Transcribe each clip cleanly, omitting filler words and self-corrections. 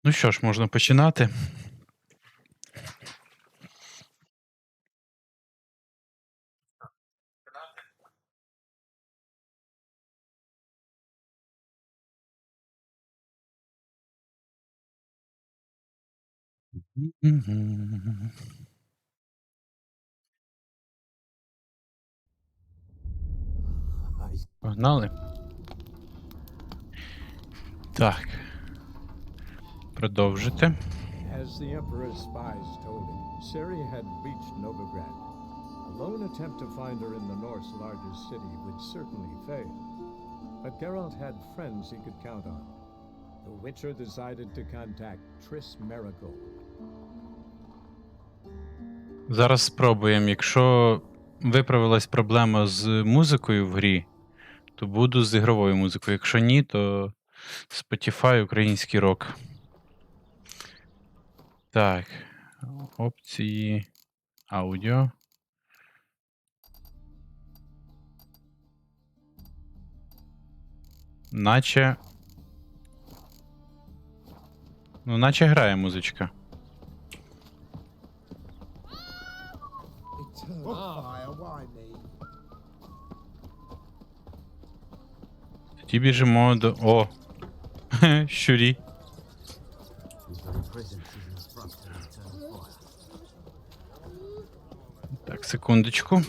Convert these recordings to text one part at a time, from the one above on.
Ну що ж, можна починати. Мгм. Погнали. Так. Продовжити. As the Emperor's spies told him, Ciri had reached Novigrat. A lone attempt to find her in the North's largest city would certainly fail. But Geralt had friends he could count on. The Witcher decided to contact Triss Merigold. Зараз спробуємо. Якщо виправилась проблема з музикою в грі, то буду з ігровою музикою. Якщо ні, то Spotify український рок. Так. Опції. Аудіо. Наче. Ну, наче грає музичка. Тоді біжимо до... О! Щурі. Так, секундочку.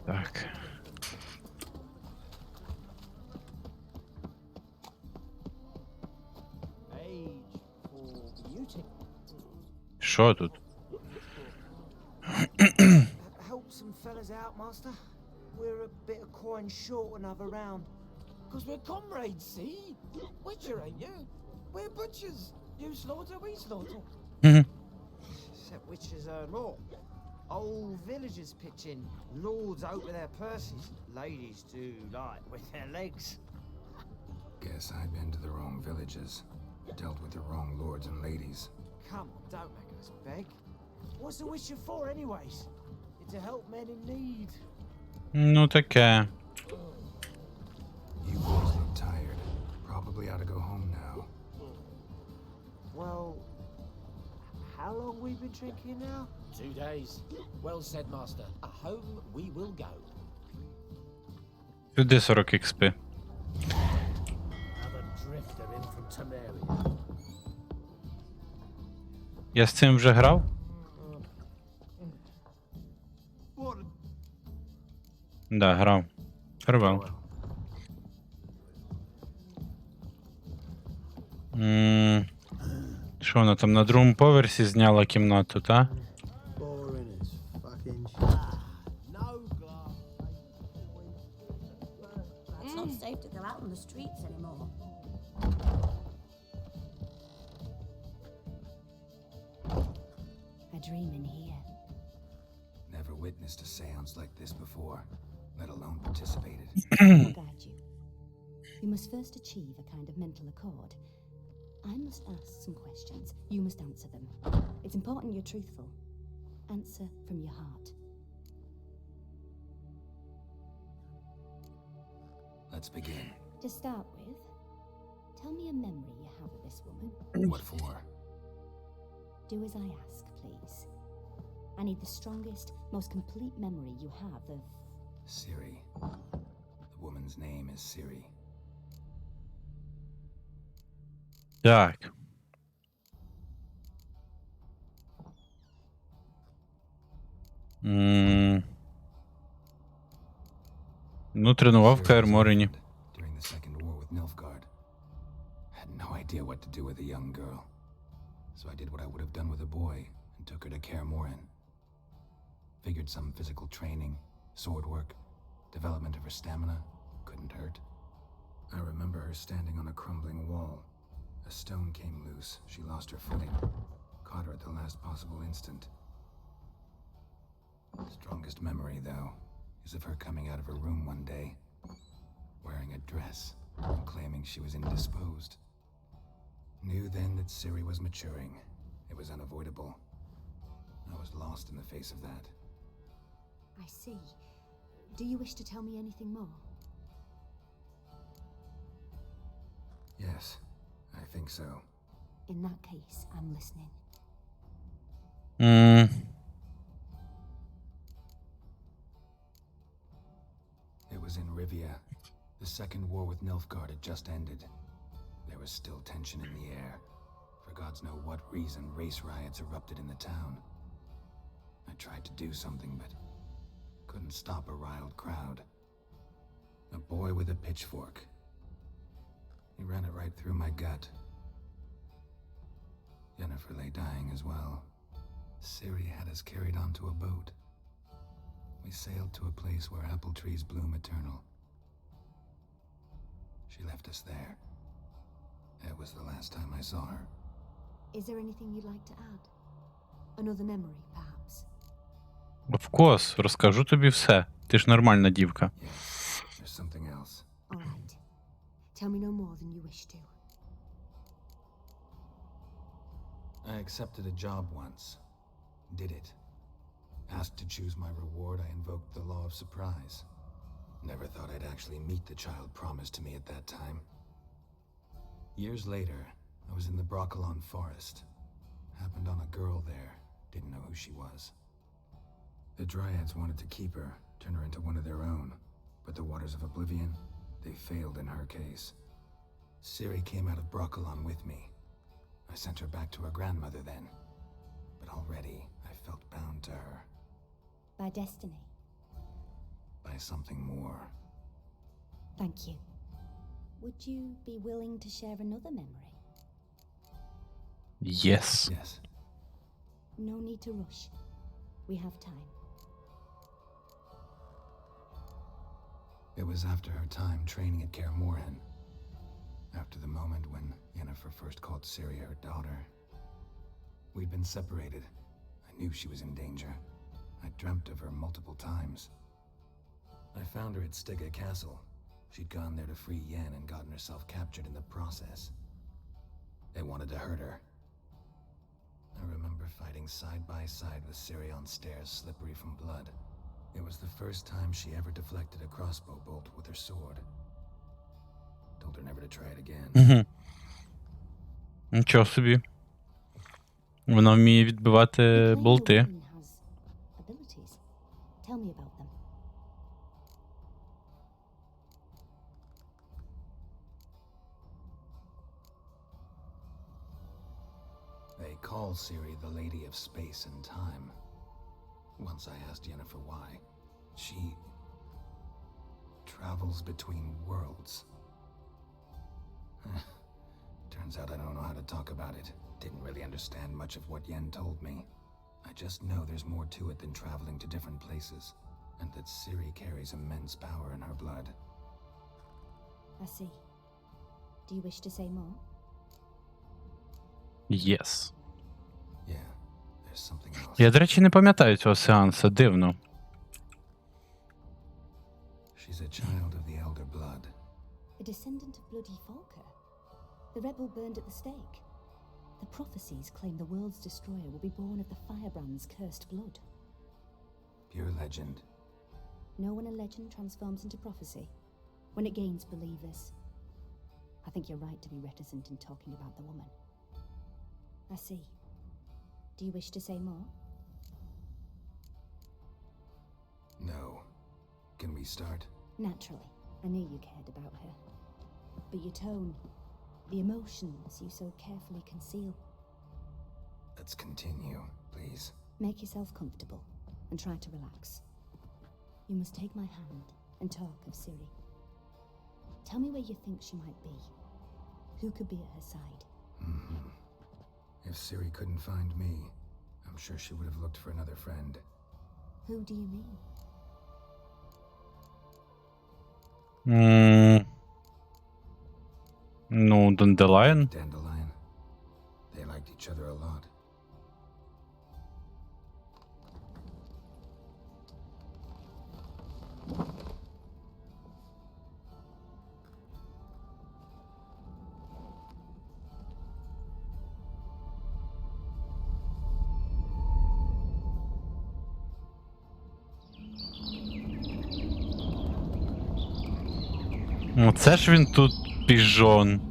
Так. Що тут? Help some fellas out, master. We're a bit of coin short another round. Because we're comrades, see? Witcher, ain't you? We're butchers. You slaughter, we slaughter. Except witches earn more. Old villagers pitch in. Lords open their purses. Ladies do like with their legs. Guess I've been to the wrong villages. Dealt with the wrong lords and ladies. Come on, don't make us beg. What's a witcher for, anyways? It's to help men in need. Ну, таке. You boys look tired. Probably ought to go home now. Well, how long we been drinking now? 2 days. Well said, master. Home we will go. Сюди 40 XP. Another drifter in from Temeria. Я з цим вже грав? Да, грав. Фарвел. Що вона там на другому поверсі зняла кімнату, та? No glass. It's not safe to go out on the streets anymore. A dream in here. Never witnessed a seance like this before, let alone participated. I'll guide you. You must first achieve a kind of mental accord. I must ask some questions. You must answer them. It's important you're truthful. Answer from your heart. Let's begin. To start with, tell me a memory you have of this woman. What for? Do as I ask, please. I need the strongest, most complete memory you have of... Ciri. The woman's name is Ciri. Так. Ну, тренував в Каер Морені. During the Second War with Nilfgaard. Had no idea what to do with a young girl. So I did what I would have done with a boy and took her to Kaer Morhen. Figured some physical training, sword work, development of her stamina couldn't hurt. I remember her standing on a crumbling wall. A stone came loose. She lost her footing. Caught her at the last possible instant. Strongest memory, though, is of her coming out of her room one day, wearing a dress and claiming she was indisposed. Knew then that Ciri was maturing. It was unavoidable. I was lost in the face of that. I see. Do you wish to tell me anything more? Yes, I think so. In that case, I'm listening. М, It was in Rivia. The second war with Nilfgaard had just ended. There was still tension in the air. For gods know what reason, race riots erupted in the town. I tried to do something, but couldn't stop a riled crowd. A boy with a pitchfork. He ran it right through my gut. Yennefer lay dying as well. Ciri had us carried onto a boat. We sailed to a place where apple trees bloom eternal. She left us there. That was the last time I saw her. Is there anything you'd like to add? Another memory, perhaps? Of course, розкажу тобі все. Ти ж нормальна дівка. Yes, there's something else. All right. Tell me no more than you wish to. I accepted a job once. Did it. Asked to choose my reward, I invoked the law of surprise. Never thought I'd actually meet the child promised to me at that time. Years later, I was in the Broccolon forest. Happened on a girl there. Didn't know who she was. The Dryads wanted to keep her, turn her into one of their own. But the Waters of Oblivion, they failed in her case. Ciri came out of Broccolon with me. I sent her back to her grandmother then. But already, I felt bound to her. By destiny. By something more. Thank you. Would you be willing to share another memory? Yes. Yes. No need to rush. We have time. It was after her time training at Kaer Morhen. After the moment when Yennefer first called Ciri her daughter. We'd been separated. I knew she was in danger. I dreamt of her multiple times. I found her at Stygga Castle. She'd gone there to free Yen and gotten herself captured in the process. They wanted to hurt her. I remember fighting side by side with Ciri on stairs slippery from blood. It was the first time she ever deflected a crossbow bolt with her sword. Told her never to try it again. Угу. Нічого собі. Вона вміє відбивати You claim the болти. woman has abilities. Tell me about them. They call Ciri the Lady of Space and Time. Once I asked Yennefer why. She travels between worlds. Turns out I don't know how to talk about it. Didn't really understand much of what Yen told me. I just know there's more to it than traveling to different places, and that Ciri carries immense power in her blood. I see. Do you wish to say more? Yes. Yeah, there's something else. Я, до речі, не пам'ятаю цього сеансу. Дивно. She's a child of the Elder Blood. A descendant of bloody Falker. The rebel burned at the stake. The prophecies claim the world's destroyer will be born of the firebrand's cursed blood. Pure legend. Know when a legend transforms into prophecy? When it gains believers. I think you're right to be reticent in talking about the woman. I see. Do you wish to say more? No. Can we start? Naturally. I knew you cared about her. But your tone, the emotions you so carefully conceal. Let's continue, please. Make yourself comfortable and try to relax. You must take my hand and talk of Ciri. Tell me where you think she might be. Who could be at her side? If Ciri couldn't find me, I'm sure she would have looked for another friend. Who do you mean? Ну, Dandelion. Dandelion. They liked each other a lot. Оце ж він тут піжон.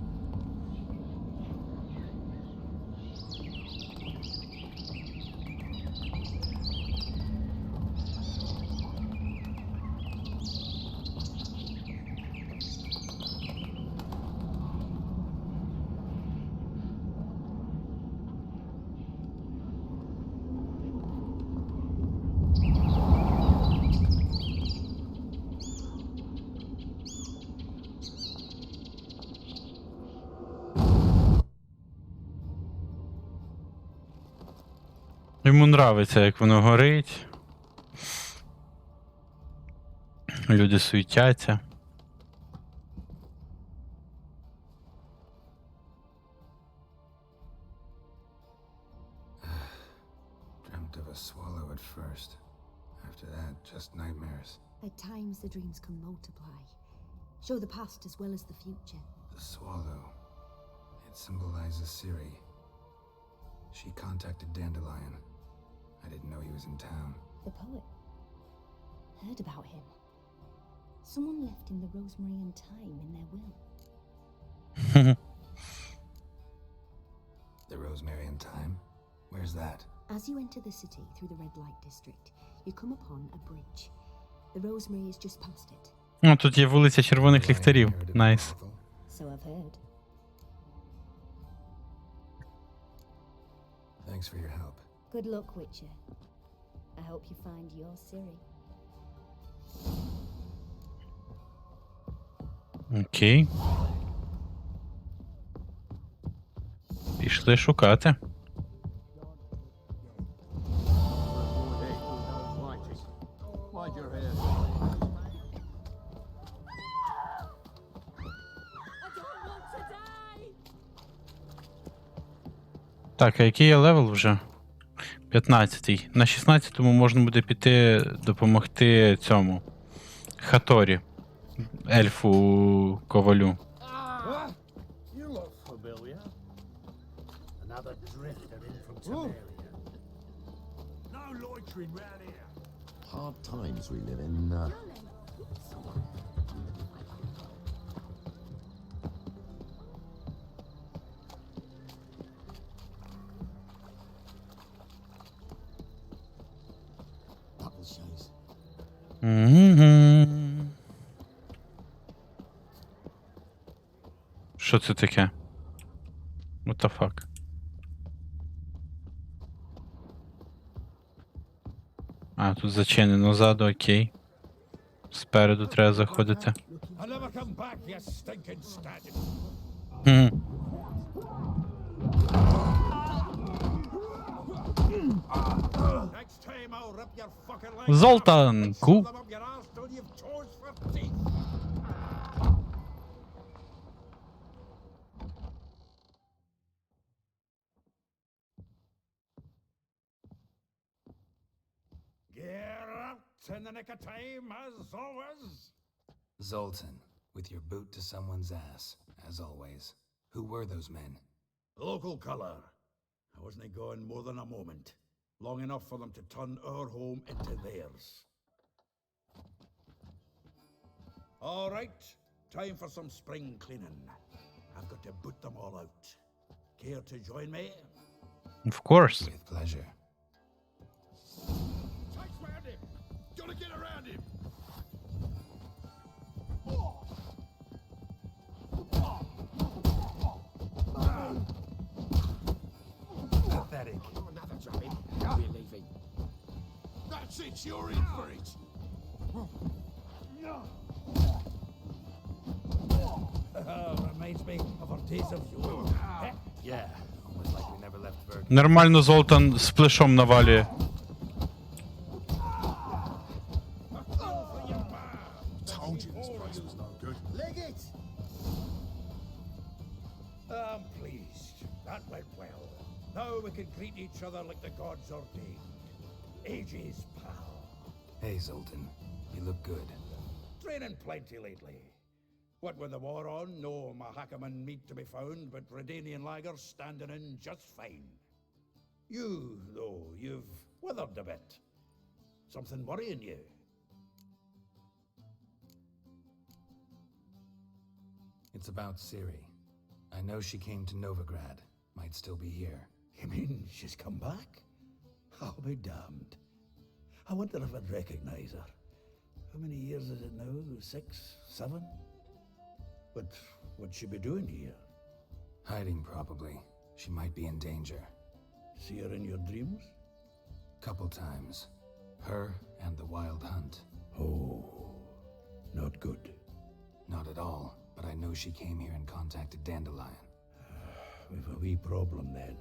Йому нравиться, як воно горить. Люди суетяться. Dreamt of a swallow at first. After that, just nightmares. At times, the dreams can multiply, show the past as well as the future. The swallow. It symbolizes Ciri. She contacted Dandelion. I didn't know he was in town. The poet. Heard about him. Someone left him the rosemary and thyme in their will. The rosemary and thyme? Where's that? As you enter the city through the red light district, you come upon a bridge. The rosemary is just past it. О, тут є вулиця червоних Do I ліхтарів. inherit a Найс. brothel? So I've heard. Thanks for your help. Good luck, Witcher. I hope you find your Ciri. Окей. Пішли шукати. Так, а який я левел вже? 15-й. На 16-му можна буде піти допомогти цьому Хаторі, ельфу ковалю. You look familiar. Another drifter in from Temeria. No loitering round here. Hard times we live in. Bubble shows. Що це таке? What the fuck? А, тут зачинено ззаду, окей. Спереду треба заходити. I'll never come back, you stinking stag. Мгм. Next time I'll rip your fucking legs Золтан! off, Ку. shove them up your arse till you've toes for teeth. Geralt, in the nick of time, as always. Zoltan, with your boot to someone's ass, as always. Who were those men? Local colour. I wasn't going more than a moment. Long enough for them to turn our home into theirs. All right, time for some spring cleaning. I've got to boot them all out. Care to join me? Of course. With pleasure. Tights round him! Gotta get around him! Pathetic. Another drubbing. We're leaving. That's it, you're in for it! Reminds me of our days of yore. Yeah, almost like we never left Berg. Нормально Золтан з плешом навалює. Told you this place was no good. Leg it! I'm pleased. That went well. Now we can greet each other like the gods ordained. Ages, pal. Hey, Zoltan. You look good. Training plenty lately. What with the war on, no Mahakaman meat to be found, but Redanian lagers standing in just fine. You, though, you've withered a bit. Something worrying you? It's about Ciri. I know she came to Novigrad. Might still be here. You mean she's come back? I'll be damned. I wonder if I'd recognize her. How many years is it now? 6, 7? But what'd she be doing here? Hiding, probably. She might be in danger. See her in your dreams? Couple times. Her and the Wild Hunt. Oh, not good. Not at all, but I know she came here and contacted Dandelion. We've a wee problem then.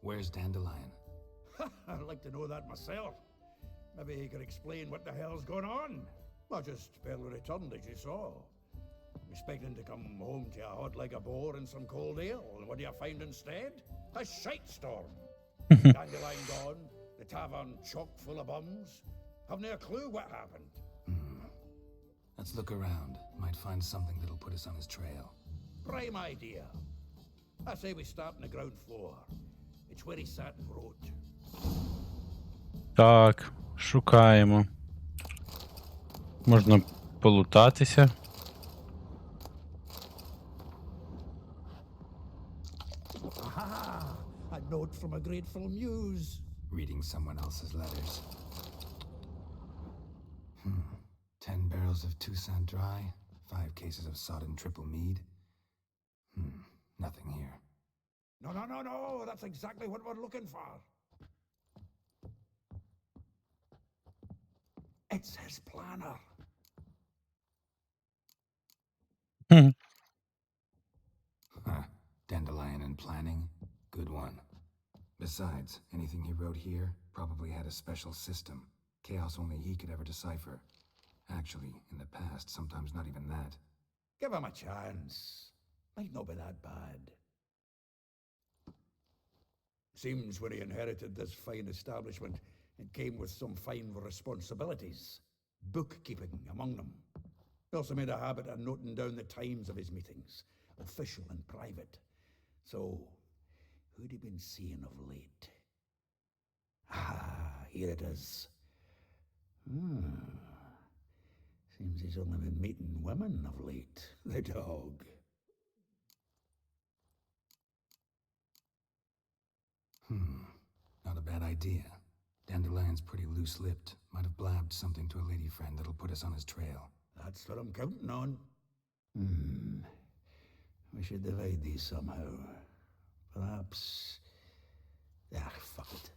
Where's Dandelion? I'd like to know that myself. Maybe he could explain what the hell's going on. I just barely returned, as you saw. Expecting to come home to a hot like a boar and some cold ale, and what do you find instead? A shite storm. Dandelion gone, the tavern chock full of bums. Haven't a clue what happened. Let's look around. Might find something that'll put us on his trail. Prime idea. I say we start on the ground floor. It's where he sat and wrote. Так, шукаємо. Можна полутатися. Aha! A note from a grateful muse. Reading someone else's letters. 10 barrels of Toussaint Dry, 5 cases of sodden triple mead. Nothing here. No, that's exactly what we're looking for. It's his planner. Dandelion and planning, good one. Besides, anything he wrote here probably had a special system. Chaos only he could ever decipher. Actually, in the past, sometimes not even that. Give him a chance. Might not be that bad. Seems when he inherited this fine establishment, it came with some fine responsibilities. Bookkeeping among them. He also made a habit of noting down the times of his meetings, official and private. So, who'd he been seeing of late? Ah, here it is. Seems he's only been meeting women of late. The dog. Not a bad idea. Dandelion's pretty loose-lipped. Might have blabbed something to a lady friend that'll put us on his trail. That's what I'm counting on. We should divide these somehow. Perhaps... fuck it.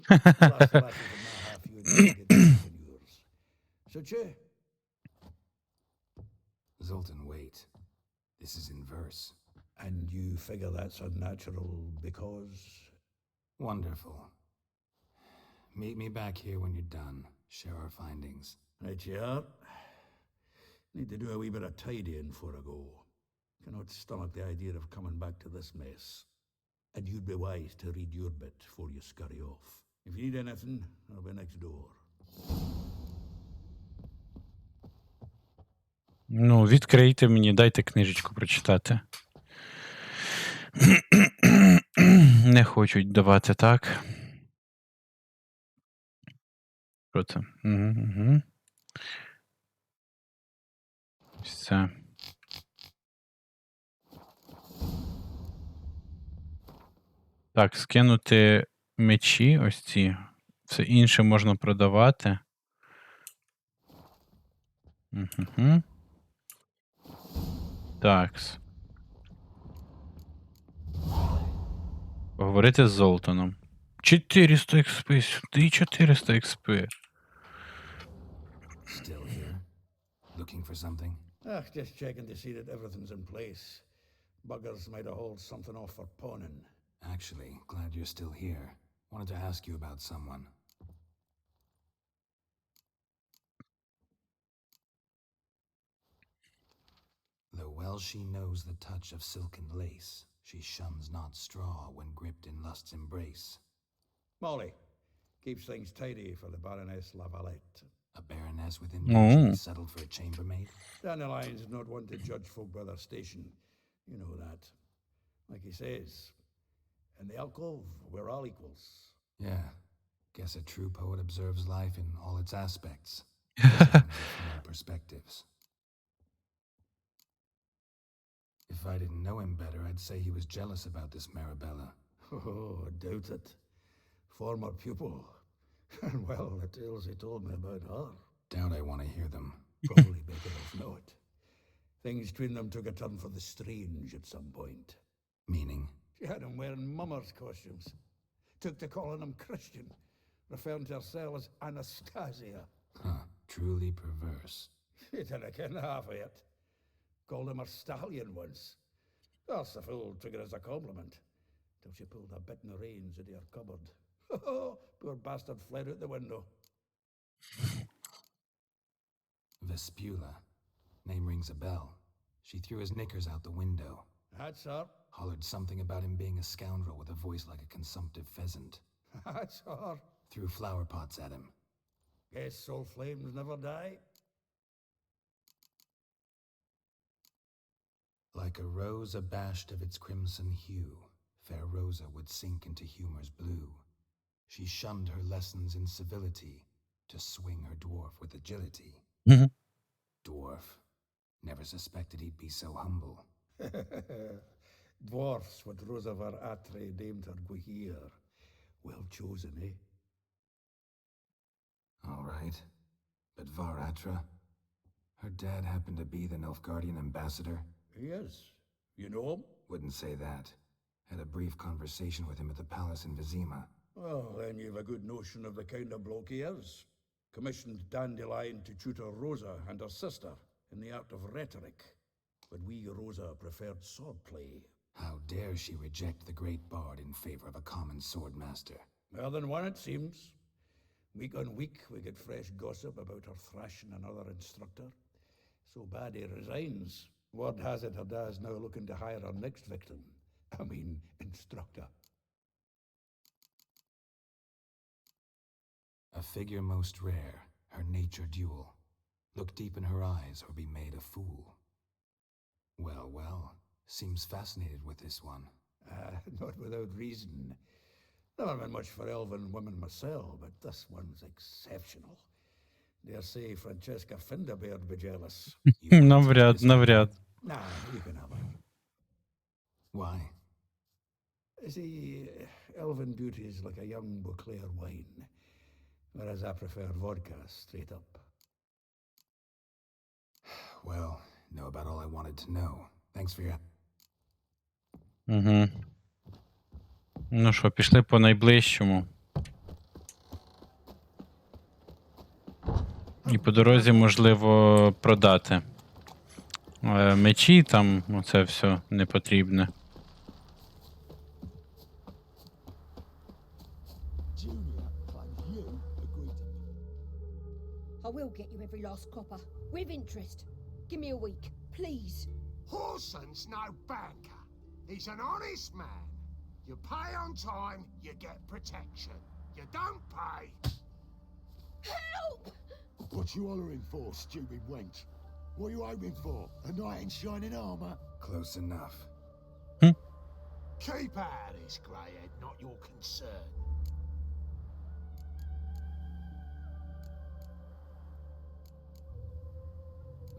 Last lashes in my half, you and me get this in yours. Should you? Zoltan, wait. This is in verse. And you figure that's unnatural because... Wonderful. Meet me back here when you're done. Share our findings. Right you are. Need to do a wee bit of tidying before I go. Cannot stomach the idea of coming back to this mess. And you'd be wise to read your bit before you scurry off. If you need anything, I'll be next door. Ну, відкрийте мені, дайте книжечку прочитати. Не хочуть давати, так? Що це? Угу. Все. Так, скинути мечі ось ці. Все інше можна продавати. Угу. Такс. Поговорити з Золтаном. 400 експи, сюди 400 експи. Still here? Looking for something? Just checking to see that everything's in place. Buggers might have hauled something off for pawning. Actually, glad you're still here. Wanted to ask you about someone. Though well she knows the touch of silken lace, she shuns not straw when gripped in lust's embrace. Molly, keeps things tidy for the Baroness Lavalette. A baroness within reach settled for a chambermaid? Dandelion's not one to judge folk by their station. You know that. Like he says, in the alcove, we're all equals. Yeah. Guess a true poet observes life in all its aspects. from all perspectives. If I didn't know him better, I'd say he was jealous about this Marabella. Oh, I doubt it. Former pupil. And well, the tales he told me about her. Doubt I want to hear them. Probably better off not. Things between them took a turn for the strange at some point. Meaning? She had him wearing mummers' costumes. Took to calling him Christian, referring to herself as Anastasia. Huh, truly perverse. She didn't ken half of it. Called him her stallion once. That's the fool took it as a compliment. Till she pulled a bit in the reins into her cupboard. Poor bastard fled out the window. Vespula. Name rings a bell. She threw his knickers out the window. That's her. Hollered something about him being a scoundrel with a voice like a consumptive pheasant. That's her. Threw flower pots at him. Guess soul flames never die. Like a rose abashed of its crimson hue, fair Rosa would sink into humor's blue. She shunned her lessons in civility to swing her dwarf with agility. Dwarf. Never suspected he'd be so humble. Dwarfs what Rosa var Atre named her Guihir. Well chosen, eh? All right. But Var Atra? Her dad happened to be the Nilfgaardian ambassador? Yes. You know him? Wouldn't say that. Had a brief conversation with him at the palace in Vizima. Well, then you've a good notion of the kind of bloke he is. Commissioned Dandelion to tutor Rosa and her sister in the art of rhetoric. But wee Rosa preferred swordplay. How dare she reject the great bard in favor of a common swordmaster? More than one, it seems. Week on week, we get fresh gossip about her thrashing another instructor. So bad he resigns. Word has it her dad's now looking to hire her next victim. I mean, instructor. A figure most rare, her nature dual. Look deep in her eyes or be made a fool. Well, well, seems fascinated with this one. Not without reason. Never been much for elven women myself, but this one's exceptional. Dare say Francesca Finderbeard be jealous. Навряд. Nah, you can have her. Why? See, elven beauty is like a young Beauclair wine, whereas I prefer vodka straight up. Well, know about all I wanted to know. Thanks for your... Угу. Ну що, пішли по найближчому. І по дорозі можливо продати. Мечі там, оце все не потрібне. I will get you every last copper, with interest. Give me a week, please. Horson's no banker. He's an honest man. You pay on time, you get protection. You don't pay... Help! What you hollering for, stupid wench? What are you hoping for? A knight in shining armour? Close enough. Keep out of this, greyhead, not your concern.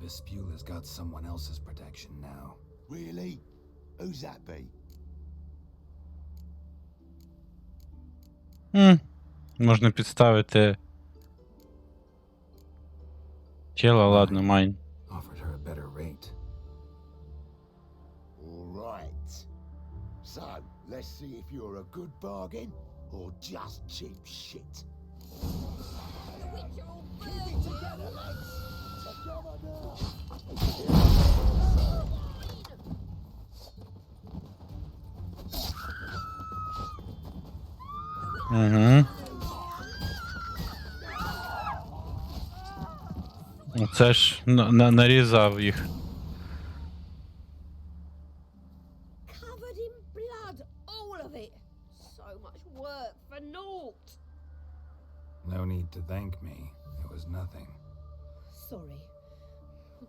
Vespula's got someone else's protection now. Really? Who's that be? Можна підставити. Тіла, ладно, майн. Offered her a better rate. All right. So, let's see if you're a good bargain or just cheap shit. Keep it together, lads. Together now. Угу. Це ж нарізав їх. Covered in blood, all of it. So much work for naught. No need to thank me. It was nothing. Sorry.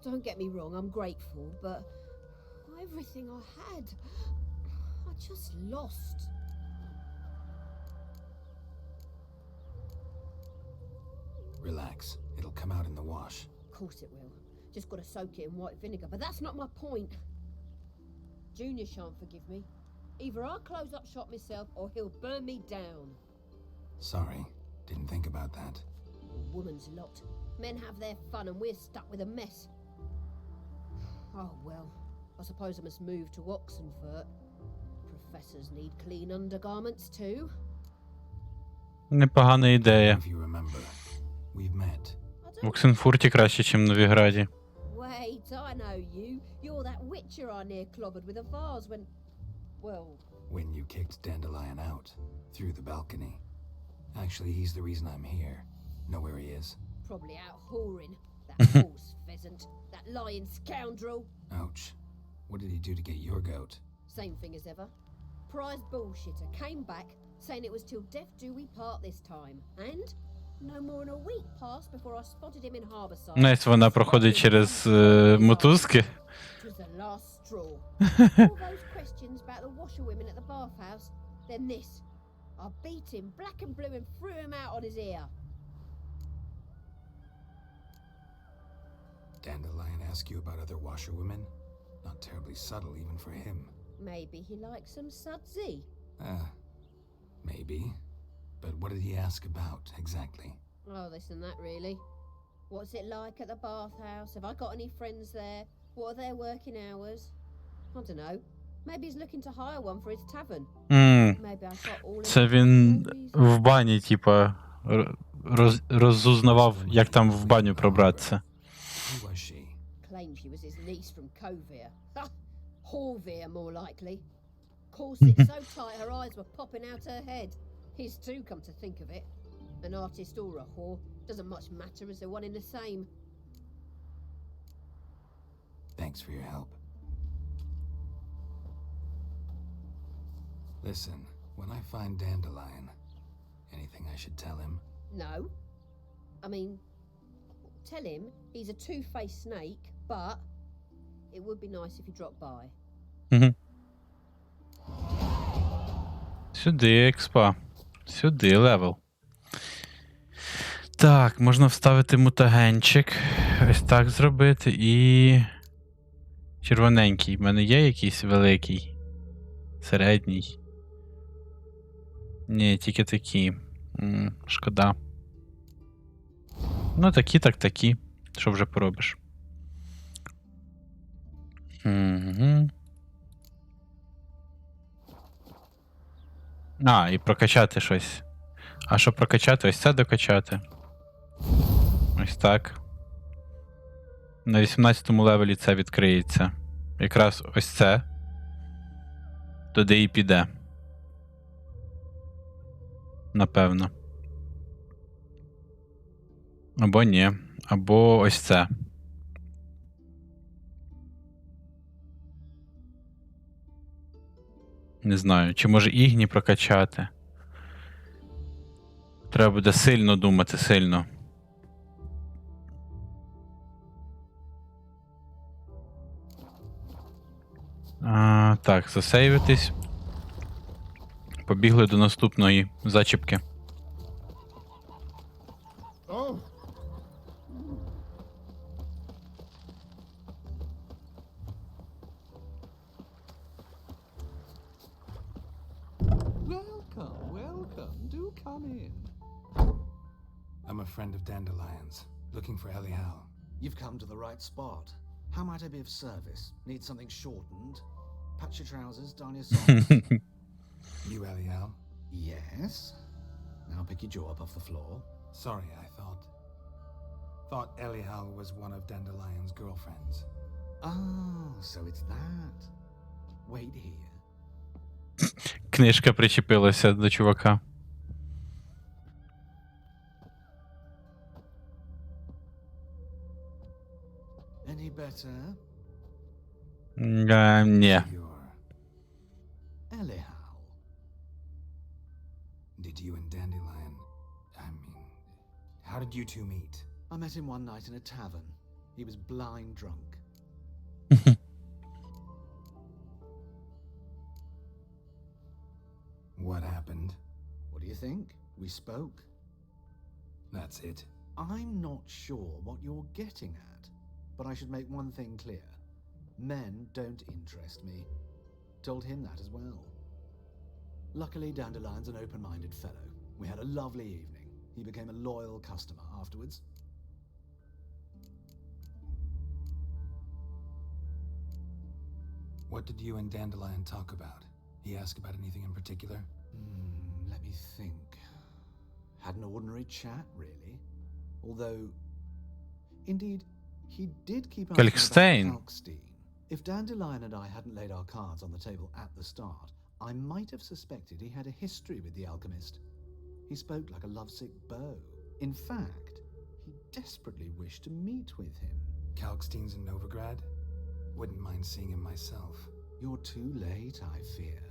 Don't get me wrong, I'm grateful, but everything I had, I just lost. Relax. It'll come out in the wash. Of course it will. Just gotta soak it in white vinegar, but that's not my point. Junior shan't forgive me. Either I'll close up shop myself or he'll burn me down. Sorry. Didn't think about that. Woman's lot. Men have their fun and we're stuck with a mess. Oh well, I suppose I must move to Oxenfurt. Professors need clean undergarments too. Непогана ідея. If you remember, we've met. В Оксенфурті краще, ніж в Новіграді. Wait, I know you. You're that witcher I near clobbered with a vase when... Well... When you kicked Dandelion out, through the balcony. Actually, he's the reason I'm here. Know where he is? Probably out whoring. That false pheasant. That lying scoundrel. Ouch. What did he do to get your goat? Same thing as ever. Prize bullshitter came back, saying it was till death do we part this time. And... No more than a week passed before I spotted him in Harbourside. Найс, вона проходить через мотузки. It was the last straw. All those questions about the washerwomen at the bathhouse. Then this. I beat him black and blue and threw him out on his ear. Dandelion ask you about other washerwomen? Not terribly subtle even for him. Maybe he likes some sudsy. Maybe. But what did he ask about, exactly? Oh, this and that, really. What's it like at the bathhouse? Have I got any friends there? What are their working hours? I don't know. Maybe he's looking to hire one for his tavern. Maybe I've got all of Це він в бані, типа, розузнавав, як там в баню пробратися. Who was she? Claimed she was his niece from Kovir. Ha! Horvir, more likely. Corset so tight her eyes were popping out her head. His too, come to think of it. An artist or a whore doesn't much matter as they're one in the same. Thanks for your help. Listen, when I find Dandelion, anything I should tell him? No. I mean, tell him he's a two-faced snake, but it would be nice if he dropped by. Сюди експа. Сюди левел. Так, можна вставити мутагенчик. Ось так зробити і... Червоненький. В мене є якийсь великий? Середній? Ні, тільки такі. Шкода. Ну, такі, так такі. Що вже поробиш? А, і прокачати щось. А що прокачати? Ось це докачати. Ось так. На 18-му левелі це відкриється. Якраз ось це. Туди і піде. Напевно. Або ні. Або ось це. Не знаю. Чи може ігні прокачати? Треба буде сильно думати, сильно. Так, засейвитись. Побігли до наступної зачіпки. Welcome. Do come in. I'm a friend of Dandelion's, looking for Elial. You've come to the right spot. How might I be of service? Need something shortened? Patch your trousers, darn your socks. You Elial? Yes. Now pick your jaw up off the floor. Sorry, I thought Elial was one of Dandelion's girlfriends. Oh, so it's that. Wait here. Книжка причепилася до чувака. Any better? Ні. Elial. Did you and Dandelion... how did you two meet? I met him one night in a tavern. He was blind drunk. What happened? What do you think? We spoke. That's it. I'm not sure what you're getting at, but I should make one thing clear. Men don't interest me. Told him that as well. Luckily, Dandelion's an open-minded fellow. We had a lovely evening. He became a loyal customer afterwards. What did you and Dandelion talk about? He asked about anything in particular? Let me think. Had an ordinary chat, really. Although, indeed, he did keep asking Kalkstein. about Kalkstein. If Dandelion and I hadn't laid our cards on the table at the start, I might have suspected he had a history with the alchemist. He spoke like a lovesick beau. In fact, he desperately wished to meet with him. Kalkstein's in Novigrad? Wouldn't mind seeing him myself. You're too late, I fear.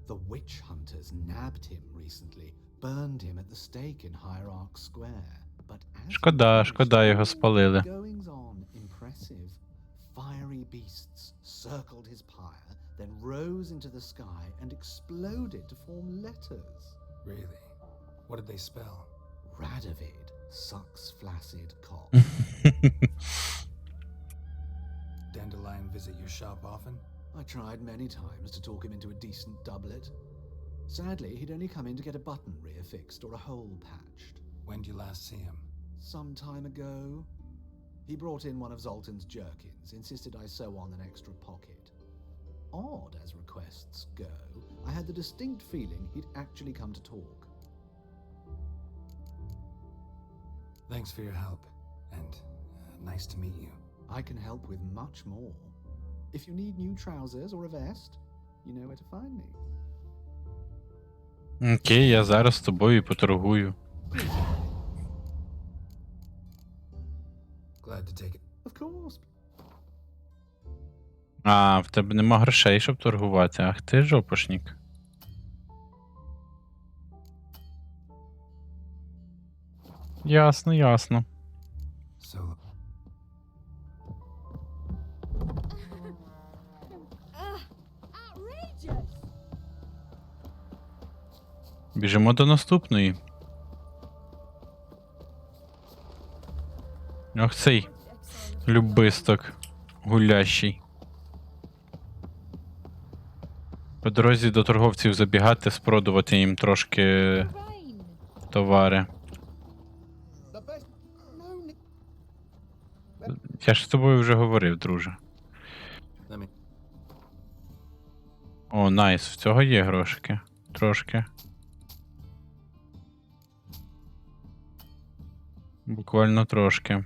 The witch hunters nabbed him recently, burned him at the stake in Hierarch Square. But as Шкода його спалили. goings on impressive. Fiery beasts circled his pyre, then rose into the sky and exploded to form letters. Really? What did they spell? Radovid sucks flaccid cock. Dandelion visit your shop often? I tried many times to talk him into a decent doublet. Sadly, he'd only come in to get a button reaffixed or a hole patched. When did you last see him? Some time ago. He brought in one of Zoltan's jerkins, insisted I sew on an extra pocket. Odd as requests go, I had the distinct feeling he'd actually come to talk. Thanks for your help, and nice to meet you. I can help with much more. If you need new trousers or a vest, you know where to find me. Окей, я зараз з тобою поторгую. Glad to take it. Of course. А, в тебе нема грошей, щоб торгувати. Ах ти жопошник. Ясно, ясно. So, Outrageous! Біжимо до наступної. Ох, цей любисток гулящий. По дорозі до торговців забігати, спродувати їм трошки товари. Я ж з тобою вже говорив, друже. let me... О, найс, в цього є грошики. Трошки. Буквально трошки.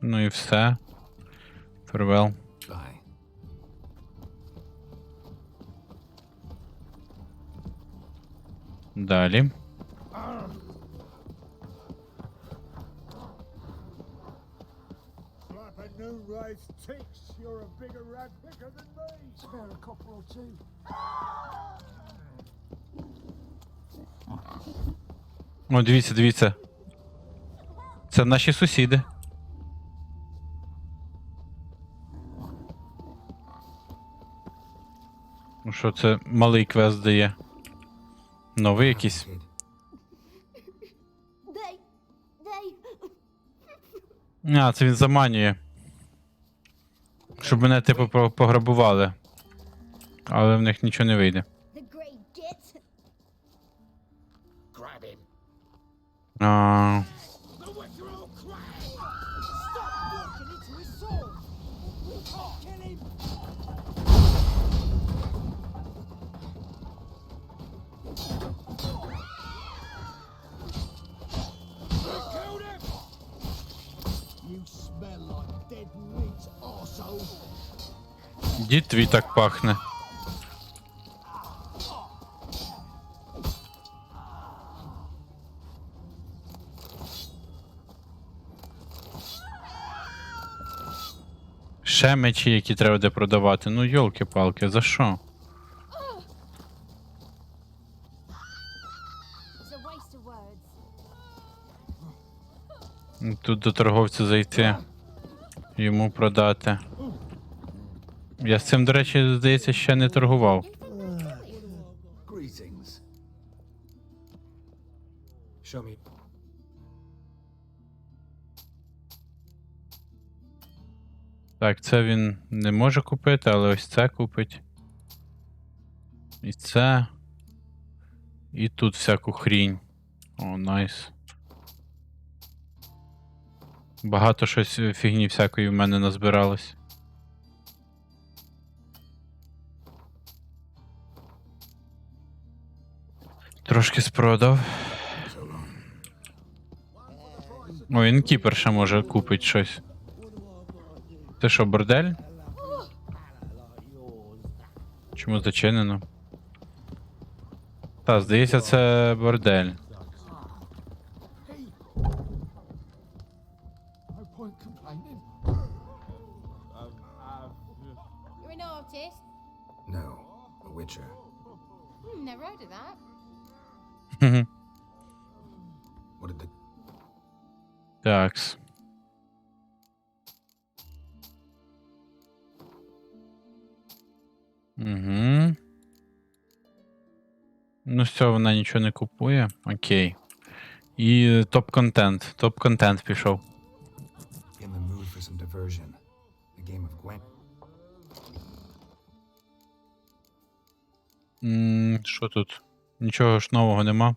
Ну і все. Farewell. Bye. Далі. Flapping new rice ticks, you're a bigger rat picker than me. Spare a couple or two. О, дивіться, дивіться. Це наші сусіди. Ну що, це малий квест дає? Новий якийсь? А, це він заманює. Щоб мене, типу, пограбували. Але в них нічого не вийде. Grab him. А, The witcher will cry. Stop walking into his sword! We can't kill him! Killed him. You smell like dead meat, arsehole. дід твій так пахне. Ще мечі, які треба буде продавати. Ну, йолки-палки, за що? Тут до торговця зайти. Йому продати. Я з цим, до речі, здається, ще не торгував. Greetings. Show me. Так, це він не може купити, але ось це купить. І це. І тут всяку хрінь. О, найс. Багато щось фігні всякої в мене назбиралось. Трошки спродав. О, інкіпер ще може купить щось. Це що, бордель? Чому зачинено? Та, здається, це бордель. You're an artist? No, a witcher. Never heard of that. What did the... Такс. Угу. Ну все, вона нічого не купує. Окей. І топ-контент. Топ-контент пішов. In the mood for some diversion. A game of Gwen. Що тут? Нічого ж нового нема.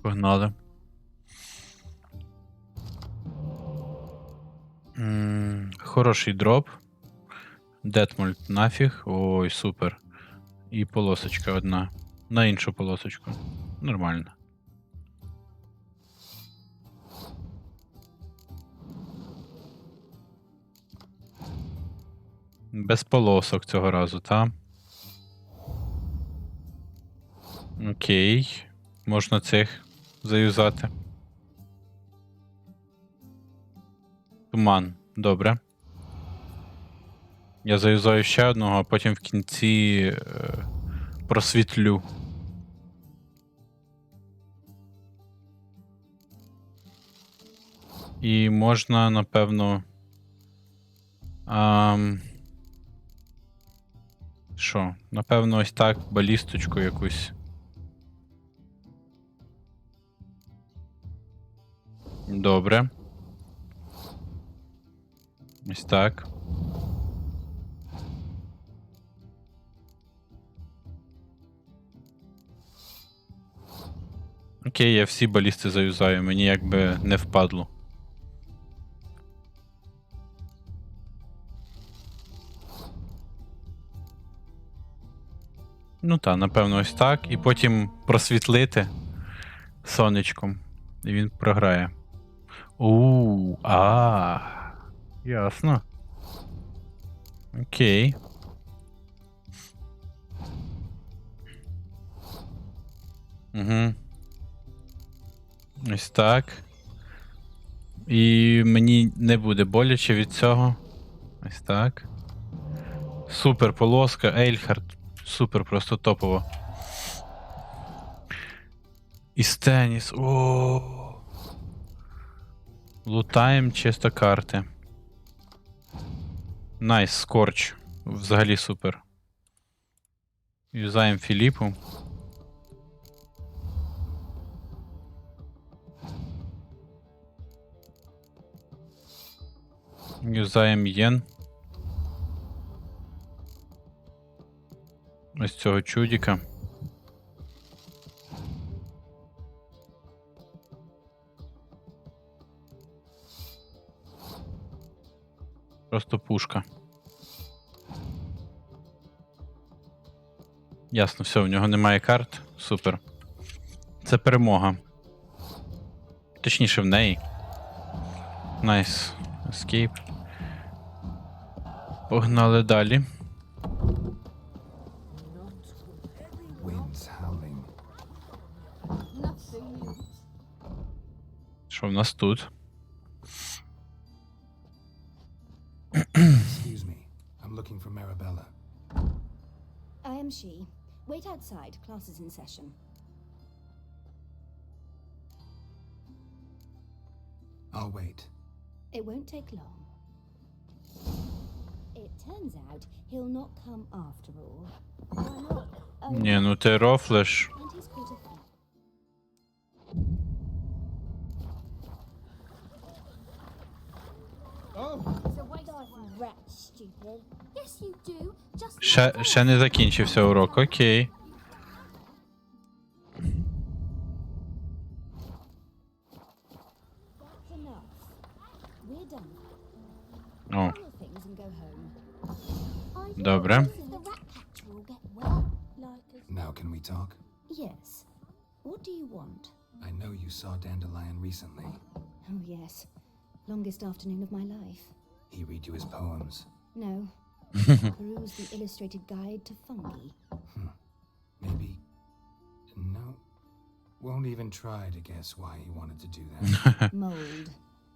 Погнали. Хороший дроп. Детмольд нафіг. Ой, супер. І полосочка одна. На іншу полосочку. Нормально. Без полосок цього разу, та? Окей. Можна цих заюзати. Туман. Добре. Я заюзаю ще одного, а потім в кінці просвітлю. І можна, напевно. Що? Напевно, ось так, балісточку якусь. Добре. Ось так. Окей, я всі балісти заюзаю, мені якби не впадло. Ну так, напевно, ось так. І потім просвітлити сонечком. І він програє. Ясно. Окей. Угу. Ось так. І мені не буде боляче від цього. Ось так. Супер полоска, Ейльхард. Супер, просто топово. І Стеніс. О. Лутаємо чисто карти. Найс, Скорч. Взагалі супер. Юзаємо Філіпу. Юзаємо Єн. Ось цього чудіка. Просто пушка. Ясно, все, в нього немає карт. Супер. Це перемога. Точніше, в неї. Найс. Ескейп. Погнали далі. Що в нас тут? Excuse me. I'm looking for Marabella. I am she. Wait outside. Class is in session. I'll wait. It won't take long. It turns out he'll not come after all. Why not? Ні, ну ти рофлиш. And he's caught a thief. So wait for rat, stupid. Yes, you do. Just Ще не закінчився урок, окей. That's enough. We're done. О, Pack your things and go home. добре. the rat catcher will get wet. Like a Now can we talk? Yes. What do you want? I know you saw Dandelion recently. Oh, yes. Longest afternoon of my life. He read you his poems. No. Peruse the illustrated guide to fungi. Maybe. No. Won't even try to guess why he wanted to do that. Mold.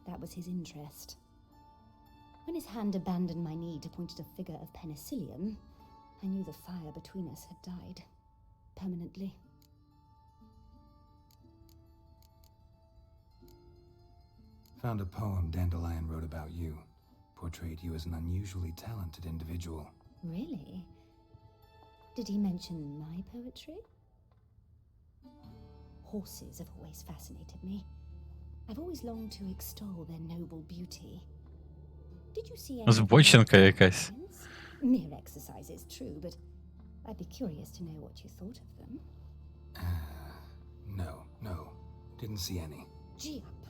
That was his interest. When his hand abandoned my knee to point at a figure of penicillium, I knew the fire between us had died. Permanently. Found a poem Dandelion wrote about you. Portrayed you as an unusually talented individual. Really? Did he mention my poetry? Horses have always fascinated me. I've always longed to extol their noble beauty. Did you see any Збоченка якась. mere exercises, true, but I'd be curious to know what you thought of them. No. Didn't see any. Gee up!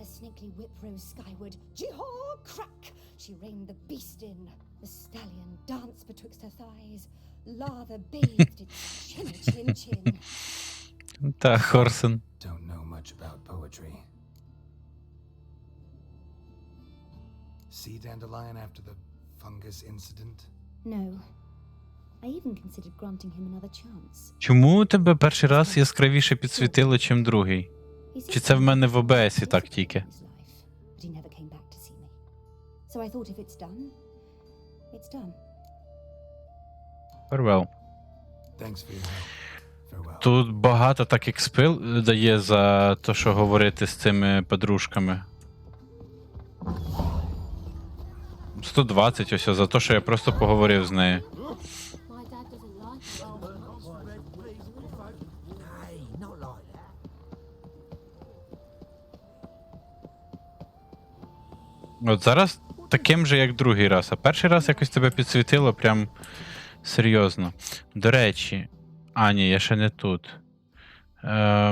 A snakely whip rose skyward. Jee-haw! Crack! She reined the beast in. The stallion danced betwixt her thighs. Lather bathed its chin. Та, Хорсен. Don't know much about poetry. See Dandelion after the fungus incident? No. I even considered granting him another chance. Чому у тебе перший раз яскравіше підсвітило, чим другий? Чи це в мене в ОБСі так тільки? But he never came back to see me. So I thought if it's done, it's done. Farewell. Thanks for your help. Farewell. Тут багато так експил дає за те, що говорити з цими подружками. 120 ось за те, що я просто поговорив з нею. My dad doesn't like it. Hey, not like that. От зараз таким же, як другий раз, а перший раз якось тебе підсвітило прям серйозно. До речі, ні, я ще не тут.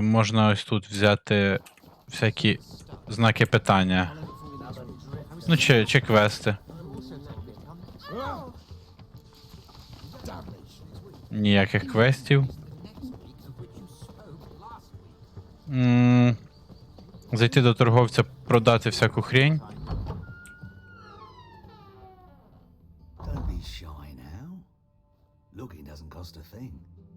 Можна ось тут взяти всякі знаки питання. Ну, чи квести. Ніяких квестів. Зайти до торговця, продати всяку хрень. Don't be shy now. Looking doesn't cost a thing.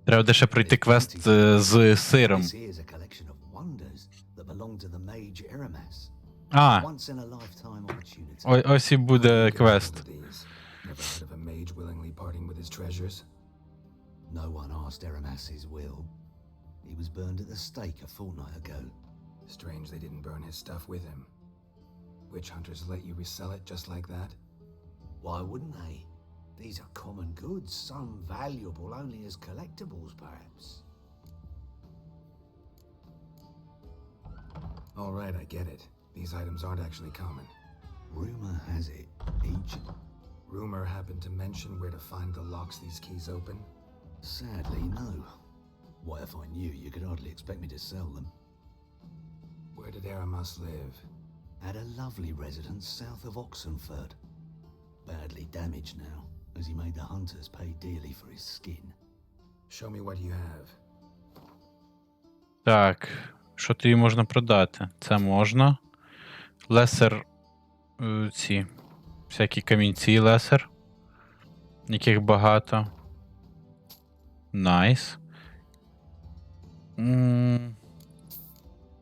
Треба буде ще пройти квест з сиром. This here is a collection of wonders that belong to the mage Eramas. А, Once in a lifetime opportunity. ось і буде квест. These. Never heard of a mage willingly parting with his treasures. No one asked Eramas his will. He was burned at the stake a fortnight ago. Strange they didn't burn his stuff with him. Witch hunters let you resell it just like that? Why wouldn't they? These are common goods, some valuable only as collectibles, perhaps. All right, I get it. These items aren't actually common. Rumor has it, each... Rumor happened to mention where to find the locks these keys open? Sadly, no. Why, if I knew, you could hardly expect me to sell them. Where did Eramas live? At a lovely residence south of Oxenford. Badly damaged now, as he made the hunters pay dearly for his skin. Show me what you have. Так, що тобі можна продати? Це можна. Лесер, ці всякі камінці лесер, яких багато. Найс.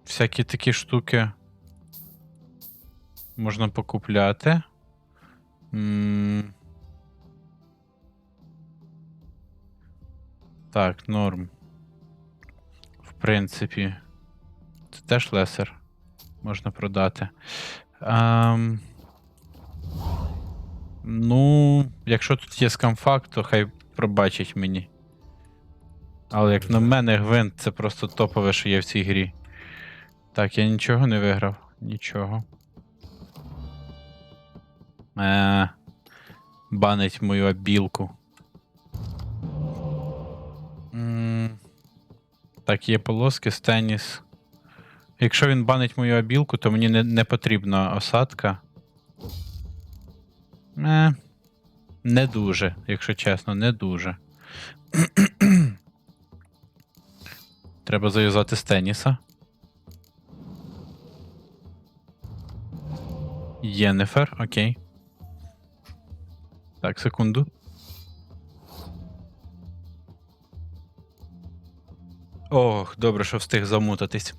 Всякі такі штуки можна покупляти. Так, норм. В принципі, це теж лесер. Можна продати. Ну, якщо тут є скамфак, то хай пробачить мені. Але як на мене, гвинт це просто топове, що є в цій грі. Так, я нічого не виграв. Нічого. Банить мою обілку. Так, є полоски, стеніс. Якщо він банить мою обілку, то мені не потрібна осадка. Не дуже, якщо чесно, не дуже. Треба заюзати Стеніса. Єнефер, окей. Так, секунду. Ох, добре, що встиг замутатись.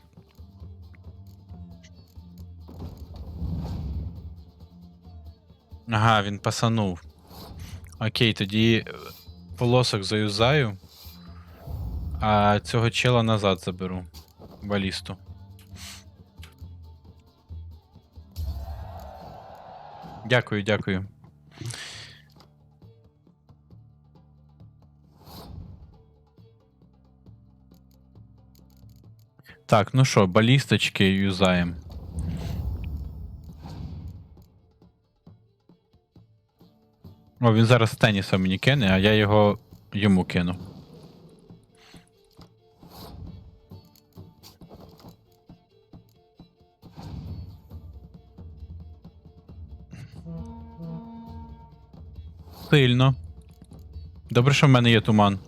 Ага, він пасанув. Окей, тоді полосок заюзаю, а цього чела назад заберу. Балісту. Дякую, дякую. Так, ну що, балісточки юзаємо. О, він зараз Теніса мені кине, а я його йому кину. Сильно. Добре, що в мене є туман.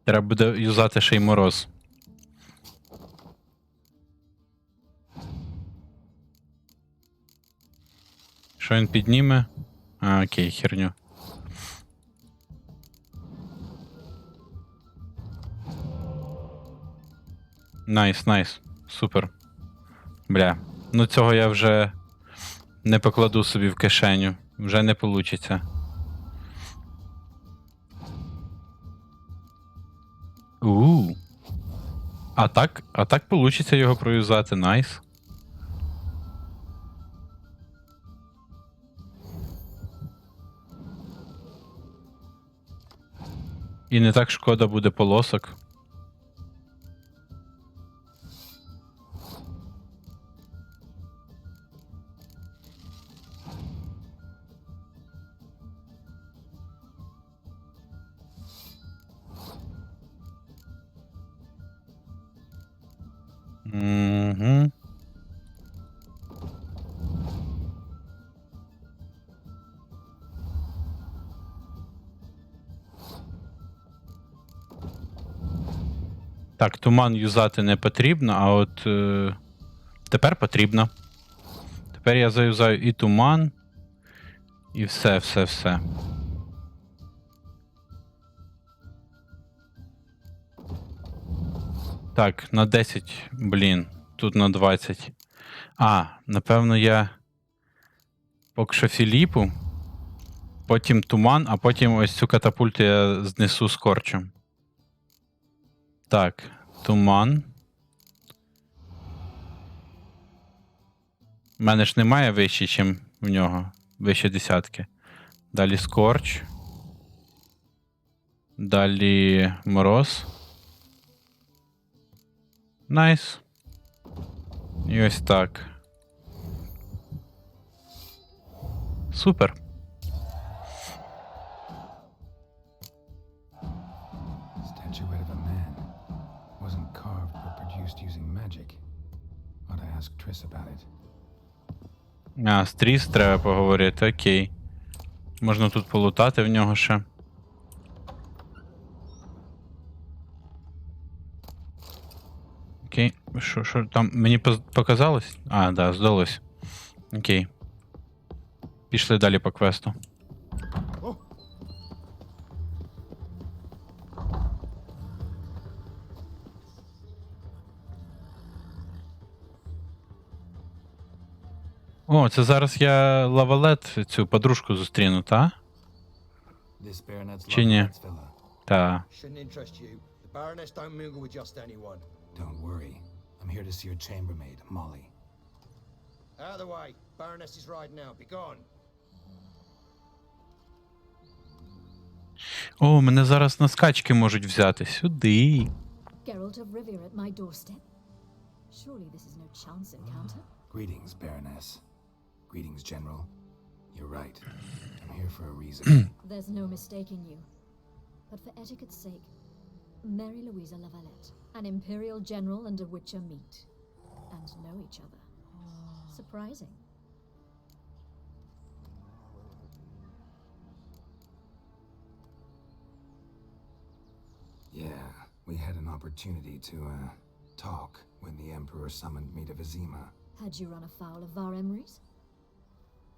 Треба буде юзати ще й мороз. Що він підніме? А, окей, херню. Найс, найс. Супер. Бля. Ну цього я вже не покладу собі в кишеню. Вже не получиться. А так получиться його проюзати, найс. І не так шкода буде полосок. Угу. Так, туман юзати не потрібно, а от тепер потрібно. Тепер я заюзаю і туман, і все. Так, на 10, блін, тут на 20. А, напевно, я поки що Філіпу, потім туман, а потім ось цю катапульту я знесу скорчем. Так, туман. У мене ж немає вище, ніж в нього. Вище десятки. Далі скорч. Далі мороз. Найс. І ось так. Супер. Statuette of a man. Wasn't carved but produced using magic. Ought to ask Triss about it. А, з Тріс треба поговорити, окей. Можна тут полутати в нього ще. Окей, що там мені показалось? А, да, здалось. Окей. Пішли далі по квесту. О, це зараз я Лавалет, цю подружку зустріну, та? Чи ні? Та. Shouldn't interest you. The Baroness don't mingle with just anyone. Don't worry. I'm here to see your chambermaid, Molly. Out of the way. Baroness is riding out. Be gone. О, мене зараз на скачки можуть взяти. Сюди. Geralt of Rivia at my doorstep. Surely this is no chance encounter. Greetings, Baroness. Greetings, General. You're right. I'm here for a reason. There's no mistaking you. But for etiquette's sake, Mary Louisa Lavalette, an Imperial General and a Witcher meet. And know each other. Surprising. Yeah, we had an opportunity to, talk when the Emperor summoned me to Vizima. Had you run afoul of Var Emrys?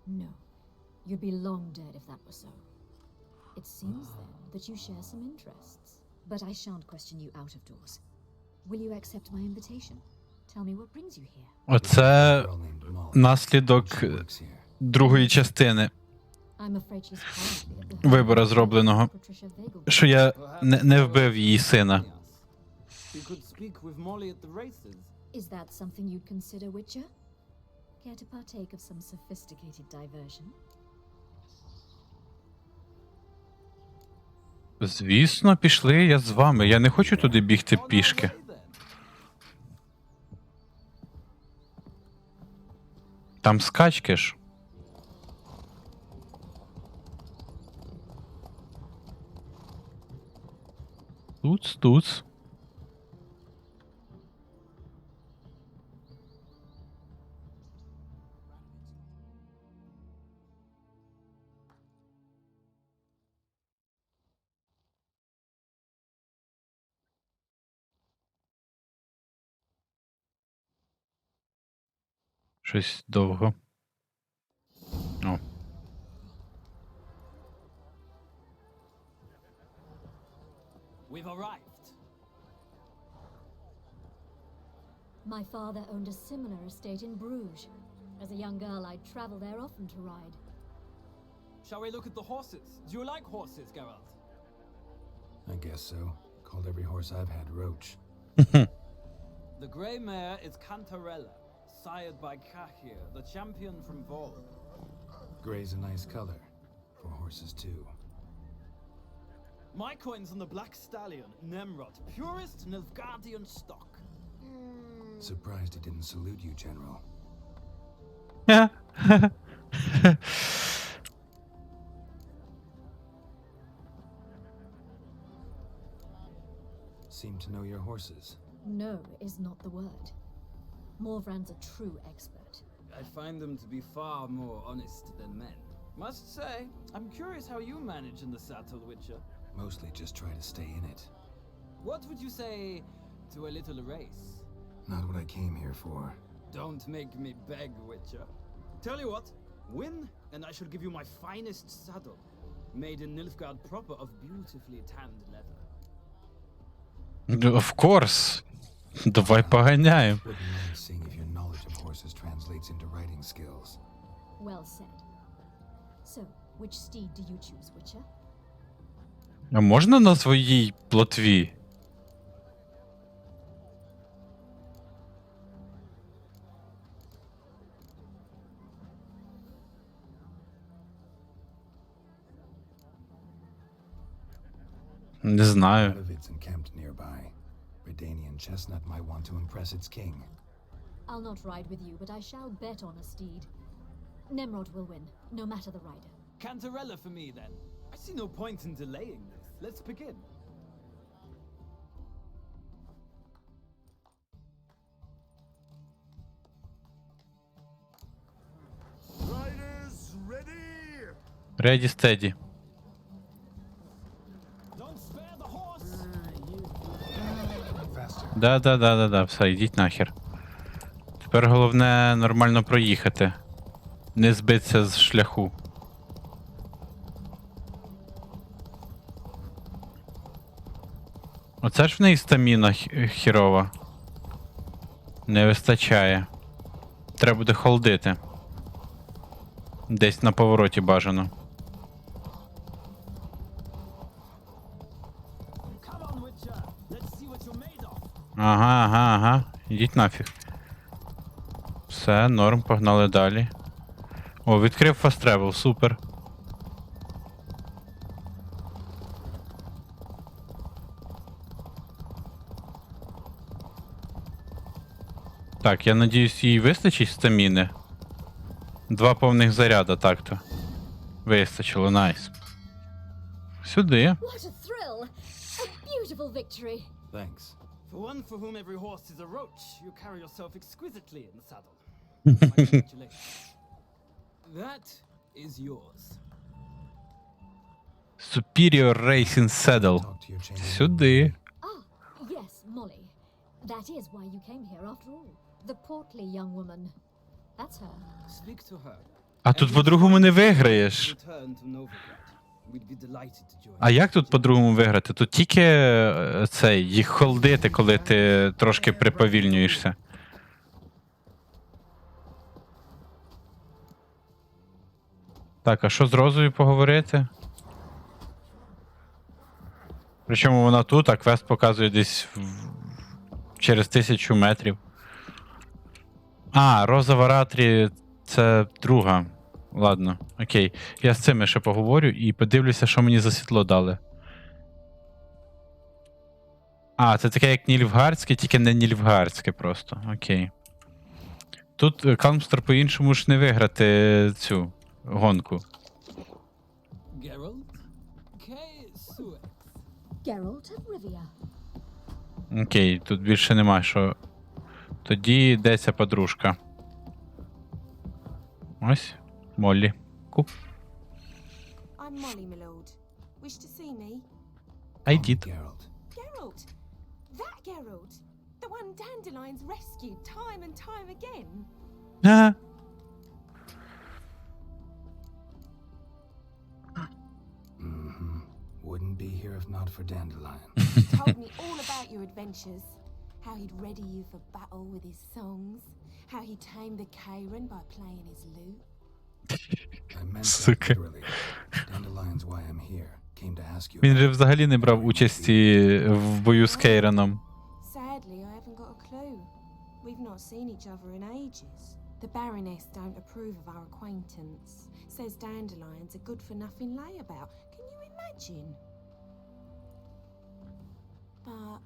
No. You'd be long dead if that were so. It seems then that you share some interests. But I shan't question you out of doors. Will you accept my invitation? Tell me what brings you here. Оце Girl named Molly. наслідок She works here. другої частини I'm afraid she's currently at the вибору зробленого. Patricia Vagel. Що я не вбив її сина. You could speak with Molly at the races. Is that something you'd consider, Witcher? Care to partake of some sophisticated diversion? Звісно, пішли, я з вами. Я не хочу туди бігти пішки. Там скачки ж. Туц. Щось довго. О. We've arrived. My father owned a similar estate in Bruges. As a young girl, I'd travel there often to ride. Shall we look at the horses? Do you like horses, Geralt? I guess so. Called every horse I've had Roach. The grey mare is Cantarella, sired by Cahir, the champion from Vol. Gray's a nice color. For horses, too. My coin's on the black stallion, Nemrod, purest Nilfgaardian stock. Surprised he didn't salute you, General. Seem to know your horses. No is not the word. Morvran's a true expert. I find them to be far more honest than men. Must say, I'm curious how you manage in the saddle, Witcher. Mostly just try to stay in it. What would you say to a little race? Not what I came here for. Don't make me beg, Witcher. Tell you what, win, and I shall give you my finest saddle, made in Nilfgaard proper of beautifully tanned leather. Of course. Давай поганяємо. Wouldn't mind seeing if your knowledge of horses translates into riding skills. Well said. So, which steed do you choose, Witcher? А можна на своїй плотві? Не знаю. Radovid's encamped nearby. Redanian chestnut might want to impress its king. I'll not ride with you, but I shall bet on a steed. Nemrod will win, no matter the rider. Cantarella for me, then. I see no point in delaying this. Let's begin. Riders, ready! Ready, steady. Don't spare the horse! Faster. Да, все, йдіть нахер. Тепер головне нормально проїхати. Не збитися з шляху. Оце ж в неї стаміна хірова. Не вистачає. Треба буде холдити. Десь на повороті бажано. Ага. Ідіть нафіг. Все, норм, погнали далі. О, відкрив fast travel, супер. Так, я надіюсь, їй вистачить стаміни. 2 повних заряда так-то. Вистачило, найс. Сюди. What a thrill! A beautiful victory. Thanks. For one for whom every horse is a roach, you carry yourself exquisitely in the saddle. My congratulations. That is yours. Superior Racing Saddle. Talk to your chamberlain. Сюди. Ah, yes, Molly. That is why you came here after all. The portly young woman. That's her. Speak to her. А тут по-другому не виграєш. Return to Новіград. We'd be delighted to join. А як тут по-другому виграти? Тут тільки їх холдити, коли ти трошки приповільнюєшся. Так, а що з Розою поговорити? Причому вона тут, а квест показує десь через 1000 метрів. А, Роза в Аратрі — це друга. Ладно, окей. Я з цими ще поговорю і подивлюся, що мені за світло дали. А, це таке як Нільфгардське, тільки не Нільфгардське просто. Окей. Тут Калмстер по-іншому ж не виграти цю гонку. Geralt? Kay Suez. Geralt of Rivia. Окей, тут більше нема що. Тоді де ця подружка? Ось, Моллі. Ку. I'm Molly, my lord. Wish to see me? I did. Geralt. Geralt! That Geralt! The one Dandelions rescued time and time again. Ага. Mm-hmm. Wouldn't be here if not for Dandelion. He told me all about your adventures. How he'd ready you for battle with his songs. How he tamed the Karen by playing his lute. I meant Сука. that literally. Dandelion's why I'm here. Came to ask you. Він же взагалі не брав участі в бою з Кейроном. Sadly, I haven't got a clue. We've not seen each other in ages. The Baroness don't approve of our acquaintance. Says Dandelion's a good-for-nothing layabout. Can you imagine? But...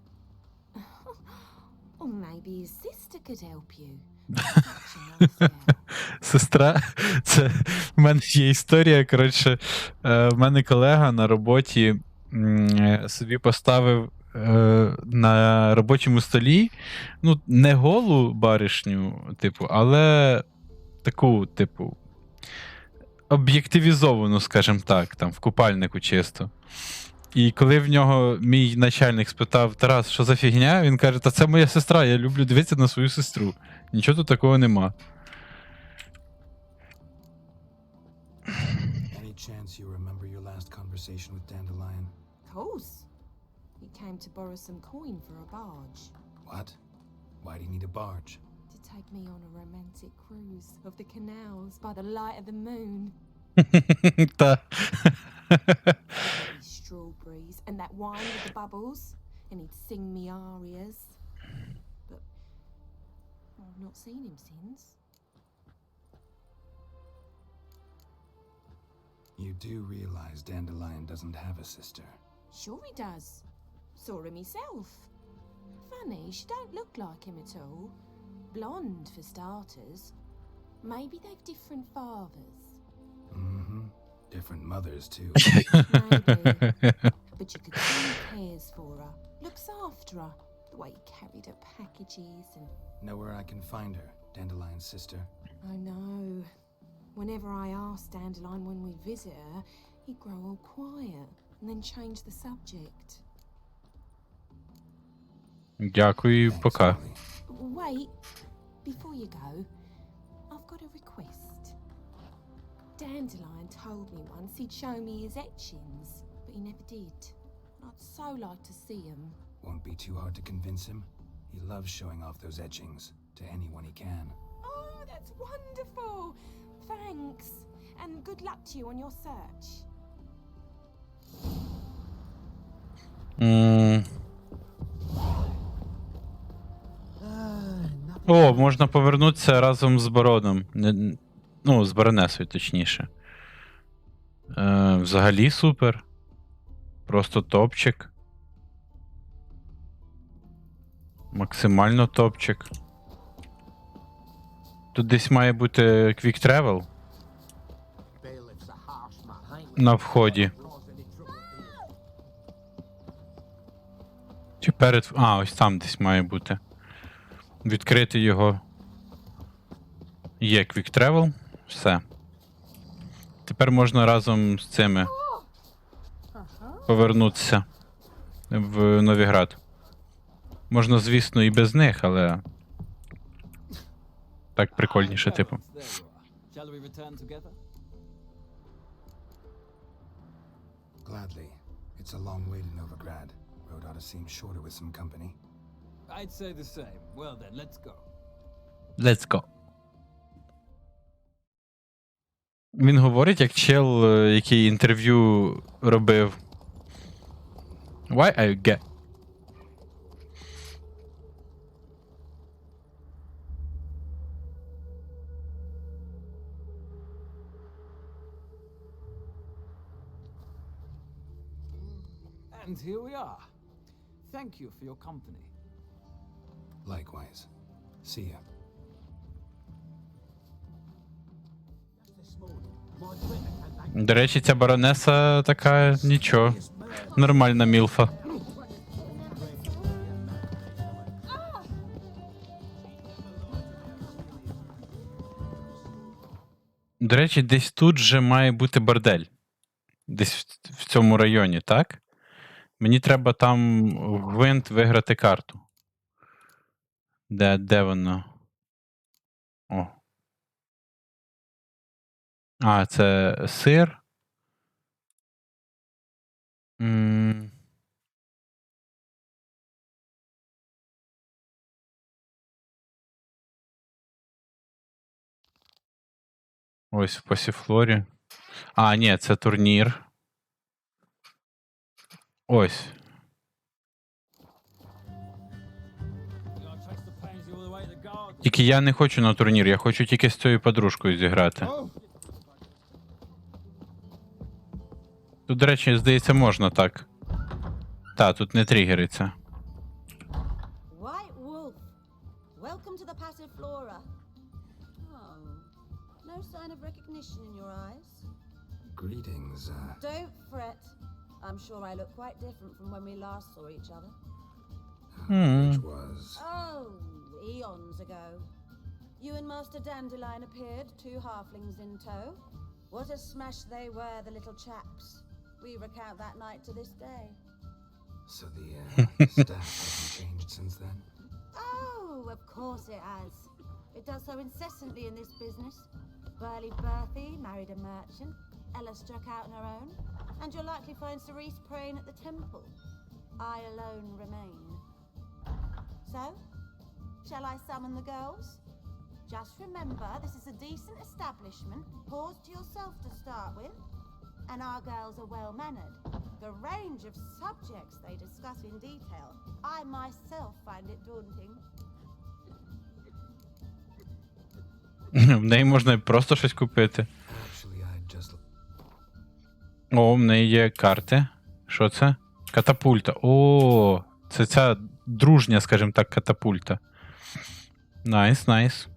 or maybe his sister could help you. Such a nice girl. Сестра, це в мене є історія. Коротше, в мене колега на роботі собі поставив на робочому столі, ну, не голу баришню, типу, але таку, типу, об'єктивізовану, скажімо так, там, в купальнику чисто. І коли в нього мій начальник спитав: Тарас, що за фігня? Він каже: та це моя сестра, я люблю дивитися на свою сестру. Нічого тут такого нема. Any chance you remember your last conversation with Dandelion? Of course. He came to borrow some coin for a barge. What? Why do you need a barge? To take me on a romantic cruise of the canals by the light of the moon. Та. These strawberries and that wine with the bubbles. And he'd sing me arias. But I've not seen him since. You do realize Dandelion doesn't have a sister. Sure he does. Saw him himself. Funny, she don't look like him at all. Blonde, for starters. Maybe they've different fathers. Mm-hmm. Different mothers, too. Maybe. But you could see he cares for her. Looks after her. The way he carried her packages and... Know where I can find her, Dandelion's sister? I know. Whenever I asked Dandelion when we'd visit her, he'd grow all quiet and then change the subject. Дякую, Thanks, пока. Molly. Wait, before you go, I've got a request. Dandelion told me once he'd show me his etchings, but he never did. I'd so like to see them. Won't be too hard to convince him. He loves showing off those etchings to anyone he can. Oh, that's wonderful! Thanks, and good luck to you on your search. О, можна повернутися разом з бароном. Ну, з баронесою, точніше. Взагалі супер. Просто топчик. Максимально топчик. Тут десь має бути Quick Travel на вході. Чи перед... А, ось там десь має бути. Відкрити його. Є Quick Travel. Все. Тепер можна разом з цими повернутися в Новіград. Можна, звісно, і без них, але так прикольніше, типу. Shall we return together? Gladly. It's a long way to Novigrad. Road ought to seem shorter with some company. I'd say the same. Well then, let's go. Let's go. Він говорить, як чел, який інтерв'ю робив. Why are you gay? And here we are. Thank you for your company. Likewise. See ya. До речі, ця баронеса така нічого. Нормальна мілфа. До речі, десь тут же має бути бордель. Десь в цьому районі, так? Мені треба там в Винт виграти карту. Де воно? О. А, це сир. Ось в Пасіфлорі. А, ні, це турнір. Ось. Тільки я не хочу на турнір, я хочу тільки з цією подружкою зіграти. Тут, до речі, здається, можна так. Та, тут не тригериться. White Wolf, welcome to the Passiflora. Oh, no sign of recognition in your eyes. Greetings, Don't fret. I'm sure I look quite different from when we last saw each other. which was... Oh, eons ago. You and Master Dandelion appeared, two halflings in tow. What a smash they were, the little chaps. We recount that night to this day. So the staff hasn't changed since then? Oh, of course it has. It does so incessantly in this business. Burly Berthy married a merchant. Ella struck out on her own. And you'll likely find Cerise praying at the temple. I alone remain. So, shall I summon the girls? Just remember, this is a decent establishment. Pause to yourself to start with. And our girls are well-mannered. The range of subjects they discuss in detail, I myself find it daunting. В неї можна просто щось купити. О, в неї є карти. Що це? Катапульта. О, це ця дружня, скажімо так, катапульта. Найс, найс.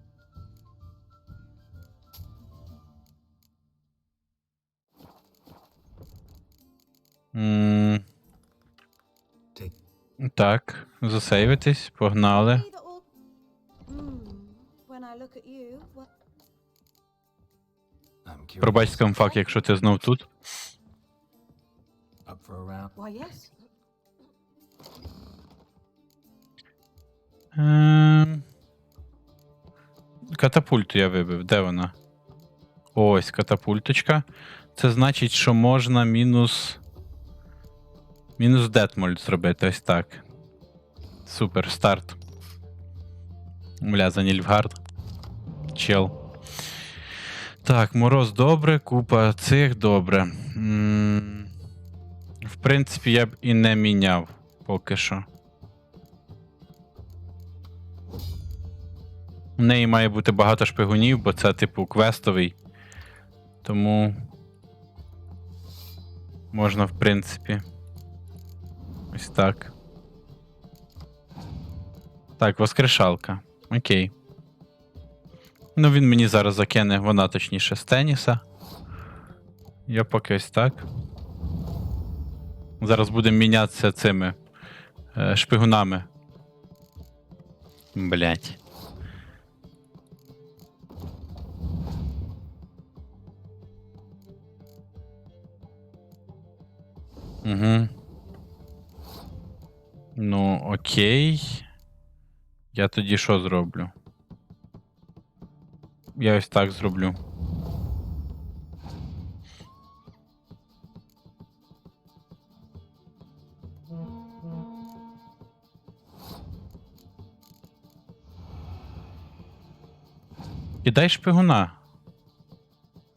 Так, засейвитись, погнали. When I look at you, Пробач скамфак, якщо ти знов тут. Up for a round? Why, yes. Катапульту я вибив. Де вона? Ось катапульточка. Це значить, що можна мінус детмольд зробити. Ось так. Супер, старт. Бля, за Нільфгард. Чел. Так, мороз добре, купа цих добре. В принципі, я б і не міняв поки що. У неї має бути багато шпигунів, бо це, типу, квестовий. Тому можна, в принципі. Ось так. Так, воскрешалка. Окей. Ну, він мені зараз закине, вона точніше, з теніса. Я поки ось так. Зараз будемо мінятися цими шпигунами. Блять. Угу. Ну, окей. Я тоді що зроблю? Я ось так зроблю. Кидай шпигуна.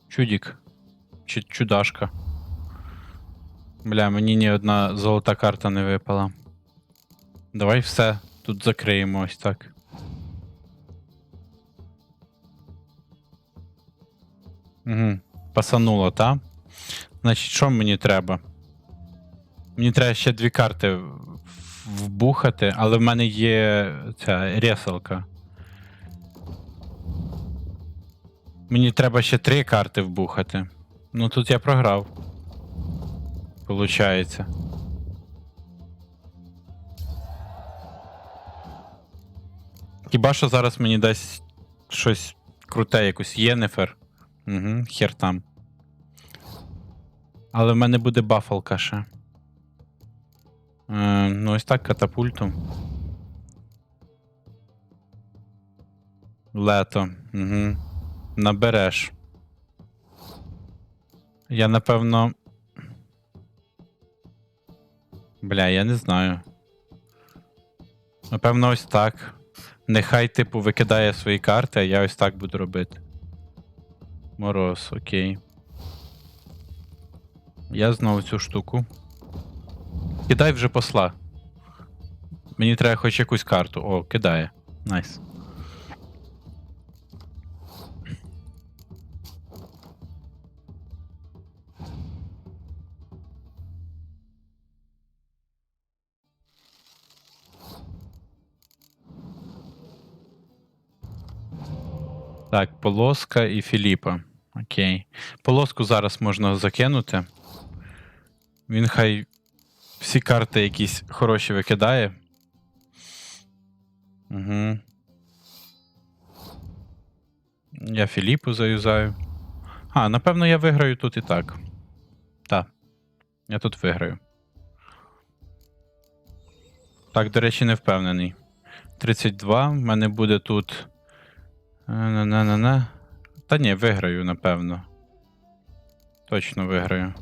Чудік. Чи чудашка. Бля, мені ні одна золота карта не випала. Давай все тут закриємо ось так. Угу. Пасануло, та? Значить, що мені треба? Мені треба ще 2 карти вбухати, але в мене є ця ресалка. Мені треба ще 3 карти вбухати. Ну тут я програв. Получається. Хіба що зараз мені дасть щось круте, якусь Єнефер. Угу, хер там. Але в мене буде бафалка ще. Ну ось так, катапульту. Лето. Угу. Набереш. Я напевно... Бля, я не знаю. Напевно, ось так. Нехай, типу, викидає свої карти, а я ось так буду робити. Мороз, окей. Я знову цю штуку. Кидай вже посла. Мені треба хоч якусь карту. О, кидає. Найс. Так, полоска і Філіпа. Окей. Полоску зараз можна закинути. Він хай всі карти якісь хороші викидає. Угу. Я Філіпу заюзаю. А, напевно, я виграю тут і так. Так. Я тут виграю. Так, до речі, не впевнений. 32. В мене буде тут... Та ні, виграю, напевно. Точно виграю.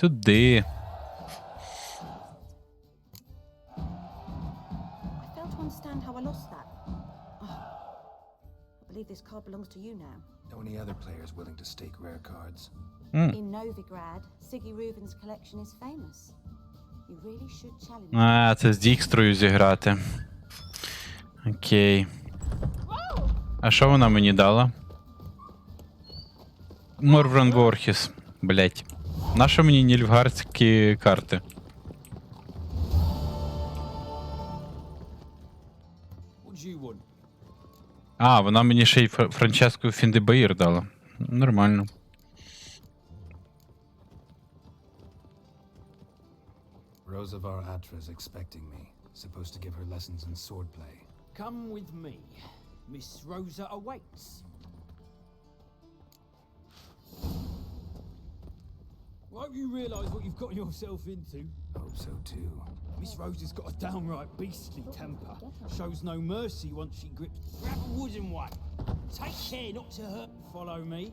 Сюди. I fail to understand how I lost that. Oh, I believe this card belongs to you now. Know any other players willing to stake rare cards? In Novigrad, Siggy Reuven's collection is famous. You really should challenge. А, це з Дікстрою зіграти. Окей. А що вона мені дала? Морвран Ворхіс. Блять. Нащо мені нільфгардські карти? А, вона мені ще й Франческу Фіндебаїр дала. Нормально. Rosa var Atra's expecting me. Supposed to give her lessons in swordplay. Come with me. Miss Rosa awaits. Won't you realise what you've got yourself into? Hope so too. Miss Rosa's got a downright beastly temper. Shows no mercy once she grips. Grab a wooden one. Take care not to hurt. Follow me.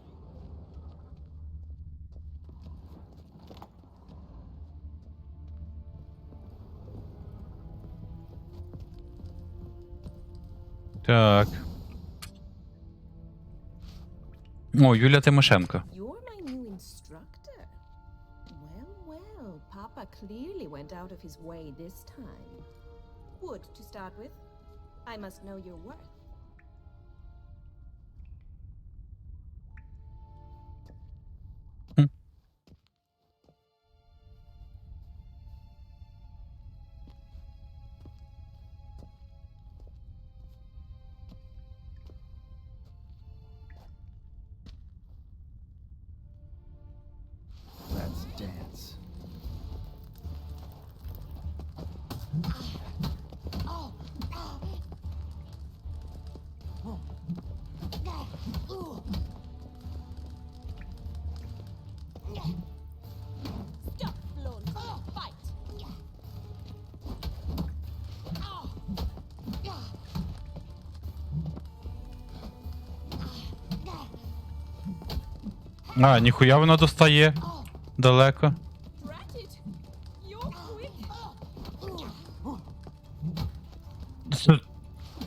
Так. О, Юля Тимошенко. You're my new instructor. Well, well, Papa Papa clearly went out of his way this time. Wood, to start with. I must know your worth. Let's dance. Stop, Lord. Fight. А, ніхуя вона достає. Далеко. Drat it. You're quick.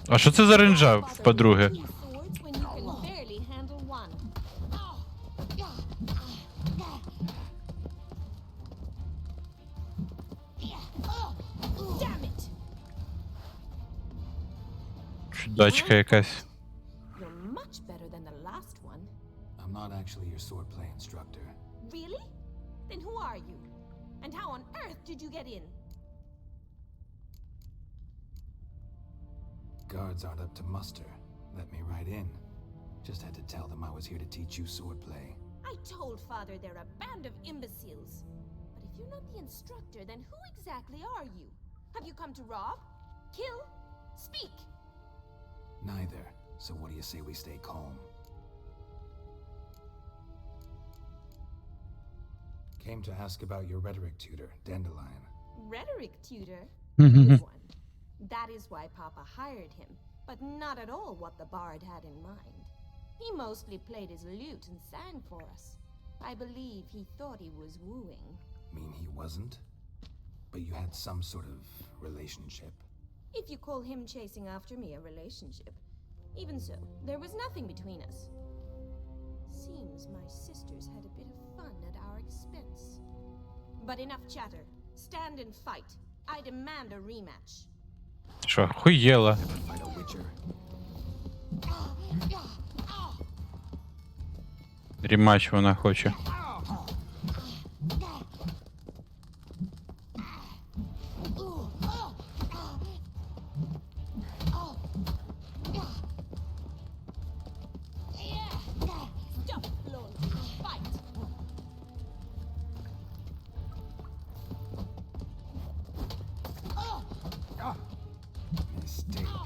А що це за ренджа в подруги? Two swords when you can barely handle one. Damn it. Чудачка якась. You're much better than the last one. I'm not actually your swordplay instructor. Really? Then who are you? And how on earth did you get in? Guards aren't up to muster. Let me right in. Just had to tell them I was here to teach you swordplay. I told Father they're a band of imbeciles. But if you're not the instructor, then who exactly are you? Have you come to rob? Kill? Speak! Neither. So what do you say we stay calm? Came to ask about your rhetoric tutor, Dandelion. Rhetoric tutor? Good one. That is why Papa hired him, but not at all what the bard had in mind. He mostly played his lute and sang for us. I believe he thought he was wooing. Mean he wasn't? But you had some sort of relationship. If you call him chasing after me a relationship. Even so, there was nothing between us. Seems my sisters had a bit of fun at our expense. But enough chatter. Stand and fight. I demand a rematch. Що, хуєла? Fight a witcher. Рематч вона хоче. Stop, Lord. Fight. Mistake.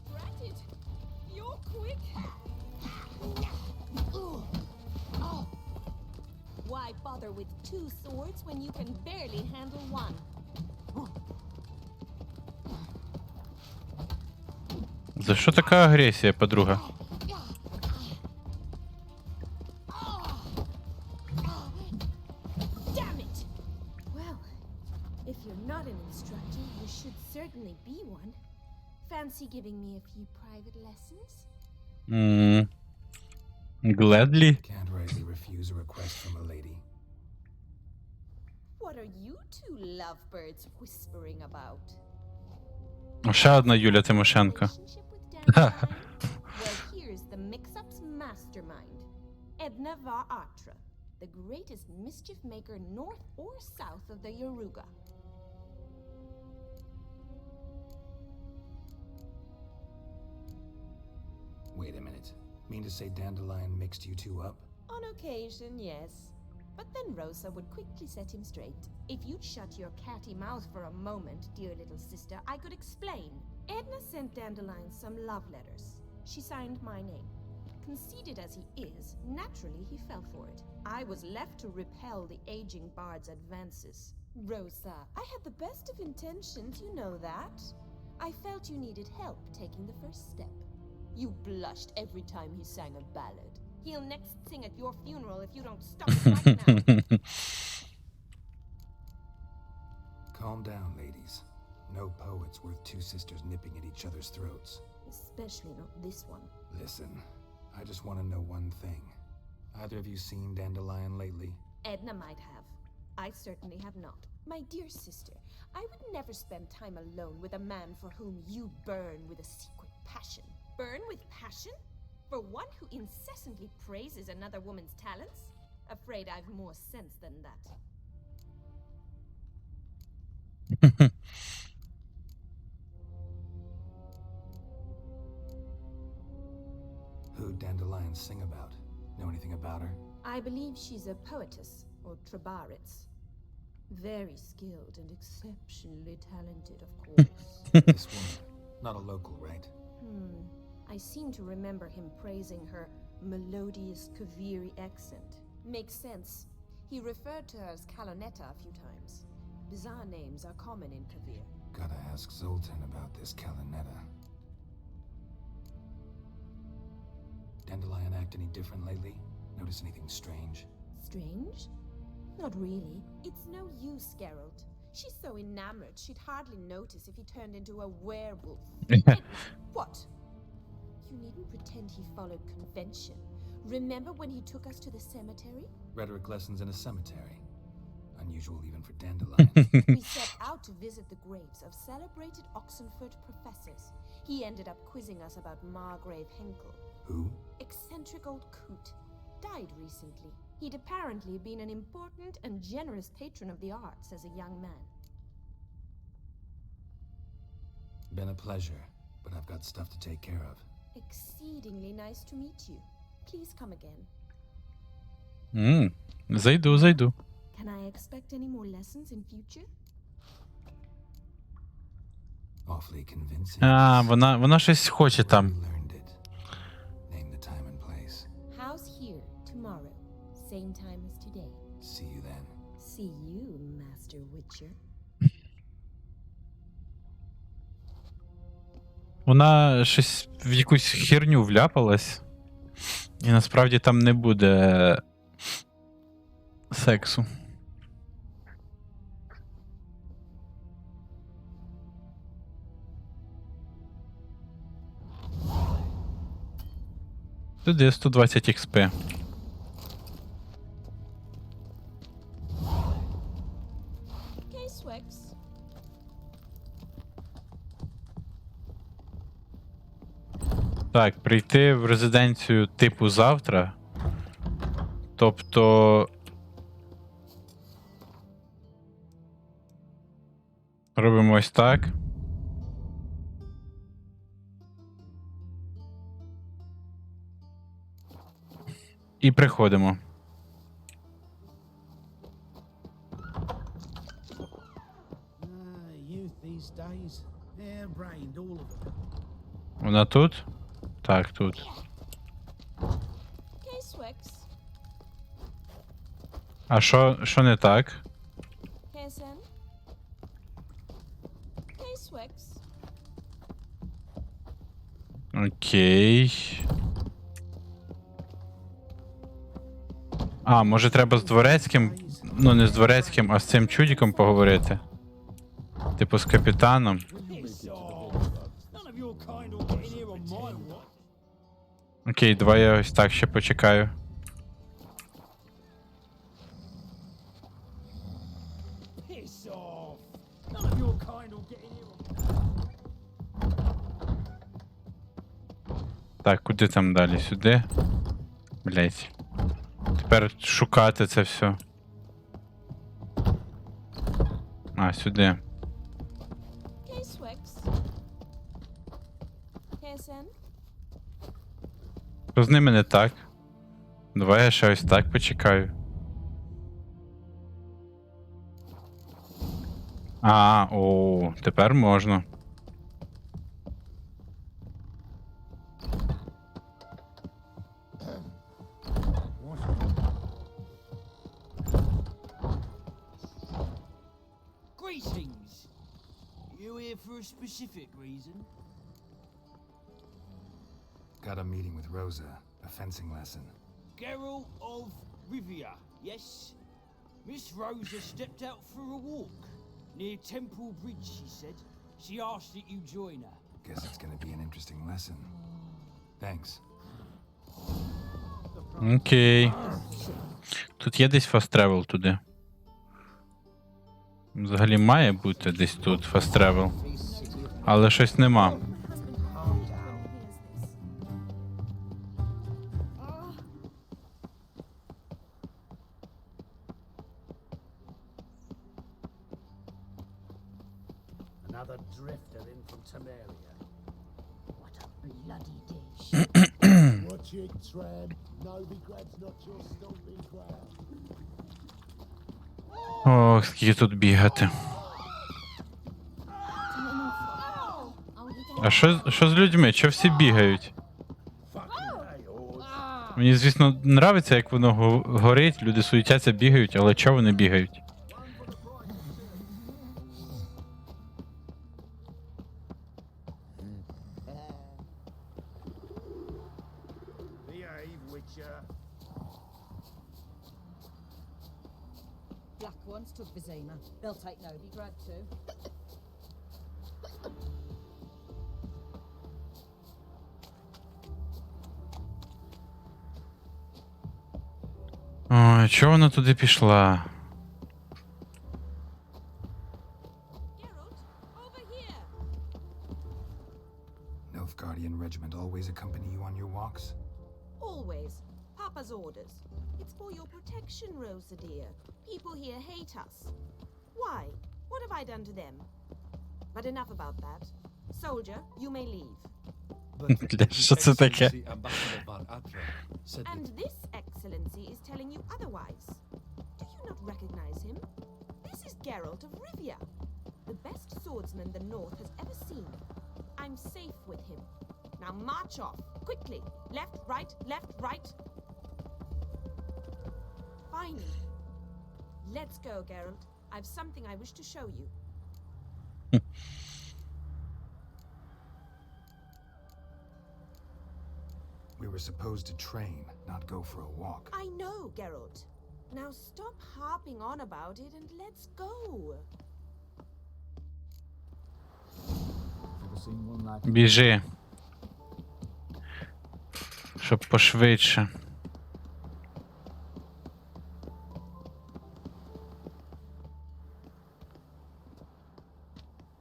Drat it. You're quick. Why bother with two swords when you can barely handle one? За що така агресія, подруга? Damn it! Well, if you're not an instructor, you should certainly be one. Fancy giving me a few private lessons? Gladly? Can't rightly refuse a request from a lady. What are you two lovebirds whispering about? Ще одна Юля Тимошенко. Relationship with Dandelion? Well, here's the mix-up's mastermind. Edna var Atra, the greatest mischief maker north or south of the Yoruga. Wait a minute. Mean to say Dandelion mixed you two up? On occasion, yes. But then Rosa would quickly set him straight. If you'd shut your catty mouth for a moment, dear little sister, I could explain. Edna sent Dandelion some love letters. She signed my name. Conceited as he is, naturally he fell for it. I was left to repel the aging bard's advances. Rosa, I had the best of intentions, you know that. I felt you needed help taking the first step. You blushed every time he sang a ballad. He'll next sing at your funeral if you don't stop it right now. Calm down, ladies. No poet's worth two sisters nipping at each other's throats. Especially not this one. Listen, I just want to know one thing. Either of you seen Dandelion lately? Edna might have. I certainly have not. My dear sister, I would never spend time alone with a man for whom you burn with a secret passion. Burn with passion? For one who incessantly praises another woman's talents? Afraid I've more sense than that. Who'd dandelions sing about? Know anything about her? I believe she's a poetess, or trabaritz. Very skilled and exceptionally talented, of course. This woman, not a local, right? I seem to remember him praising her melodious Kaviri accent. Makes sense. He referred to her as Kalonetta a few times. Bizarre names are common in Kavir. Gotta ask Zoltan about this Kalonetta. Dandelion act any different lately? Notice anything strange? Strange? Not really. It's no use, Geralt. She's so enamored she'd hardly notice if he turned into a werewolf. What? You needn't pretend he followed convention. Remember when he took us to the cemetery? Rhetoric lessons in a cemetery. Unusual even for dandelion. We set out to visit the graves of celebrated Oxenford professors. He ended up quizzing us about Margrave Henkel. Who? Eccentric old coot. Died recently. He'd apparently been an important and generous patron of the arts as a young man. Been a pleasure, but I've got stuff to take care of. Exceedingly nice to meet you. Please come again. Зайду. Can I expect any more lessons in future? Awfully convincing. Вона щось хоче там. Learned it. Name the time and place. House here, tomorrow. Same time as today. See you then. See you, Master Witcher. Вона щось в якусь херню вляпалась. І насправді там не буде сексу. Туди 120 XP. K-Swex. Так, прийти в резиденцію типу завтра. Тобто... Робимо ось так. І приходимо. Вона тут? Так, тут. K-Swex. А що не так? KSN. K-Swex. Окей. А, може треба з дворецьким? Ну, не з дворецьким, а з цим чудиком поговорити. Типу з капітаном. Окей, давай я ось так ще почекаю. Так, куди там далі? Сюди? Блять. Тепер шукати це все. А, сюди. K-Swex. KSN. Що з ними не так? Давай я ще ось так почекаю. Тепер можна. Greetings. You here for a specific reason? Got a meeting with Rosa. A fencing lesson. Geralt of Rivia, yes? Miss Rosa stepped out for a walk. Near Temple Bridge, she said. She asked that you join her. Guess it's gonna be an interesting lesson. Thanks. Окей. Тут є десь fast travel туди. Взагалі має бути десь тут fast travel. Але щось нема. Another drifter in from Temeria. What a bloody dish. Watch it, tramp. Novigrad's not your stomping ground. Ох, скільки тут бігати. А що з людьми? Чого всі бігають? Мені, звісно, нравиться, як воно горить, люди суетяться, бігають, але чого вони бігають? Behave, Witcher. Black ones took Vizima. They'll take Novigrad too. Ой, чого вона туди пішла? Nilfgaardian regiment always accompany you on your walks? Always. Papa's orders. It's for your protection, Rosa dear. People here hate us. Why? What have I done to them? But enough about that. Soldier, you may leave. Що це таке? And this excellency is telling you otherwise. Do you not recognize him? This is Geralt of Rivia, the best swordsman the North has ever seen. I'm safe with him. Now march off, quickly. Left, right. Finally. Let's go, Geralt. I've something I wish to show you. We were supposed to train, not go for a walk. I know, Geralt. Now stop harping on about it and let's go. Біжи. Щоб пошвидше.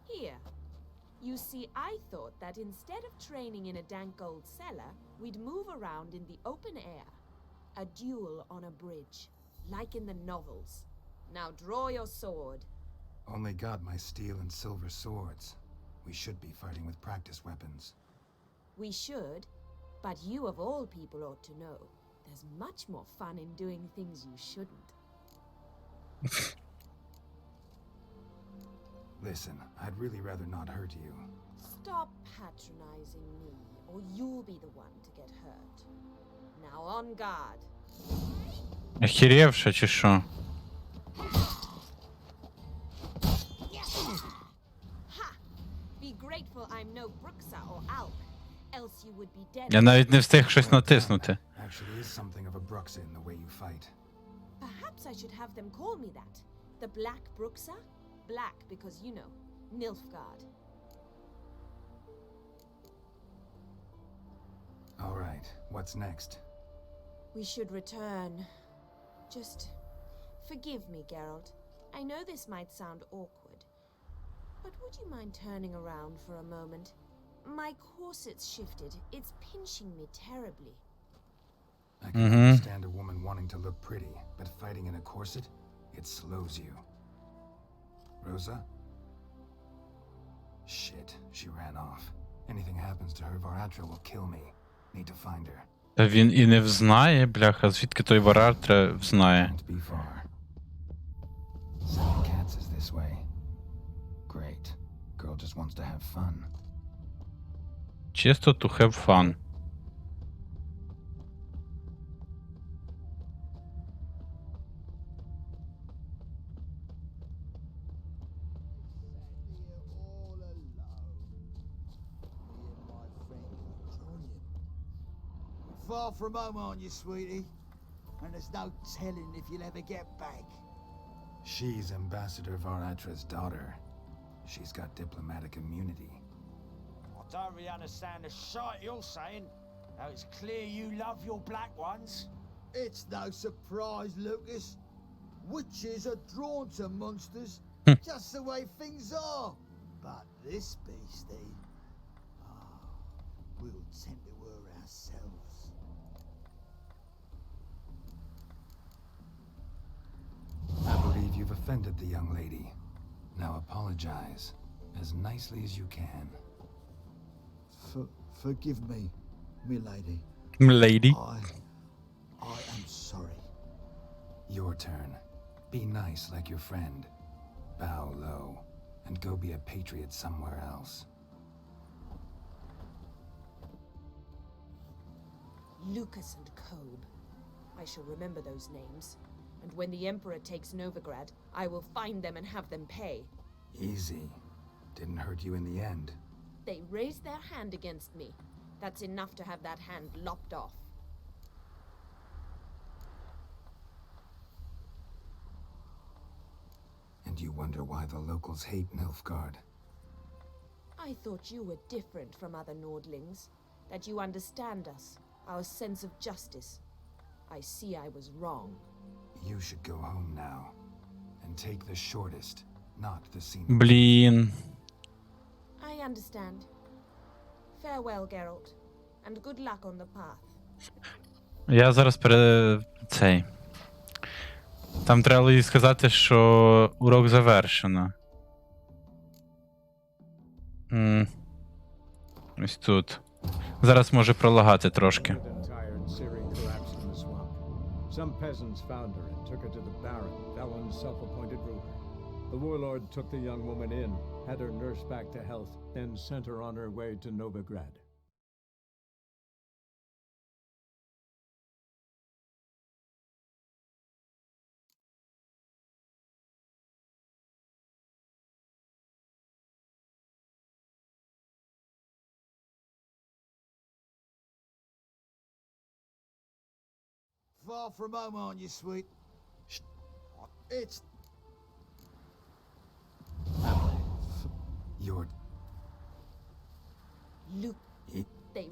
Here. You see, I thought that instead of training in a dank old cellar, we'd move around in the open air. A duel on a bridge, like in the novels. Now draw your sword. Only got my steel and silver swords. We should be fighting with practice weapons. We should, but you of all people ought to know. There's much more fun in doing things you shouldn't. Listen, I'd really rather not hurt you. Stop patronizing me, or you'll be the one to get hurt. Now on guard. Охеревша чи що? Ha! Be grateful I'm no Bruxa or Alp, else you would be dead. Я навіть не встиг щось натиснути. Actually is something of a Bruxa in the way you fight. Perhaps I should have them call me that. The Black Bruxa? Black because, you know, Nilfgaard. All right, what's next? We should return. Just forgive me, Geralt. I know this might sound awkward, but would you mind turning around for a moment? My corset's shifted. It's pinching me terribly. I can understand a woman wanting to look pretty, but fighting in a corset, it slows you. Rosa? Shit, she ran off. Anything happens to her, Varatra will kill me. Need to find her. Та він і не взнає, бляха, звідки той Варатра взнає. Won't be far. Seven Cats is this way. Great. Girl just wants to have fun. Чисто to have fun. Far from home, aren't you, sweetie? And there's no telling if you'll ever get back. She's Ambassador Varatra's daughter. She's got diplomatic immunity. I don't really understand the shite you're saying. Now it's clear you love your black ones. It's no surprise, Lucas. Witches are drawn to monsters Just the way things are. But this beastie, we'll tend to her ourselves. I believe you've offended the young lady. Now apologize as nicely as you can. Forgive me, milady. Lady. I am sorry. Your turn. Be nice like your friend. Bow low, and go be a patriot somewhere else. Lucas and Kobe. I shall remember those names. And when the Emperor takes Novigrad, I will find them and have them pay. Easy. Didn't hurt you in the end. They raised their hand against me. That's enough to have that hand lopped off. And you wonder why the locals hate Nilfgaard. I thought you were different from other Nordlings. That you understand us, our sense of justice. I see I was wrong. You should go home now. And take the shortest, not the scenic. Блін. I understand. Farewell, Geralt. And good luck on the path. Я зараз цей. Там треба їй сказати, що урок завершено. Ось тут. Зараз може пролагати трошки. Some peasants found her and took her to the Baron, Valen's self-appointed ruler. The warlord took the young woman in, had her nursed back to health, then sent her on her way to Novigrad. Far from home, aren't you, sweet? It's... Your... Luke, they...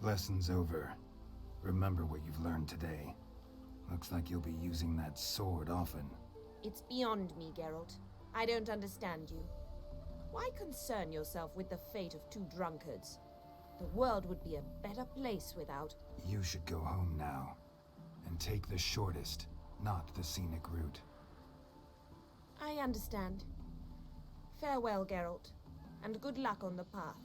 Lesson's over. Remember what you've learned today. Looks like you'll be using that sword often. It's beyond me, Geralt. I don't understand you. Why concern yourself with the fate of two drunkards? The world would be a better place without... You should go home now. And take the shortest, not the scenic route. I understand. Farewell, Geralt. And good luck on the path.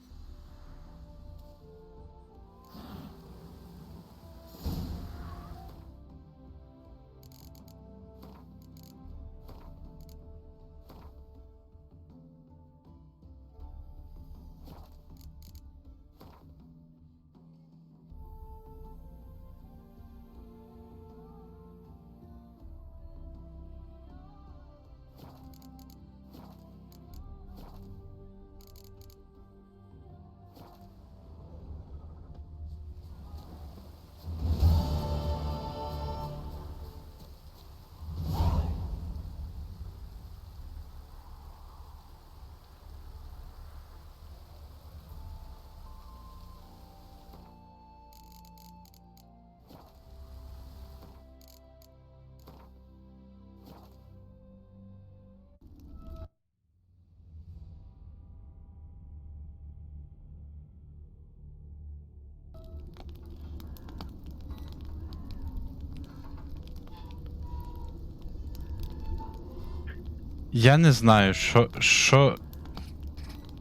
Я не знаю,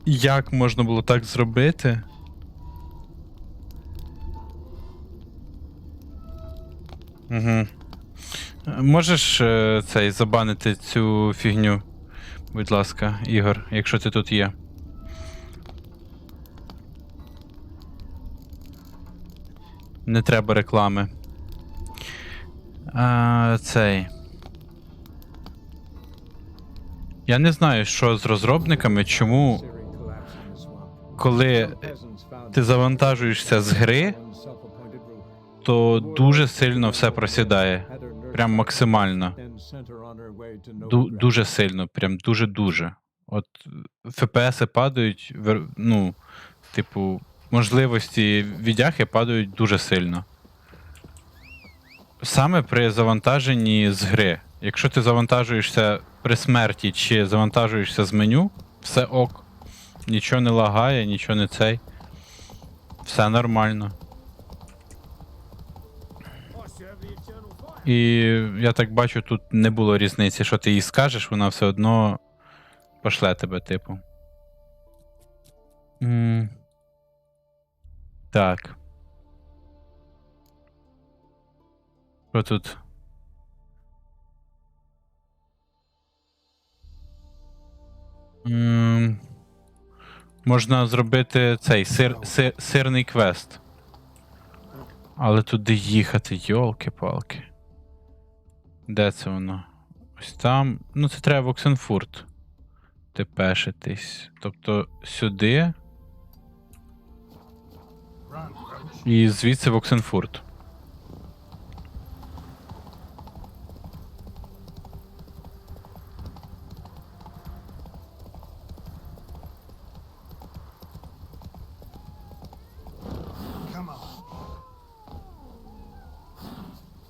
як можна було так зробити. Угу. Можеш цей забанити цю фігню, будь ласка, Ігор, якщо ти тут є. Не треба реклами. Цей. Я не знаю, що з розробниками, чому, коли ти завантажуєшся з гри, то дуже сильно все просідає. Прям максимально. Дуже сильно, прям дуже-дуже. От ФПСи падають, ну, типу, можливості відяхи падають дуже сильно. Саме при завантаженні з гри. Якщо ти завантажуєшся при смерті чи завантажуєшся з меню, все ок. Нічого не лагає, нічого не цей. Все нормально. І я так бачу, тут не було різниці, що ти їй скажеш, вона все одно пошле тебе, типу. Так. Що тут? Можна зробити цей сирний квест. Але туди їхати, йолки-палки. Де це воно? Ось там. Ну, це треба в Оксенфурт тепешитись. Тобто сюди. І звідси в Оксенфурт.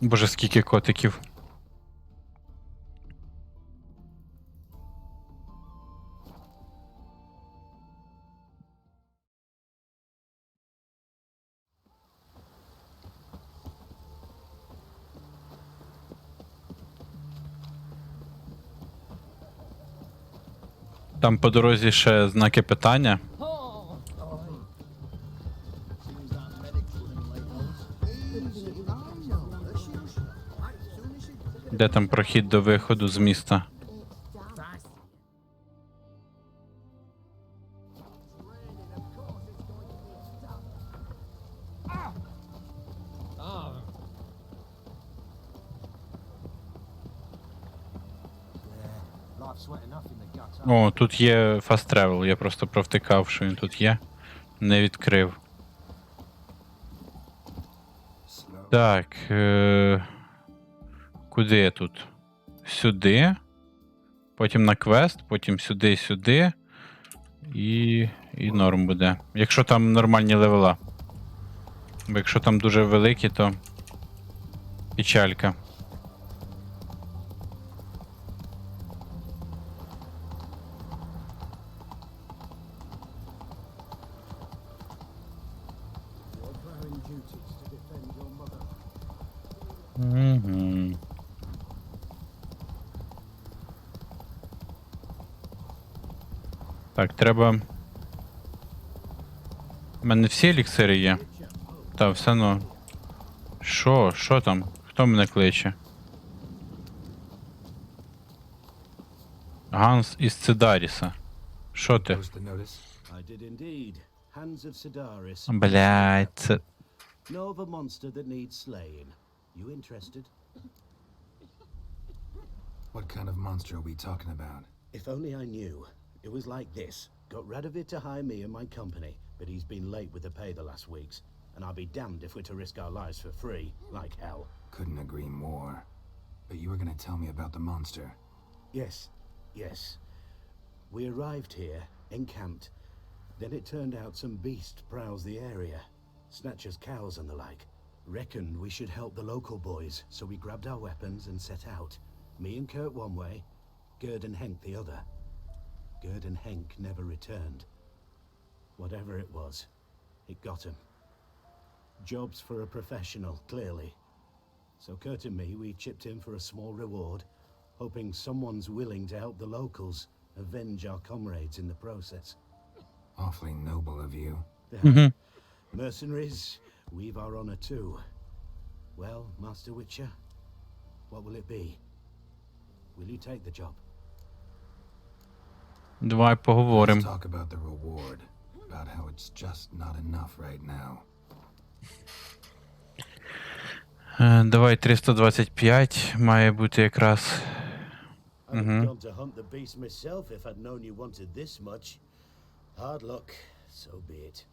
Боже, скільки котиків. Там по дорозі ще знаки питання. Де там прохід до виходу з міста? О, тут є fast travel, я просто провтикав, що він тут є. Не відкрив. Так. Куди я тут? Сюди. Потім на квест, потім сюди. І норм буде. Якщо там нормальні левела. Бо якщо там дуже великі, то печалька. Угу. Так, треба. У мене всі еліксири є. Та, все ну. Що там? Хто мене кличе? Ганс із Цидаріса. Що ти? Блядь, це... You interested? What kind of monster are we talking about? If only I knew. It was like this. Got Radovid to hire me and my company, but he's been late with the pay the last weeks. And I'll be damned if we're to risk our lives for free, like hell. Couldn't agree more. But you were gonna tell me about the monster. Yes. We arrived here, encamped. Then it turned out some beast prowls the area. Snatchers cows and the like. Reckoned we should help the local boys, so we grabbed our weapons and set out. Me and Kurt one way, Gerd and Henk the other. Gerd and Henk never returned. Whatever it was, it got him. Jobs for a professional, clearly. So Kurt and me, we chipped in for a small reward, hoping someone's willing to help the locals avenge our comrades in the process. Awfully noble of you. Mercenaries, we've our honor too. Well, Master Witcher, what will it be? Will you take the job? Давай поговорим. Let's talk about the reward. About how it's just not enough right now. Давай 325 має бути якраз. I'd have gone to hunt the beast myself if I'd known you wanted this much. Hard luck, so be it.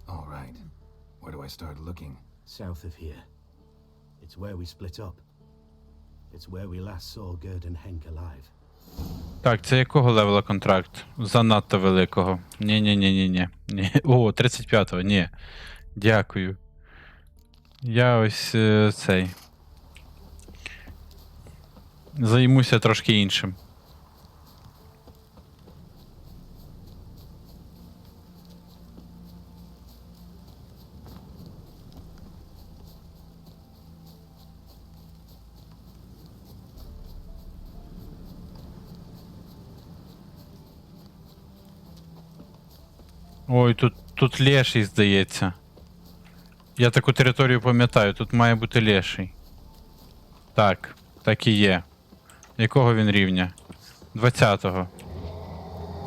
All right. Where do I start looking? South of here. It's where we split up. It's where we last saw Gerd and Henk alive. Так, це якого левела контракт? Занадто великого. Ні. О, 35-го, ні. Дякую. Я ось цей. Займуся трошки іншим. Ой, тут леший, здається. Я таку територію пам'ятаю, тут має бути леший. Так, так і є. Якого він рівня? 20-го.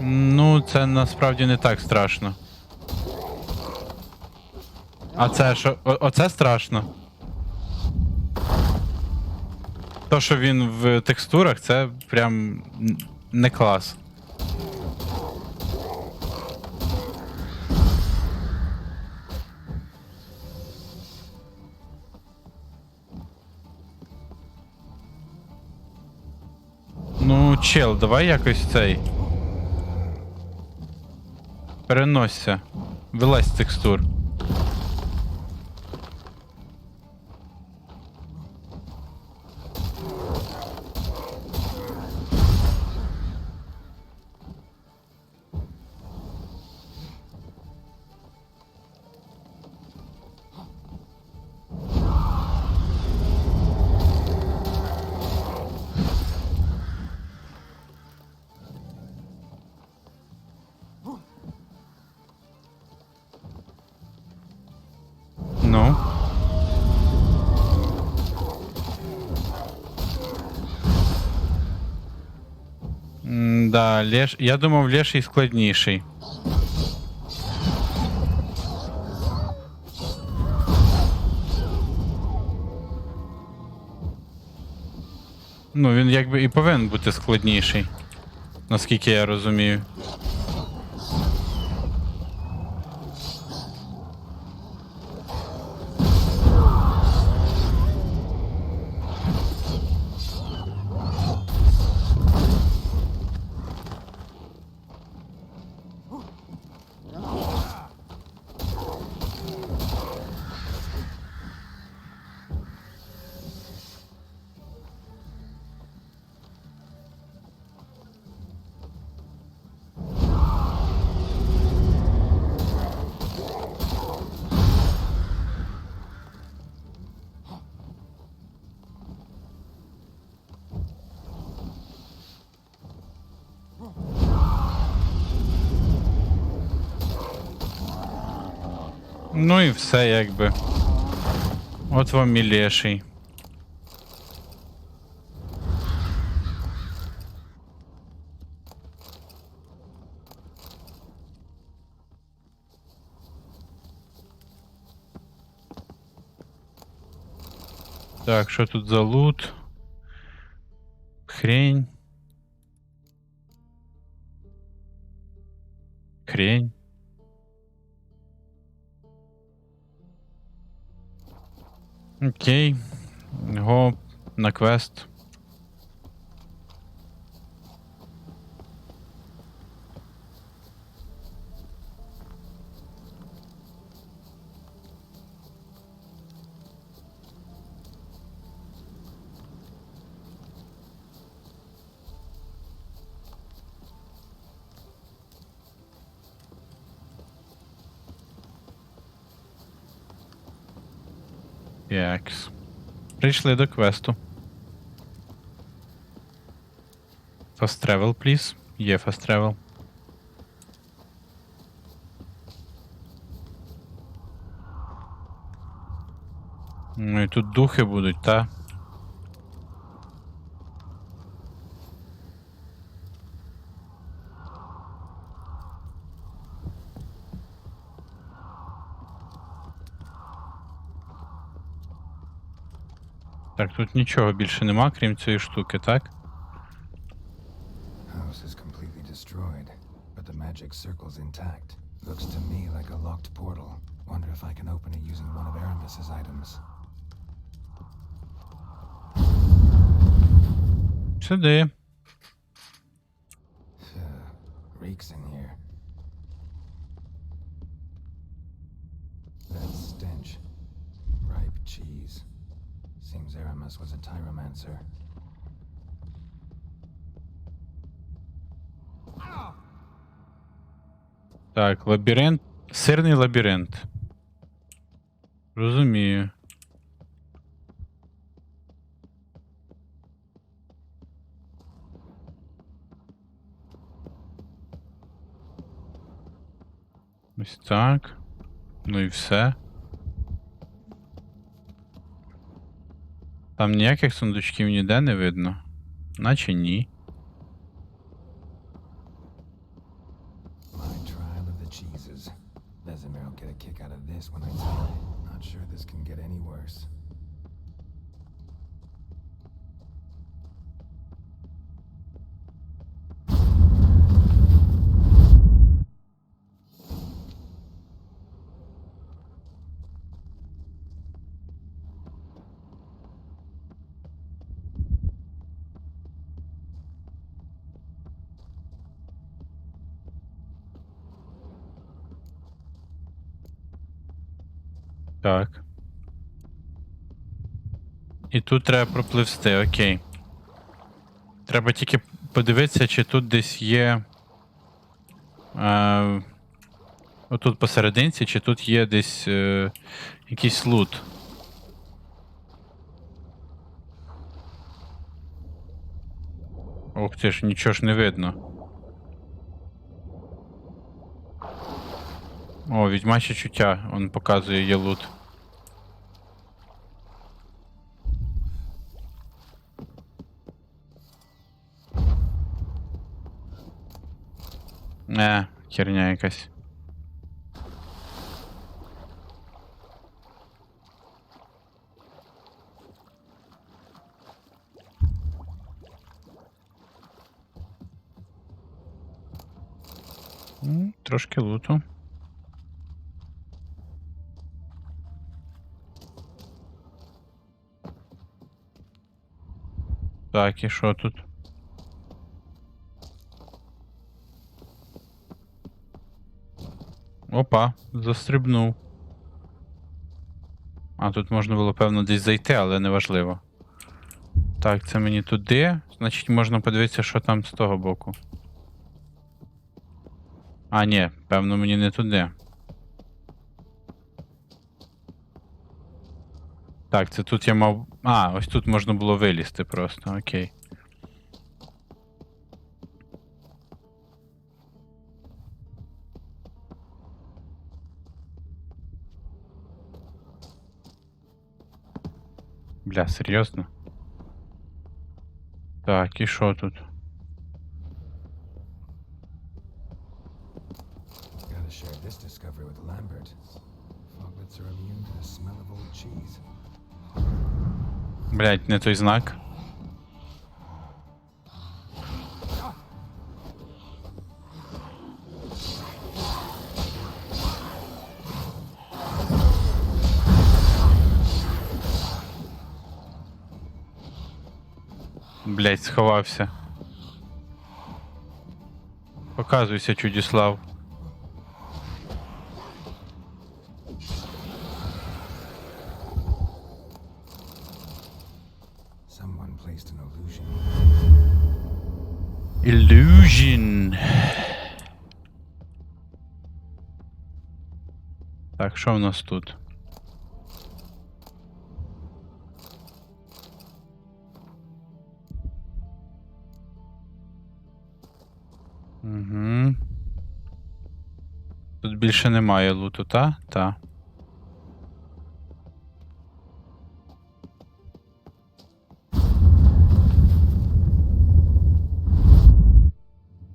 Ну, це насправді не так страшно. А це що? Оце страшно? То, що він в текстурах, це прям не клас. Ну, чел, давай якось цей. Переносься. Вилазь з текстур. Ну. Да, я думав, леший складніший. Ну, він якби і повинен бути складніший, наскільки я розумію. Ну і все якби. От вам і леший. Так, що тут за лут? Хрень. Хрень. Окей. Го на квест. Якс. Прийшли до квесту. Fast travel, please. Є fast travel. Ну і тут духи будуть, та? Так, тут нічого більше нема, крім цієї штуки, так? House is completely destroyed, but the magic circle's intact. Looks to me like a locked portal. Wonder if I can open it using one of Aramis's items. Сюди. Reeks in here. That stench. Ripe cheese. Seems Aramis was a tyromancer. Так, лабіринт. Сирний лабіринт. Розумію. Ось так. Ну і все. Там ніяких сундучків ніде не видно. Наче ні. My trial of the cheeses. Vesemir will get a kick out of this when I tell him. Not sure this can get any worse. Так. І тут треба пропливсти, окей. Треба тільки подивитися, чи тут десь є. Отут посерединці, чи тут є десь якийсь лут. Ох ти ж, нічого ж не видно. О, відьмаче чуття, он показує, є лут. Херня якась. Трошки луту. Так, і що тут? Опа, застрибнув. А, тут можна було, певно, десь зайти, але неважливо. Так, це мені туди. Значить, можна подивитися, що там з того боку. А, ні, певно, мені не туди. Так, це тут я мав... А, ось тут можна було вилізти просто, окей. Бля, серйозно? Так, і що тут? Gotta share this discovery with Lambert. Foglets are immune to the smell of old cheese. Блять, не той знак. Блять, сховався. Показуйся, Чудіслав. Someone placed an illusion. Illusion. Так, що в нас тут? Угу. Тут більше немає луту, та? Та.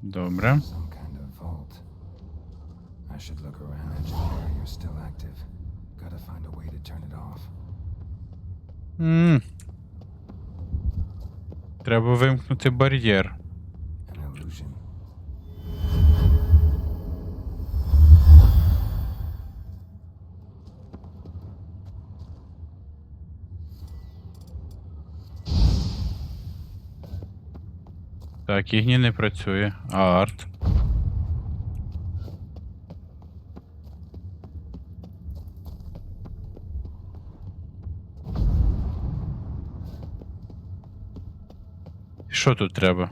Добре. Some kind of vault. I should look around. The barrier's still active. Gotta find a way to turn it off. Треба вимкнути бар'єр. An illusion. Так, ігні не працює. А арт. Що тут треба?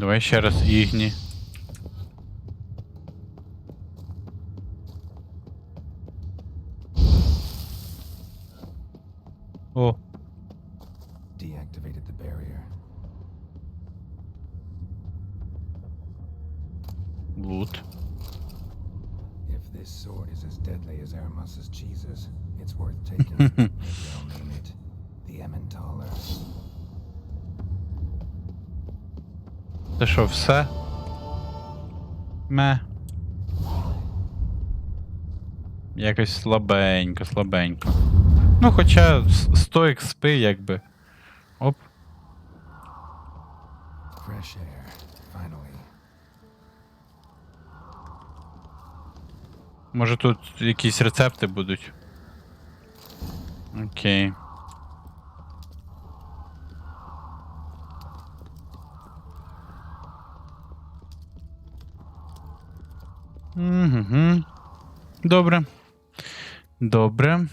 Давай ще раз ігні. О. Deactivated the barrier. Лут. If this sword is as deadly as Aramus's cheeses, it's worth taking. Maybe I'll name it the Emmentaler. Це що, все? Ме. Якось слабенько, слабенько. Ну, хоча 100 XP, якби. Оп. Fresh air, finally. Може тут якісь рецепти будуть? Окей. Угу. Добре. Добре.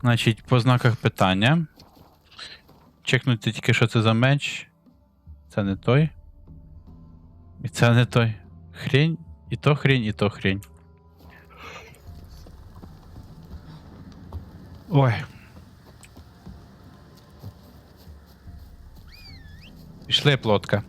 Значить, по знаках питання. Чекнути тільки, що це за меч. Це не той. І це не той. Хрень. І то хрень, і то хрень. Ой. Пішли, плотка.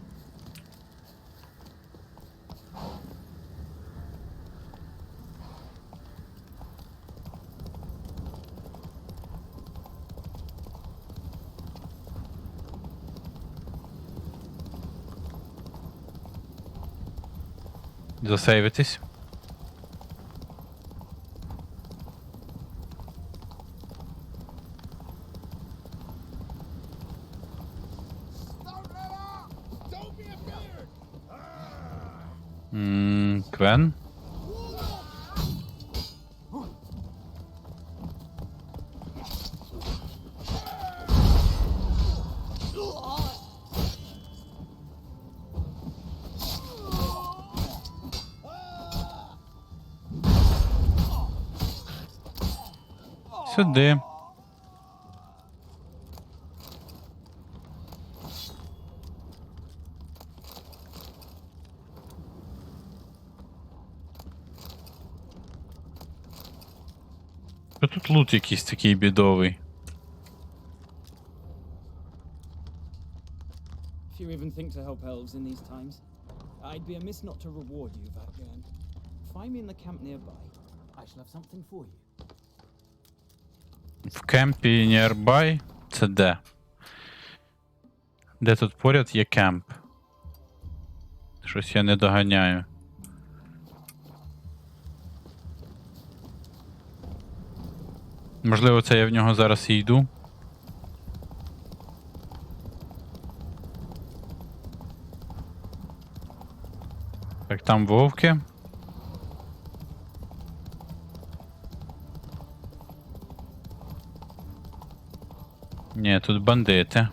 Засейвитись. Квен. Сюди. Що тут лут якийсь такий бідовий? If you even think to help elves in these times, I'd be amiss not to reward you, Vatgern. Find me in the camp nearby. I shall have something for you. В кемпі nearby? Це де? Де тут поряд є кемп? Щось я не доганяю. Можливо, це я в нього зараз і йду. Так, там вовки. Ні, тут бандити.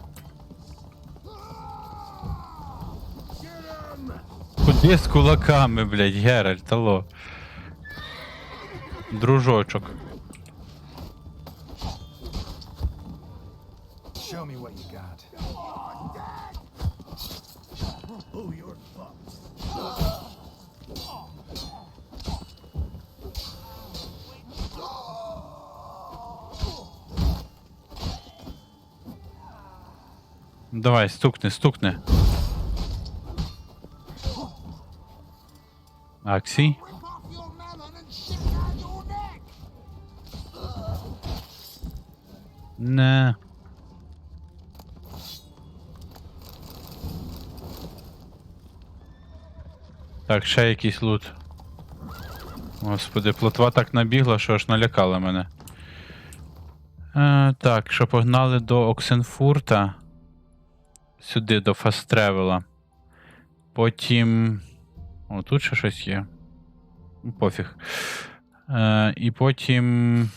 Куди з кулаками, блядь, Геральт, алло. Дружочок. Show me what you got. Oh, you're fucked. Давай, стукни, стукни. Аксій. Не. Так, ще якийсь лут. Господи, плотва так набігла, що аж налякала мене. Так, що погнали до Оксенфурта. Сюди, до фаст-тревела. Потім... О, тут ще щось є. Пофіг. І потім...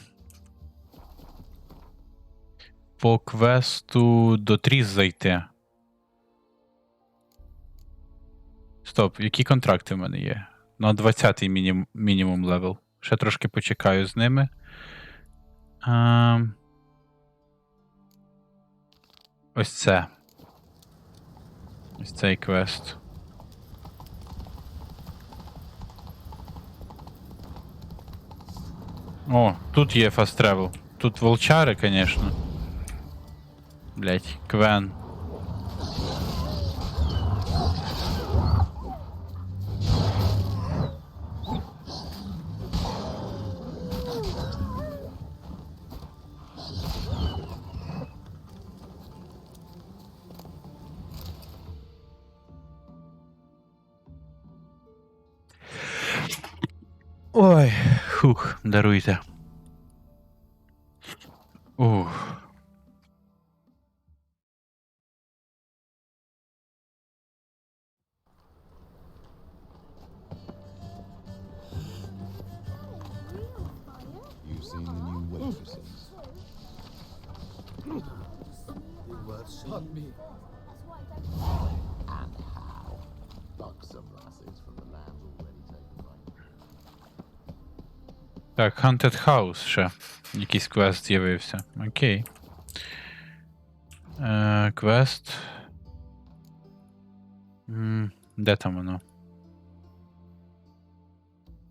По квесту до Тріс зайти. Стоп, які контракти в мене є? На 20-й мінімум левел. Ще трошки почекаю з ними. Ось це. Ось цей квест. О, тут є fast travel. Тут волчари, конечно. Блять, Квен. Ой, хух, даруйте. Ух. You've seen the new waitresses. Pardon me. And how? Buxom lasses from the land already taken by. Так, Haunted House ще. Якийсь квест з'явився. Окей. Квест. Де там воно?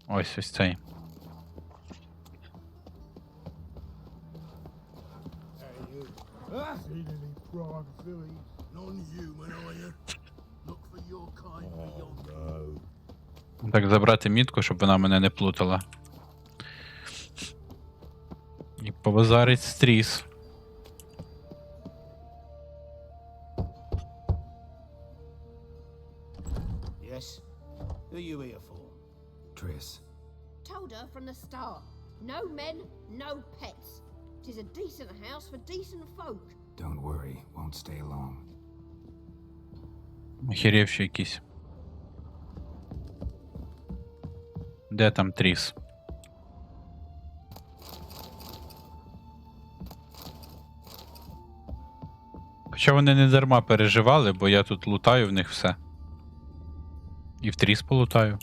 Ось цей. Seen any prime fillies? Non-human, are you? Look for your kind beyond. No. Так, забрати мітку, щоб вона мене не плутала. І повазарить стріс. Yes? Who are you here for? Triss. Told her from the start. No men, no pets. 'Tis a decent house for decent folk. Don't worry, won't stay long. Охеревші якісь. Де там Тріс? Хоча вони не дарма переживали, бо я тут лутаю в них все. І в Тріс полутаю.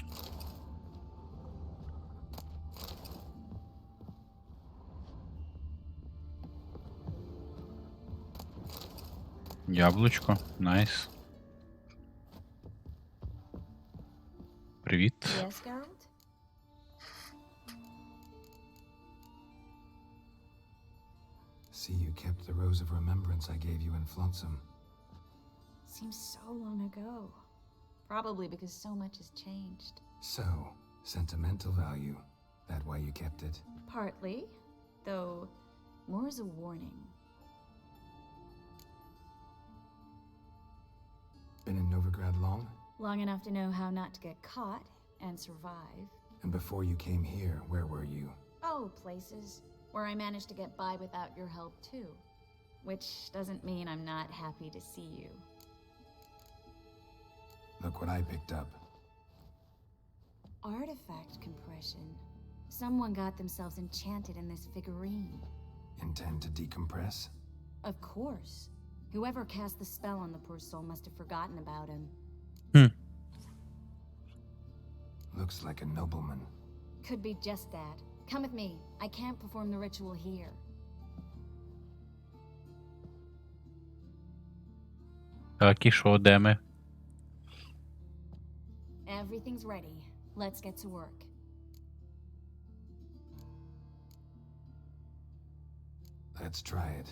Яблучко, найс. Привіт. Yes, Geralt? See, you kept the rose of remembrance I gave you in Flotsam. Seems so long ago. Probably because so much has changed. So, sentimental value. That why you kept it? Partly, though more as a warning. Been in Novigrad long? Long enough to know how not to get caught and survive. And before you came here, where were you? Oh, places where I managed to get by without your help too. Which doesn't mean I'm not happy to see you. Look what I picked up. Artifact compression. Someone got themselves enchanted in this figurine. Intend to decompress? Of course. Whoever cast the spell on the poor soul must have forgotten about him. Looks like a nobleman. Could be just that. Come with me. I can't perform the ritual here. Так, і що, де ми? Everything's ready. Let's get to work. Let's try it.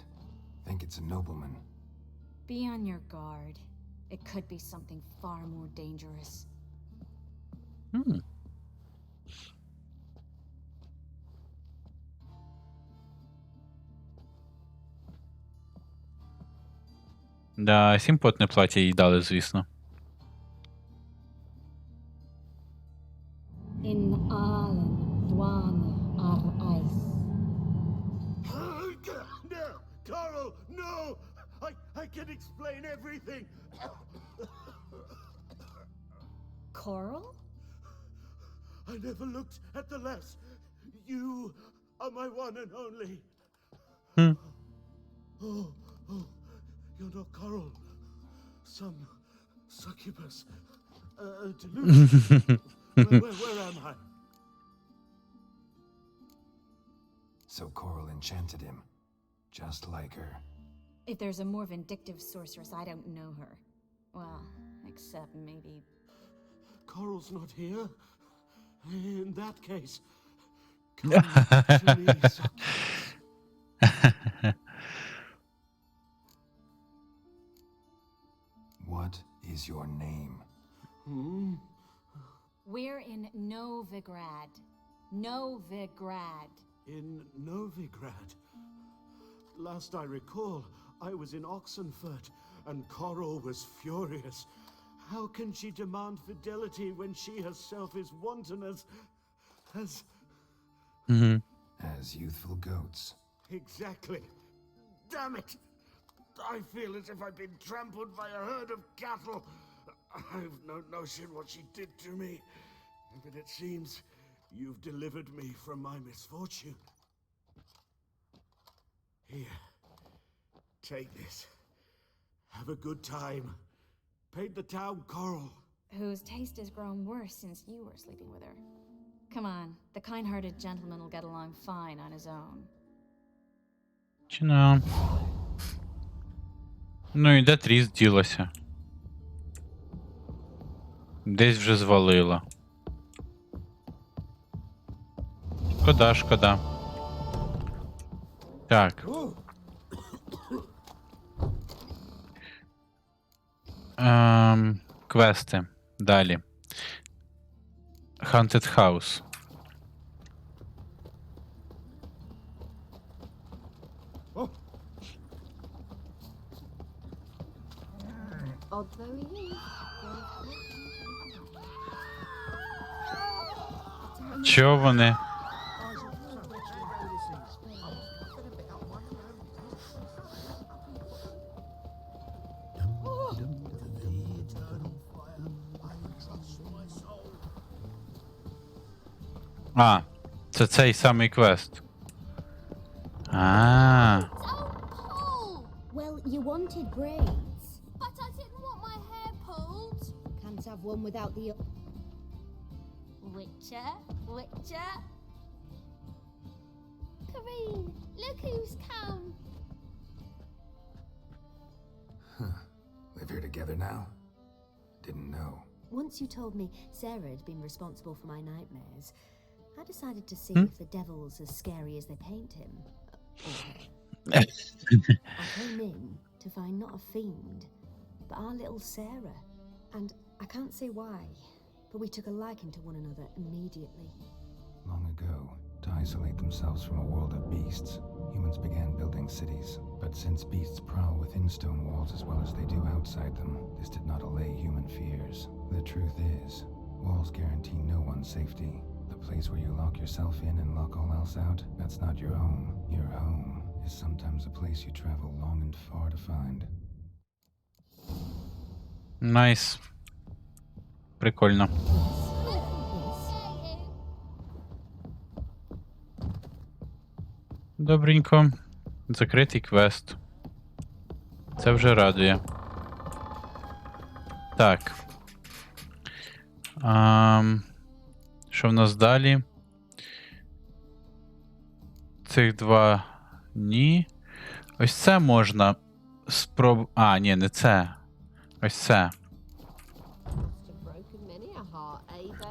Think it's a nobleman. Be on your guard. It could be something far more dangerous. Да, сімпотне плаття їй дали, звісно. In Aalen, Dwana, ar Eis. No, Carl, no! I can explain everything. Coral? I never looked at the lass. You are my one and only. Oh, you're not Coral. Some succubus. Delusion. Where am I? So Coral enchanted him. Just like her. If there's a more vindictive sorceress, I don't know her. Well, except maybe... Coral's not here. In that case, come to me, succubus. What is your name? Hmm? We're in Novigrad. Novigrad. In Novigrad. Last I recall, I was in Oxenfurt, and Coral was furious. How can she demand fidelity when she herself is wanton as... As youthful goats. Exactly. Damn it! I feel as if I've been trampled by a herd of cattle. I've no notion what she did to me, but it seems you've delivered me from my misfortune. Here, take this. Have a good time. Paint the town coral. Whose taste has grown worse since you were sleeping with her. Come on, the kind-hearted gentleman will get along fine on his own. Чина. Ну і де Тріс ділася? Десь вже звалила. Шкода, шкода. Так. Квести. Далі. Haunted House. Although he is... Чого вони? А, це цей самий квест. А. Well, you wanted braids. But I didn't want my hair pulled. Can't have one without the... Witcher, Witcher. Kareen, look who's come. Live here together now? Didn't know. Once you told me Sarah had been responsible for my nightmares, I decided to see if the devil's as scary as they paint him. I came in to find not a fiend, but our little Sarah. And I can't say why, but we took a liking to one another immediately. Long ago, to isolate themselves from a world of beasts, humans began building cities. But since beasts prowl within stone walls as well as they do outside them, this did not allay human fears. The truth is, walls guarantee no one's safety. The place where you lock yourself in and lock all else out, that's not your home. Your home is sometimes a place you travel long and far to find. Найс. Прикольно. Добренько. Закритий квест. Це вже радує. Так. Що в нас далі? Цих два ні. Ось це можна спробувати. А, ні, не це. Ось це.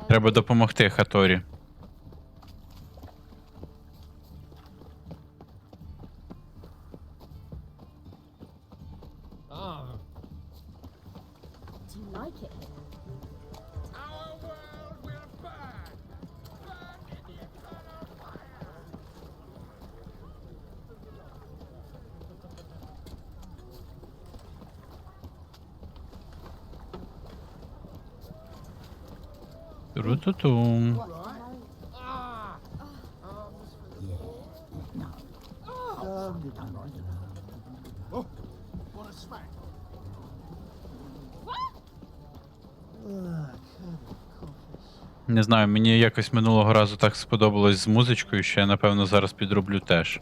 Треба допомогти Хаторі. Do you like it? Our world will burn! Burn in the eternal fire! Тру-ту-тум. Oh, what a smack! Не знаю, мені якось минулого разу так сподобалось з музичкою, що я, напевно, зараз підроблю теж.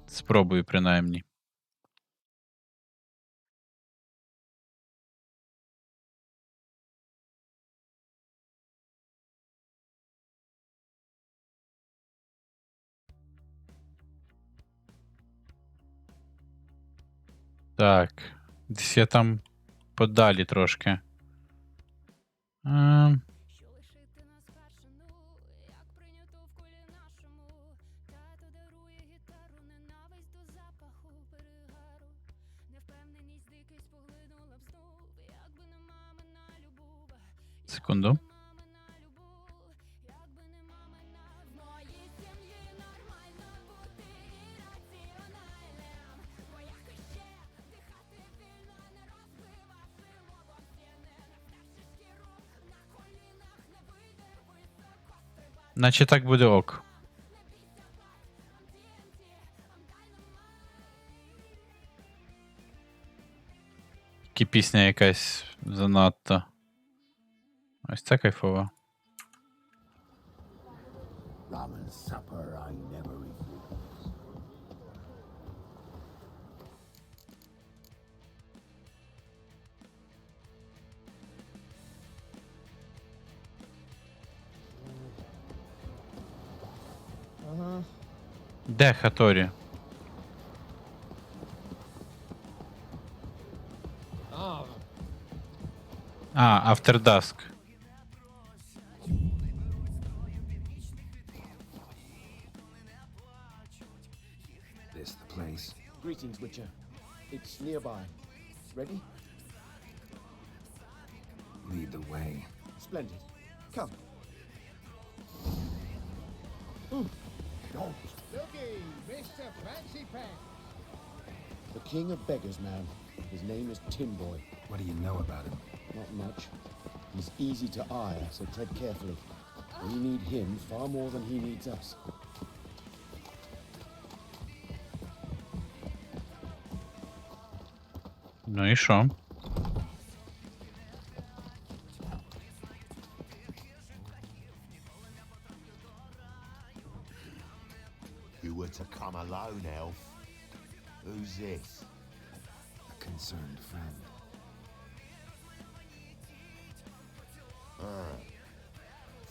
Спробую, принаймні. Так. Десь я там подалі трошки. Секунду. Наче так буде ок. Тільки пісня якась занадто. Ось це кайфово. Ramen supper I never refuse. Де Хаторі? А, After Dusk. This the place. Greetings, Witcher. It's nearby. Ready? Lead the way. Splendid. Come. Looky, Mr. Fancy Pants. The king of beggars, man. His name is Timboy. What do you know about him? Not much. He's easy to eye, so tread carefully. We need him far more than he needs us. Ну і що? You were to come alone, elf. Who's this? A concerned friend.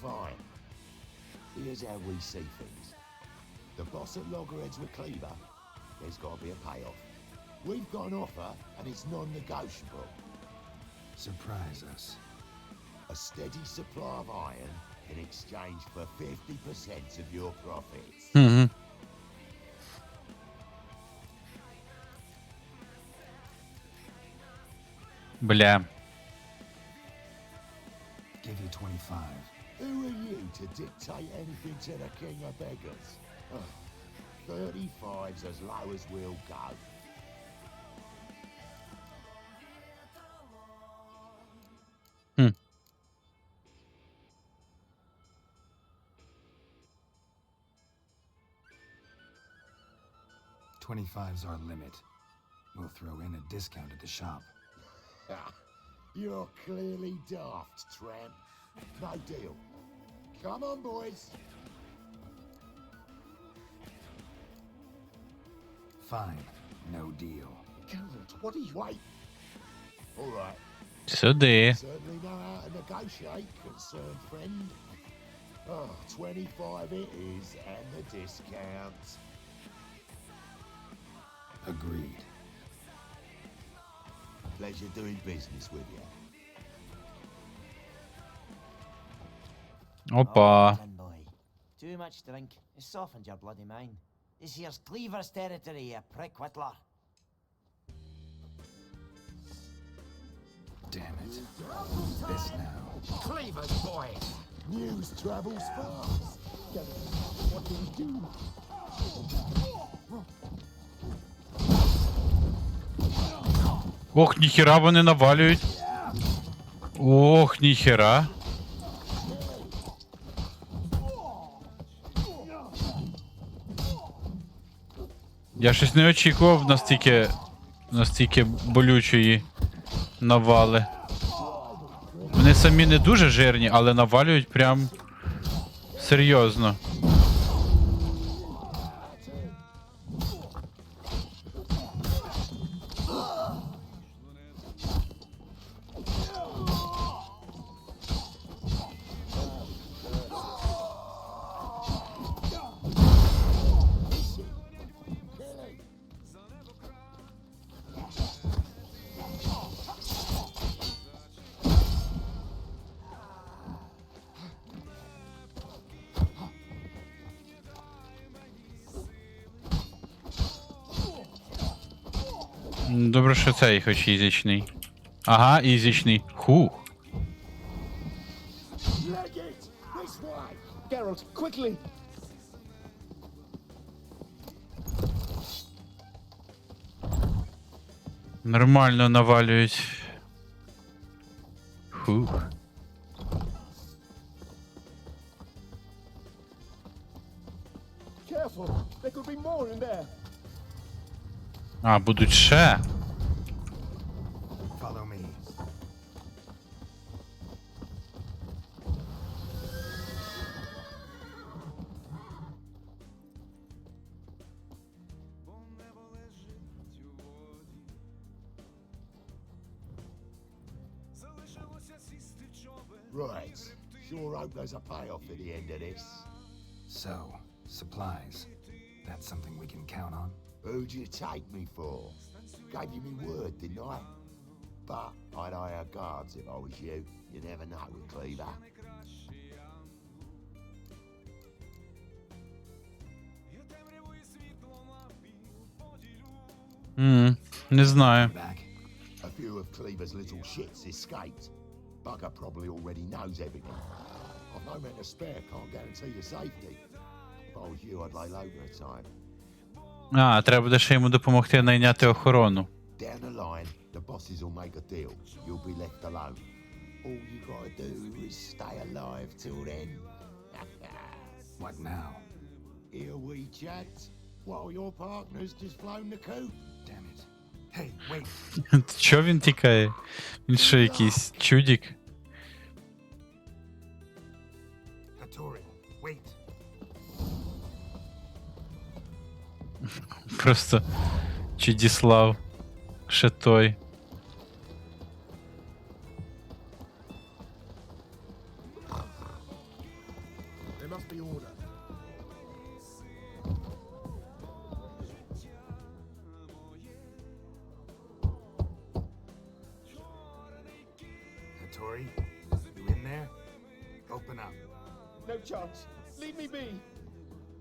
Fine. Here's how we see things. The boss at Loggerheads with Cleaver, there's got to be a payoff. We've got an offer, and it's non-negotiable. Surprise us. A steady supply of iron in exchange for 50% of your profits. Бля. Give you 25. Who are you to dictate anything to the king of beggars? 35's as low as we'll go. Хм. $25's our limit. We'll throw in a discount at the shop. You're clearly daft, tramp. No deal. Come on, boys. Fine. No deal. Geralt, what are you... Wait. All right. Сюди. Certainly know how to negotiate, concerned friend. 25 it is, and the discount. Agreed. Pleasure doing business with you. Опа. Boy. Too much drink. It softened your bloody mind. This here's Cleaver's territory, you prick whittler. Damn it. This now. Cleaver's boy. News travels fast. What do we do? Ох, ніхера вони навалюють. Ох, ніхера. Я щось не очікував настільки болючої навали. Вони самі не дуже жирні, але навалюють прям серйозно. Добре, що цей хоч ізічний. Ага, ізічний. Хух. Geralt, quickly! Нормально навалюють. Хух. Careful, there could be more in there. А, будуть ще. Follow me. Right. Sure hope there's a payoff at the end of this. So, supplies. That's something we can count on? Who'd you take me for? Gave you me word, didn't I? But I'd hire guards if I was you. You never know with Cleaver. Не знаю. A few of Cleaver's little shits escaped. Bugger probably already knows everything. I've no men to spare, can't guarantee your safety. If I was you, I'd lay low for a time. А, треба буде ще йому допомогти найняти охорону. Down the line, the bosses will make a deal. You'll be left alone. All you gotta do is stay alive till then. What now? Here we chat, while your partner's just flown the coop. Damn it. Hey, wait. Чо він тікає? Він що, якийсь чудік? Hattori, wait. Просто Чудіслав. Ще той. There must be order. Hattori, you in there? Open up. No chance. Leave me be.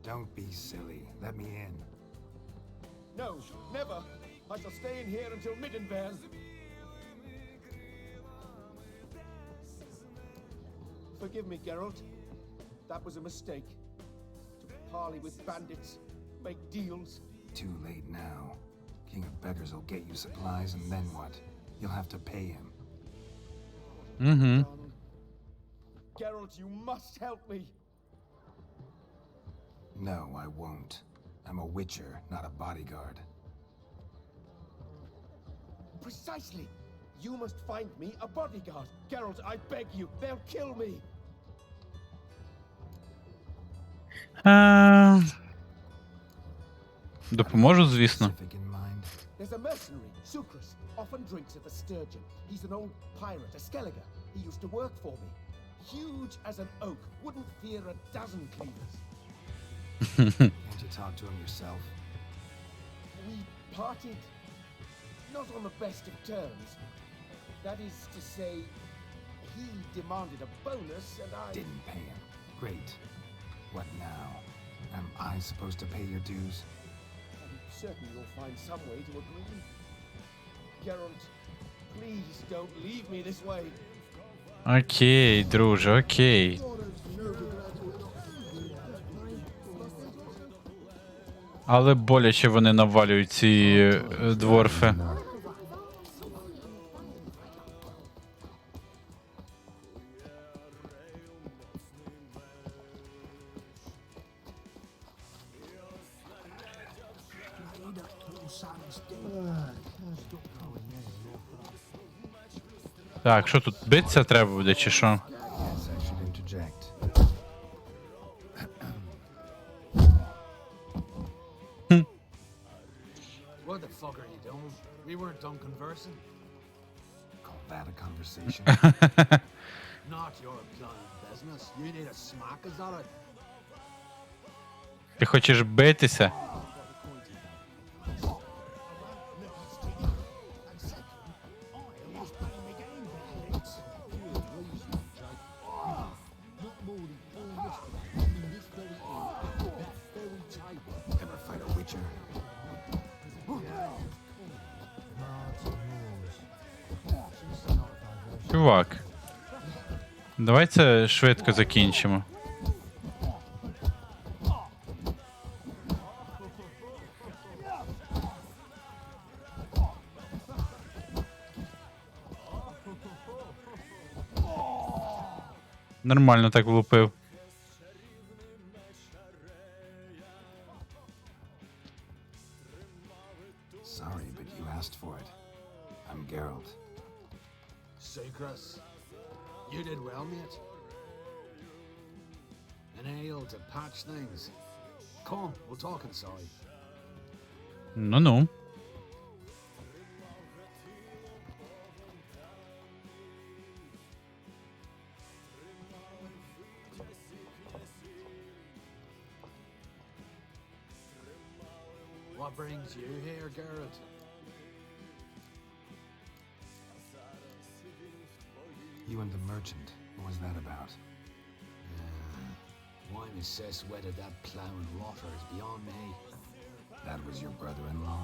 Don't be silly. Let me in. No, never. I shall stay in here until Middenberg. Forgive me, Geralt. That was a mistake. To parley with bandits, make deals. Too late now. King of Beggars will get you supplies, and then what? You'll have to pay him. Mm-hmm. Geralt, you must help me. No, I won't. I'm a witcher, not a bodyguard. Precisely. You must find me a bodyguard. Geralt, I beg you. They'll kill me. Допоможу, звісно. There's a mercenary, Sucrus, often drinks at the Sturgeon. He's an old pirate, a Skelliger. He used to work for me. Huge as an oak, wouldn't fear a dozen cleavers. Can't you talk to him yourself? We parted not on the best of terms. That is to say, he demanded a bonus and I... Didn't pay him. Great. What now? Am I supposed to pay your dues? I'm certain you'll find some way to agree. Geralt, please don't leave me this way. Окей, друже, окей. Але боляче вони навалюють ці дворфи. Так, що тут, битися треба буде, чи що? Yes, I should interject. What the fuck are you doing? We weren't done conversing. Call that a conversation? Not your blind business. You need a smack, is that it? Ти хочеш битися? Ever fight a witcher? Чувак. Давай це швидко закінчимо. Нормально так влупив. Sorry, but you asked for it. I'm Geralt. Chris, you did well, mate. An ale to patch things. Come, we'll talk inside. Ну-ну. What brings you here, Geralt? You and the merchant. What was that about? Why Miss Cess wedded that ploughing rotter is beyond me. That was your brother-in-law?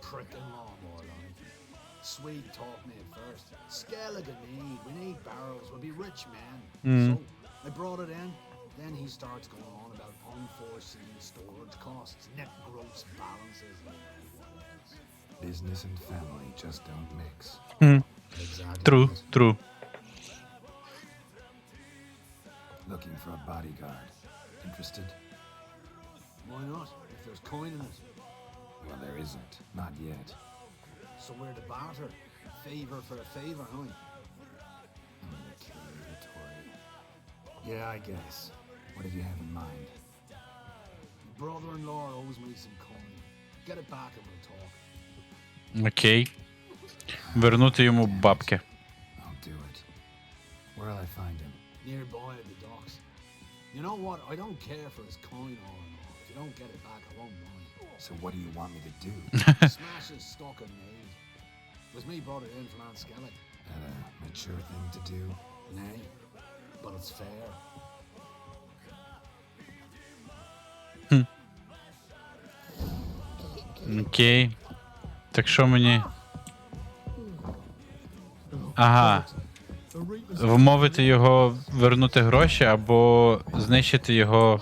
Prick-in-law, more like. Sweet talk me at first. Skeleton need. We need barrels. We'll be rich men. So, I brought it in. Then he starts going on about unforeseen storage costs, net gross balances, and what else. Business and family just don't mix. Exactly. True. Looking for a bodyguard. Interested? Why not? If there's coin in it. Well, there isn't. Not yet. So we're to barter. Favor for a favor, huh? Yeah, I guess. What did you have in mind? Brother-in-law owes me some coin. Get it back and we'll talk. Окей. Вернути йому бабки. I'll do it. Where'll I find him? Nearby at the docks. You know what? I don't care for his coin or not. If you don't get it back, I won't mind. So what do you want me to do? Smash his stock and made. It was me brought it in from Aunt Skellig. That a mature thing to do? Nay, but it's fair. Окей. Так що мені. Ага. Вмовити його вернути гроші або знищити його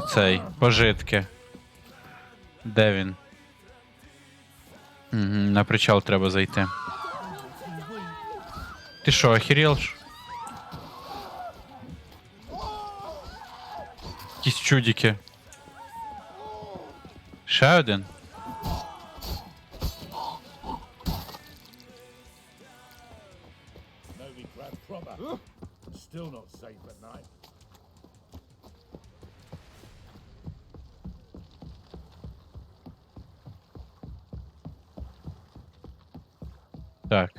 цей пожитки. Де він? На причал треба зайти. Ти що, охерел? Якісь чудики. Ще один? Novigrad's proper. Still not safe at night. Так.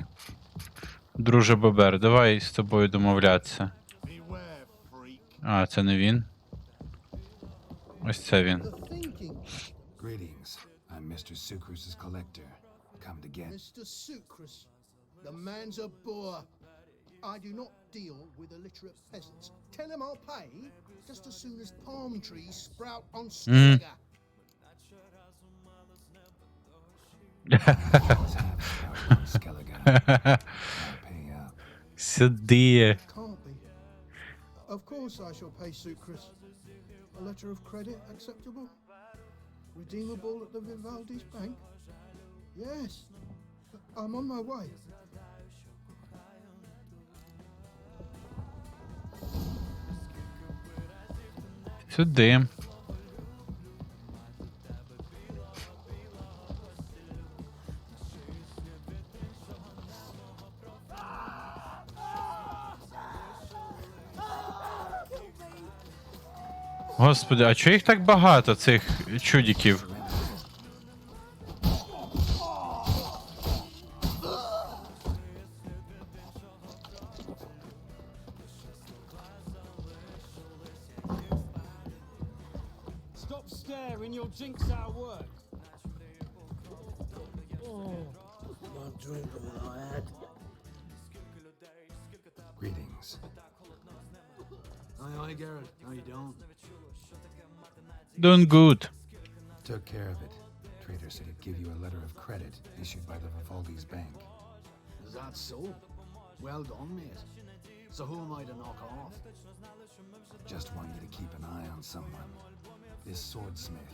Друже Бобер, давай з тобою домовлятися. А, це не він. Ось це він. Greetings. I'm Mr. Sucrus's collector. Come to get... Mr. Sucrus, the man's a boor. I do not deal with illiterate peasants. Tell him I'll pay just as soon as palm trees sprout on Skellige. Сюди. Can't be. Of course I shall pay Sucrus. A letter of credit acceptable? Redeemable at the Vivaldi's bank? Yes. I'm on my way. Сюди. Господи, а чого їх так багато, цих чудиків? Stop staring, you'll jinx our work. Not drink all I had. Greetings. Aye, Geralt. How you doing? Doing good. Took care of it. Trader said he'd give you a letter of credit issued by the Vivaldi's bank. Is Is that so? Well done, mate. So who am I to knock off? Just want you to keep an eye on someone. This swordsmith.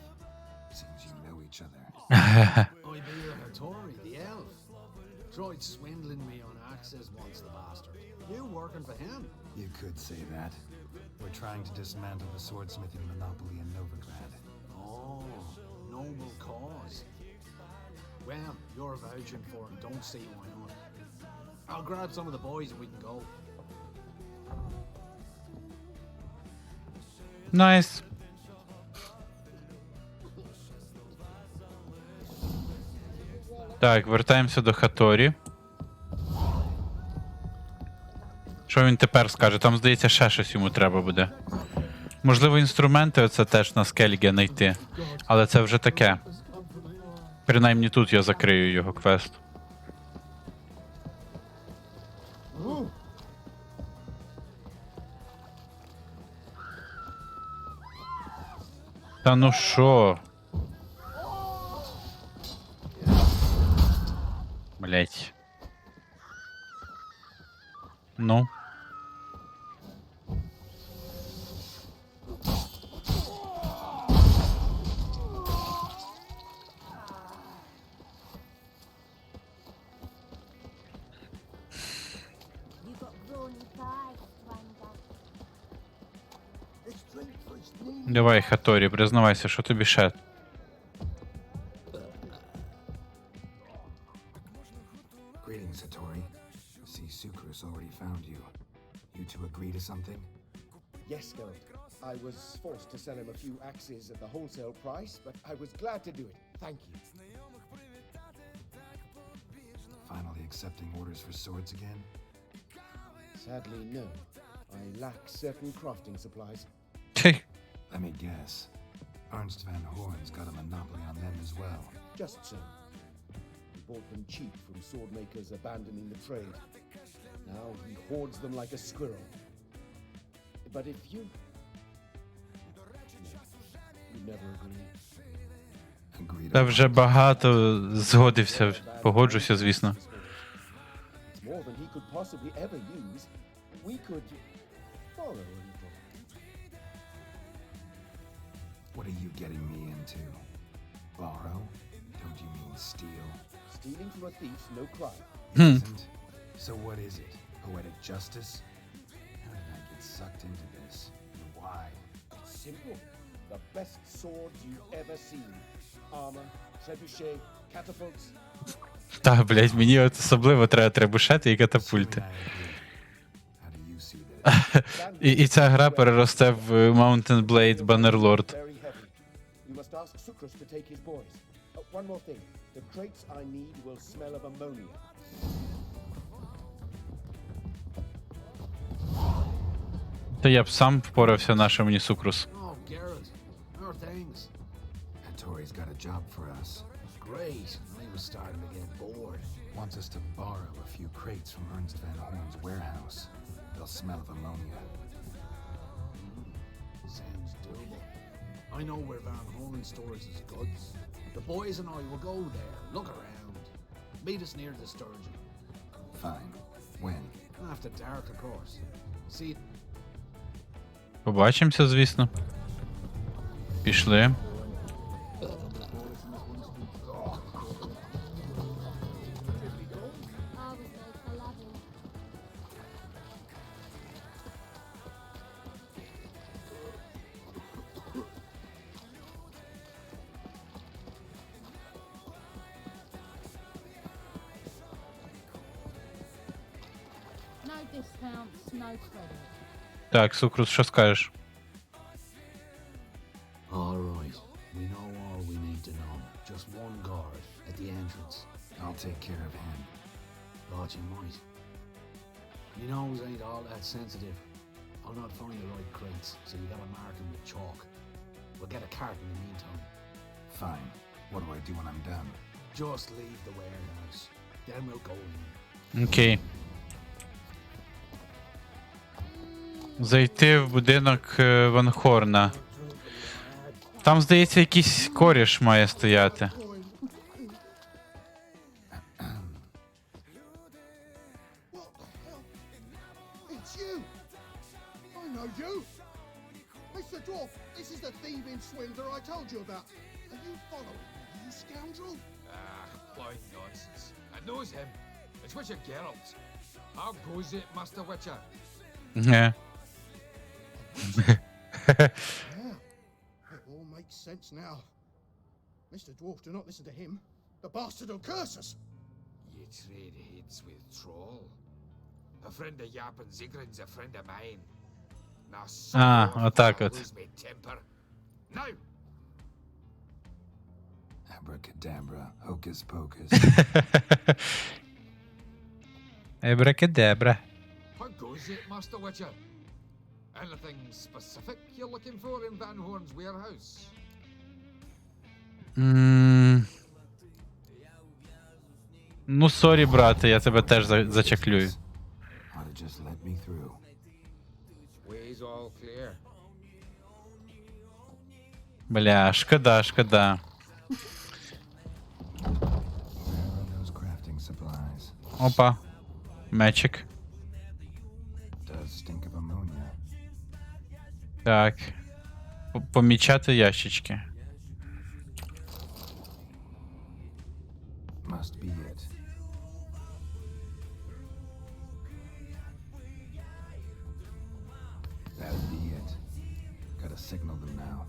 Seems you know each other. I be your Hattori, the elf. Tried swindling me on access once, the bastard. You working for him? You could say that. We're trying to dismantle the swordsmithing monopoly in Novigrad. Oh, noble cause. Well, you're vouching for it, don't see why not. I'll grab some of the boys and we can go. Найс. Так, вертаємося до Хаторі. Що він тепер скаже? Там, здається, ще щось йому треба буде. Можливо, інструменти оце теж на Скельге знайти. Але це вже таке. Принаймні тут я закрию його квест. Та ну шо? Блять. Ну. Давай, Хаторі, признавайся, що тобі ще? Greetings, Hattori. See, Sucrus already found you. You two agree to something? Yes, Geralt. I was forced to sell him a few axes at the wholesale price, but I was glad to do it. Thank you. Finally accepting orders for swords again? Sadly, no. I lack certain crafting supplies. Let me guess. Ernst van Horn's got a monopoly on them as well. Just so. He bought them cheap from sword makers abandoning the trade. Now he hoards them like a squirrel. But if you... No, you never agree. Та вже багато згодився. Погоджуся, звісно. It's more than he could possibly ever use. We could borrow a little. What are you getting me into? Borrow? Don't you mean steal? Stealing from a thief's no crime. Isn't? So what is it? Poetic justice? How did I get sucked into this? And why? It's simple. The best swords you've ever seen. Armor, trebuchet, catapults. Та, блять, мені от особливо треба требушети і катапульти. І ця гра переросте в Mountain Blade Bannerlord. You must ask Sucrus to take his boys. One more thing. The crates I need will smell of ammonia. Та я б сам впорався, наша мені Сукрус. Oh, Geralt, how are things? Hattori's got a job for us. Great. I was starting to get bored. Wants us to borrow a few crates from Ernst van Horn's warehouse. They'll smell of ammonia. Sounds doable. I know where Van Horn stores his goods. The boys and I will go there, look around. Meet us near the Sturgeon. Fine. When? After dark, of course. See... Побачимося, звісно. Пішли. No discounts, no credit. Так, Сукрус, що скажеш? All right. We know all we need to know. Just one guard at the entrance. I'll take care of him. Thought you might. Your nose ain't all that sensitive. I'll not find the right crates, so you gotta mark them with chalk. We'll get a cart in the meantime. Fine. What do I do when I'm done? Just leave the warehouse. Then we'll go in. Окей. Зайти в будинок Ван Хорна. Там, здається, якийсь коріш має стояти. This is the thieving swindler I told you about. Are you following me, you scoundrel? Ah, blind nonsense. I knows him. It's Witcher Geralt. How goes it, Master Witcher? Yeah. Yeah, it all makes sense now. Mr. Dwarf, do not listen to him. The bastard will curse us. You trade heads with troll. A friend of Yap and Zigrin's a friend of mine. Now, отак от. lose me temper. Now! Abracadabra, hocus pocus. Ебракадебра. How goes it, Master Witcher? Anything specific you're looking for in Van Horn's warehouse? Ну, сорі, брате, я тебе теж зачеклюю. Ought to just let me through. Ways all clear. Бля, шкода, шкода. Where are those crafting supplies? Опа. Мечик. Does stink of ammonia. Так. Помічати ящички. Must be it. That'd be it. Gotta signal them now.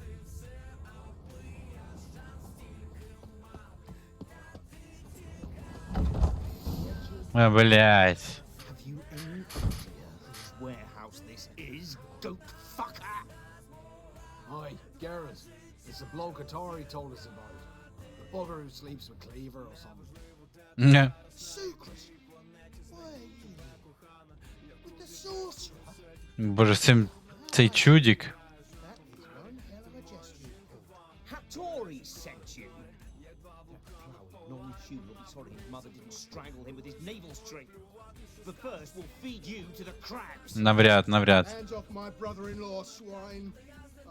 Блять. Have you any idea whose warehouse this is, goat fucker? Aye, Garrett. It's the bloke Atari told us about. The bugger who sleeps with Cleaver or something. Не. Sucrus. Why, with the sorcerer? Боже, цей чудик. Hattori sent you. That plough non Hugh will be sorry his mother didn't strangle him with his navel string. But first, we'll feed you to the crabs. Навряд, навряд. Hands off my brother-in-law, swine.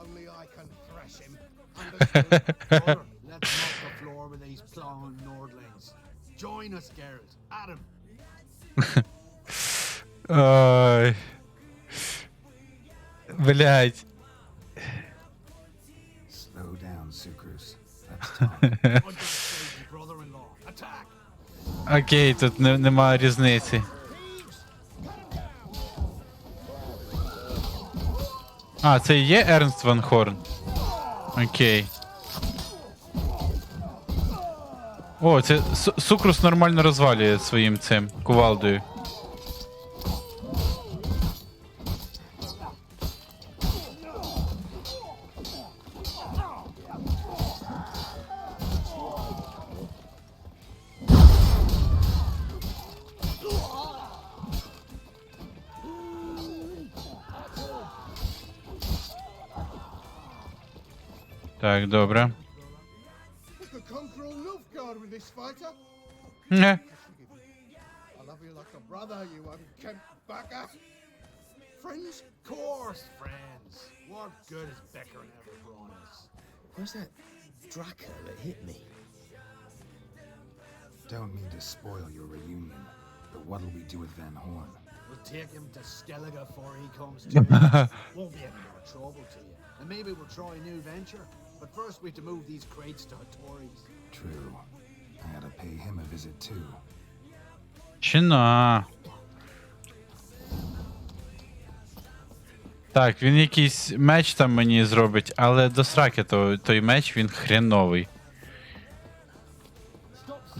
Only I can thrash him. Understood? Brother, let's mop the floor with these plowing Nordlings. Join us, Garrett. Adam. Ой. Блять. Slow down, Sucrus. Brother-in-law. Attack! Окей, тут немає різниці. А, це і є Ернст Ван Хорн? Окей. О, це Сукрус нормально розвалює своїм цим кувалдою. Так, добре. We could conquer all Nilfgaard with this fighter. Не. I love you like a brother, you unkempt bugger. Friends? Course, friends. What good has Becker ever brought us? Where's that Draco that hit me? Don't mean to spoil your reunion, but what'll we do with Van Horn? We'll take him to Skellige before he comes to. Won't be any more trouble to you. And maybe we'll try a new venture. But first we have to move these crates to Hattori's. True. I gotta pay him a visit too. Чина. Так, він якийсь меч там мені зробить, але до сраки той меч, він хреновий.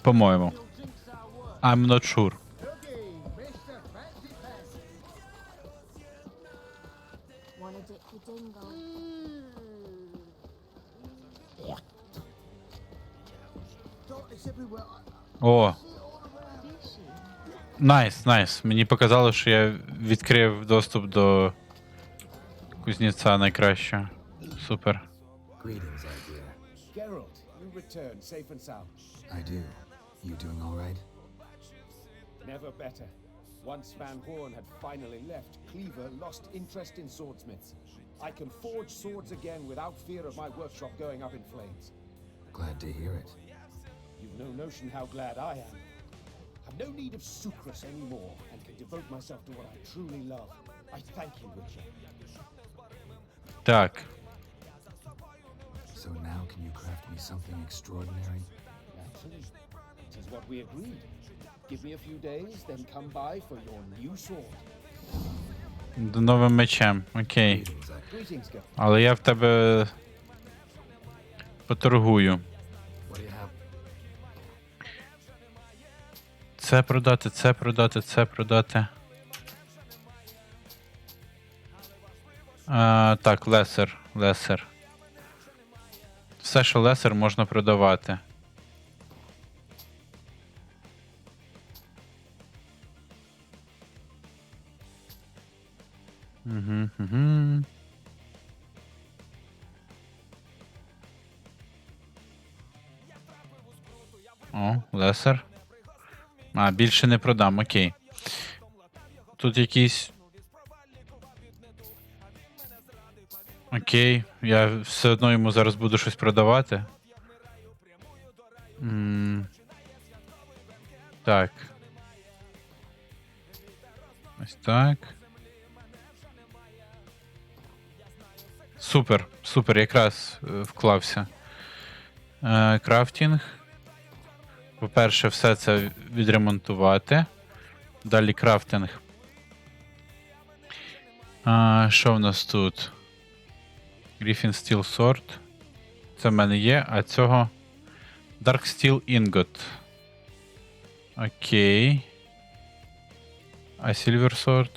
По-моєму. I'm not sure. Wanna dip your dingle? О. Найс, найс. Мені показало, що я відкрив доступ до кузнеця найкращого. Супер. Greetings, I dear. Geralt, you returned safe and sound. I do. You doing all right? Never better. Once Van Horn had finally left, Cleaver lost interest in swordsmiths. I can forge swords again without fear of my workshop going up in flames. Glad to hear it. You've no notion how glad I am. I've no need of Sucrus anymore and can devote myself to what I truly love. I thank you, Witcher. Так. you craft me something extraordinary? Naturally. It is what we agreed. Give me a few days, then come by for your new sword. З новим мечем, окей. Greetings, Gov. Але я в тебе поторгую. What do you have? Це продати, це продати, це продати. Так, лесер, лесер. Все, що лесер, можна продавати. Угу. О, лесер. Більше не продам, окей. Тут якийсь... Окей, я все одно йому зараз буду щось продавати. Так. Ось так. Супер, супер, якраз вклався. Крафтінг. По-перше, все це відремонтувати. Далі крафтинг. Що в нас тут? Griffin Steel Sword. Це в мене є, а цього Dark Steel Ingot. Окей. А Silver Sword?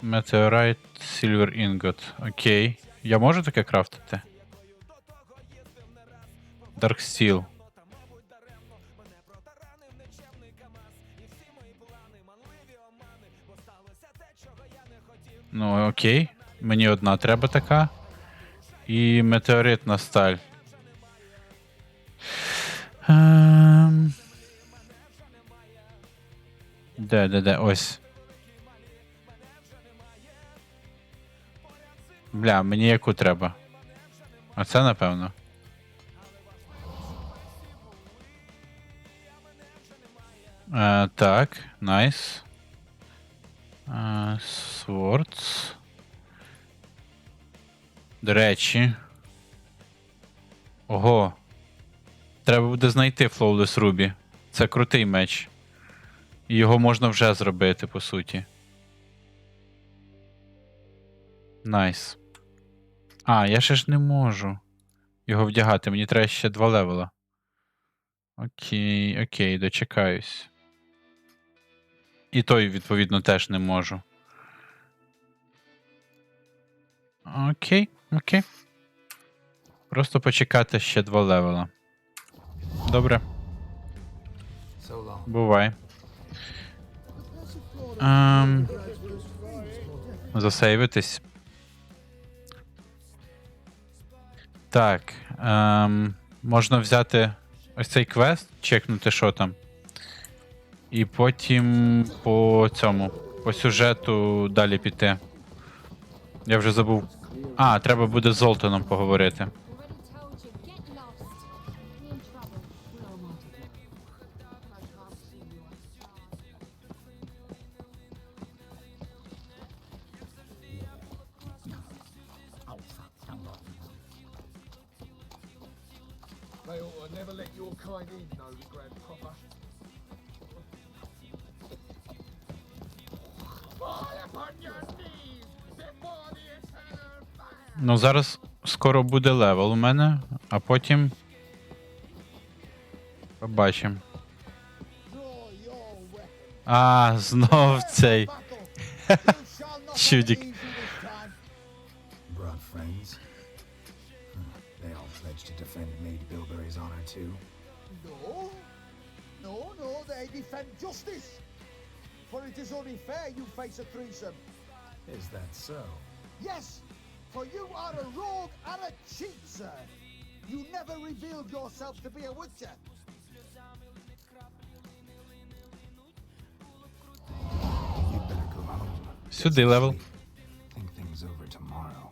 Meteorite Silver Ingot. Окей. Я можу таке крафтити? Dark Steel. Ну, окей. Мені одна треба така. І метеоритна сталь. Де? Ось. Бля, мені яку треба? Оце, напевно. Так, найс. Swords. До речі. Ого. Треба буде знайти Flawless Ruby. Це крутий меч. І його можна вже зробити, по суті. Найс. Я ще ж не можу його вдягати. Мені треба ще 2 левела. Окей, дочекаюсь. І той, відповідно, теж не можу. Окей. Просто почекати ще 2 левела. Добре. Бувай. Засейвитись. Так. Можна взяти ось цей квест, чекнути, що там. І потім по цьому, по сюжету далі піти. Я вже забув. Треба буде з Золтаном поговорити. They ought to never let your kind in, Novigrat proper. Fall upon your knees before the eternal fire. Ну, зараз скоро буде левел у мене, а потім побачимо. Знов цей чудик. Brought friends? They all pledged to defend Maid Bilberry's honor too. No, they defend justice. For it is only fair you face a threesome. Is that so? Yes, for you are a rogue and a cheat, sir. You never revealed yourself to be a witcher. You'd better go home. Сюди левел. Think things over tomorrow.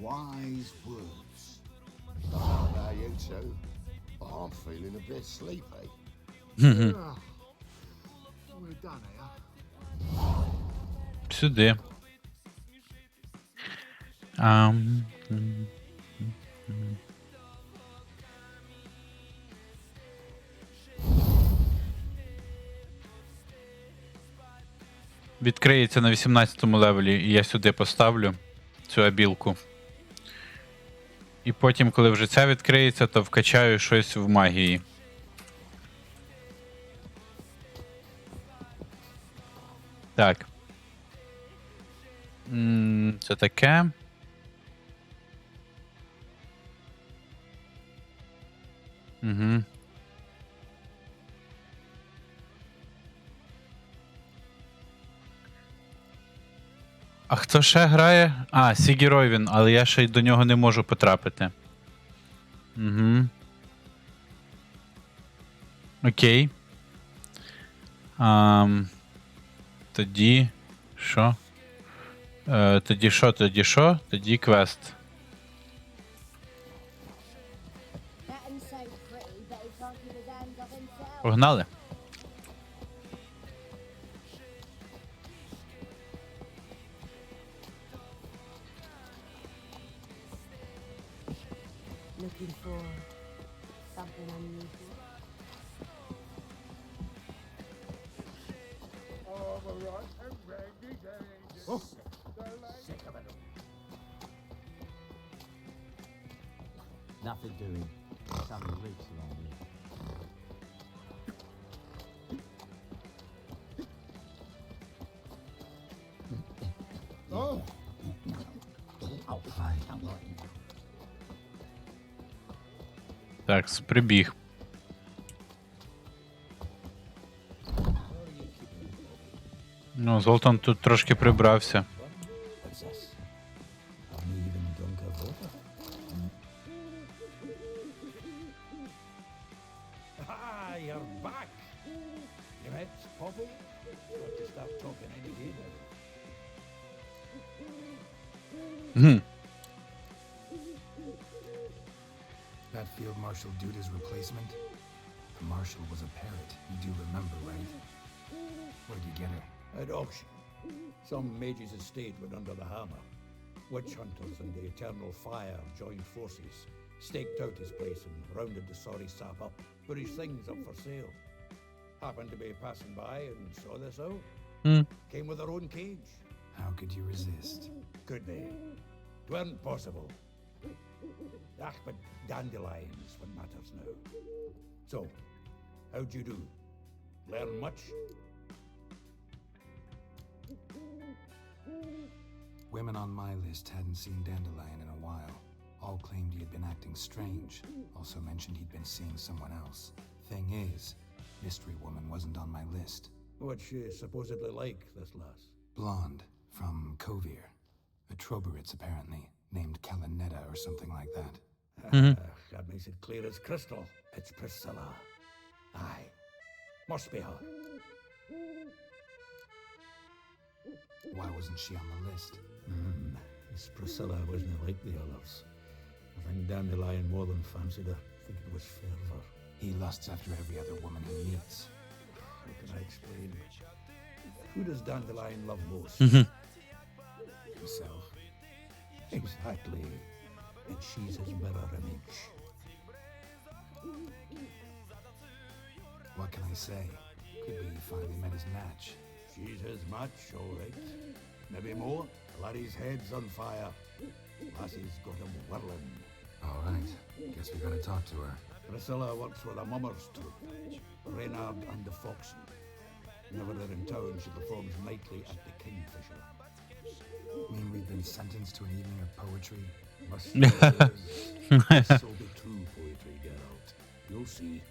Wise words. How about you two? I'm feeling a bit sleepy. We're done here. Сюди. Відкриється на 18-му левелі, і я сюди поставлю цю абілку. І потім, коли вже ця відкриється, то вкачаю щось в магії. Так. Це таке. Угу. А хто ще грає? А, Сігеройвін, але я ще й до нього не можу потрапити. Угу. Окей. Тоді. Що? Тоді що? Тоді квест. Погнали. Looking for something unusual. Oh, sick of it. Nothing doing. Some roots along here. Oh. Oh, fine. Так, прибіг. Ну, Золтан тут трошки прибрався. Ah, you're back. You met Poppy? Got to start talking any day now. That Field Marshal Duda's replacement? The Marshal was a parrot, you do remember, right? Where'd you get her? At auction. Some mage's estate went under the hammer. Witch hunters and the Eternal Fire joined forces, staked out his place and rounded the sorry sap up, put his things up for sale. Happened to be passing by and saw this out. Came with their own cage. How could you resist? Could they? Tweren't possible. Ah, but dandelions what matters now. So, how'd you do? Learn much? Women on my list hadn't seen Dandelion in a while. All claimed he had been acting strange. Also mentioned he'd been seeing someone else. Thing is, Mystery Woman wasn't on my list. What's she supposedly like, this lass? Blonde, from Kovir. A Troberitz, apparently, named Kalanetta or something like that. That makes it clear as crystal. It's Priscilla. Aye. Must be her. Why wasn't she on the list? This Priscilla wasn't like the others. I think Dandelion more than fancied her. I think it was fervor. He lusts after every other woman he meets. How can I explain? Who does Dandelion love most? Himself. Exactly. And she's his mirror image. What can I say? Could be he finally met his match. She's his match, all right. Maybe more. Larry's head's on fire. Lassie's got him whirling. All right. Guess we gotta talk to her. Priscilla works with a mummers troupe, Reynard and the Foxen. Whenever they're in town, she performs nightly at the Kingfisher. Mean we've been sentenced to an evening of poetry? Must be this will be true poetry, Geralt. You'll see.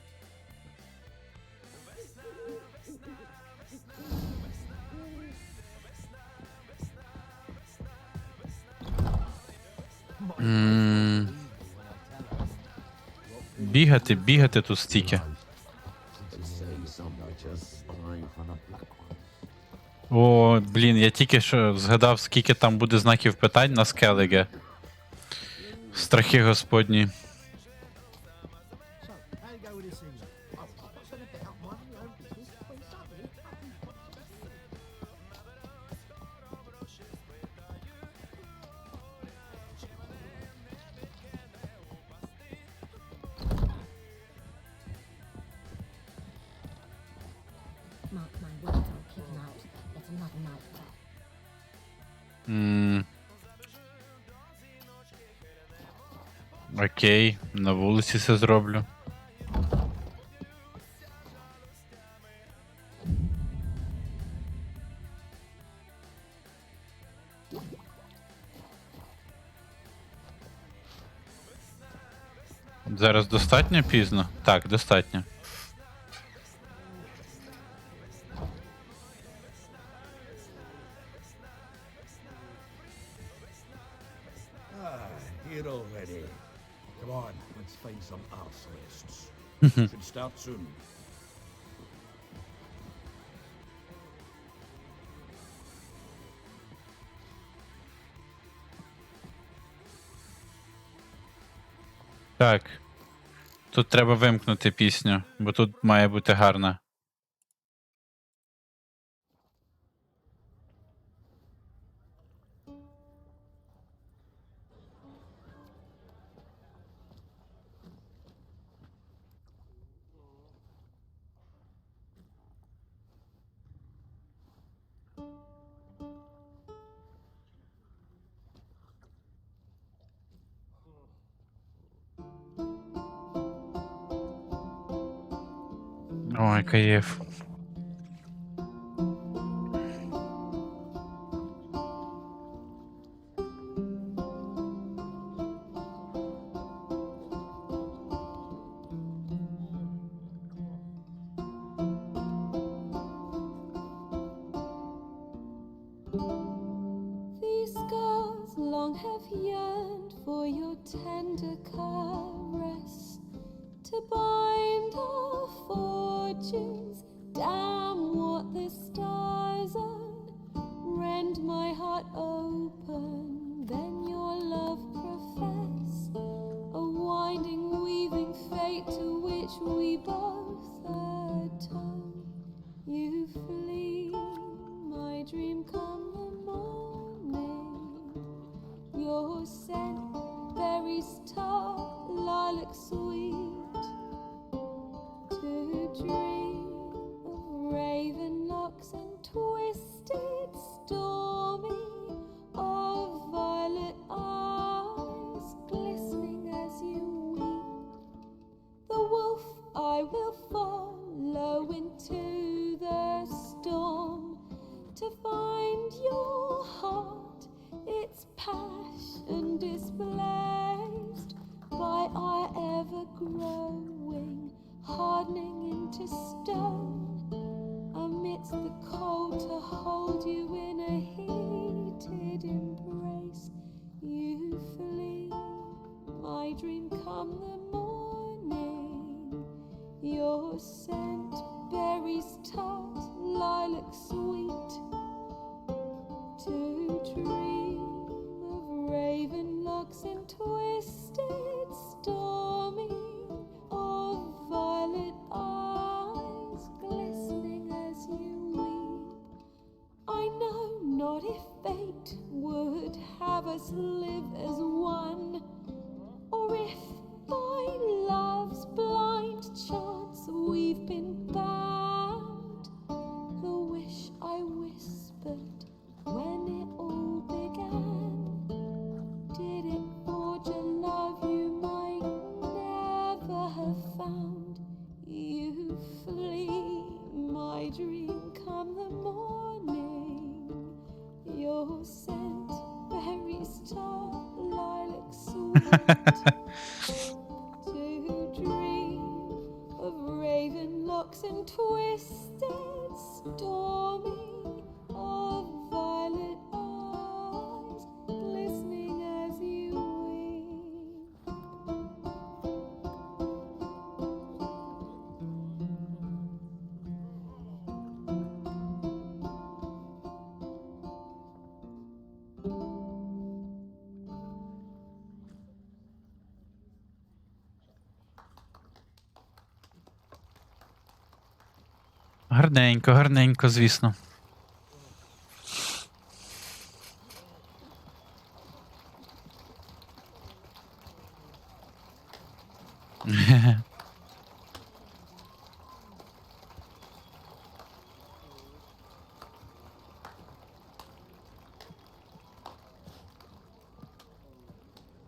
Бігати тут стільки. О, блін, я тільки що згадав, скільки там буде знаків питань на Скеллиге. Страхи Господні. Окей, на вулиці це зроблю. Зараз достатньо пізно? Так, достатньо. Here already. Come on, let's find some arsonists. Should start soon. Так. Тут треба вимкнути пісню, бо тут має бути гарна. Ой, кайф. These scars long have yearned for your tender caress, to bind our fortunes. Damn what the stars are. Rend my heart open, then your love profess. A winding, weaving fate to which we both atone. You flee, my dream come the morning. Your scent, berries tart, lilac sweet. To dream of raven locks and twisted, stormy, of violet eyes glistening as you weep. The wolf I will follow into the storm, to find your heart, its passion displaced by our ever-growing, hardening into stone. Amidst the cold, to hold you in a heated embrace. You flee, my dream come the morning. Your scent, berries tart, lilac sweet. To dream of raven locks and twisted, stormy, of violet eyes glistening as you weep. I know not if fate would have us live as one, or if by love's blind chance we've been bound. The wish I whispered when it all began, did it forge a love you might never have found? You flee, my dream come the morning. Your scent, berries tart, lilac sweet. To dream of raven locks and twisted, stormy, of violet eyes glistening as you weep. Гарненько, гарненько, звісно.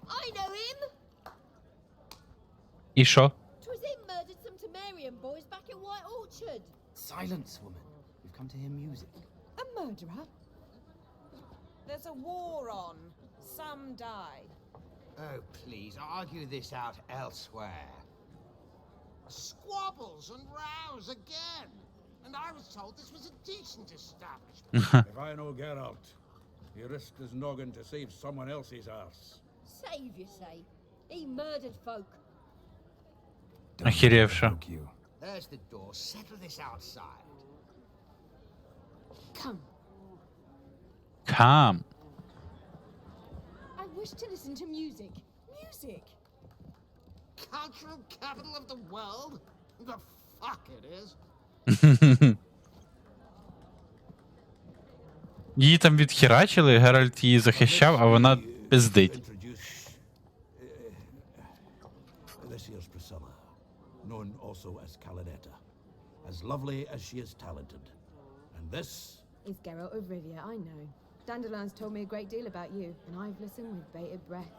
I know him! І що? Twas him murdered some Temerian boys back at White Orchard. Silence, woman. We've come to hear music. A murderer? There's a war on. Some die. Oh, please, argue this out elsewhere. Squabbles and rows again. And I was told this was a decent establishment. If I know Geralt, he risked his noggin to save someone else's arse. Save, you say? He murdered folk. Охеревша. There's the door. Settle this outside. Come. Come. I wish to listen to music. Music. Cultural capital of the world? The fuck it is. Її там відхерачили, Геральт її захищав, а вона пиздить. This here's Priscilla, known also as Calinetta. As lovely as she is talented. And this is Geralt of Rivia, I know. Dandelion's told me a great deal about you, and I've listened with bated breath.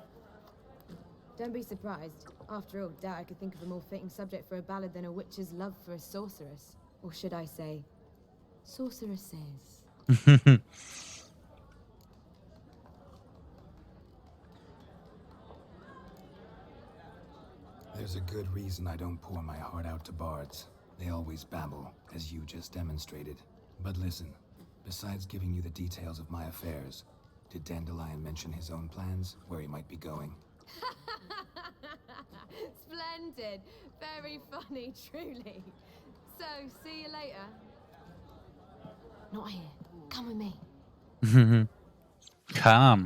Don't be surprised. After all, doubt I could think of a more fitting subject for a ballad than a witch's love for a sorceress. Or should I say, sorceresses. There's a good reason I don't pour my heart out to bards. They always babble, as you just demonstrated. But listen, besides giving you the details of my affairs, did Dandelion mention his own plans, where he might be going? Splendid. Very funny, truly. So, see you later. Not here. Come with me. Come.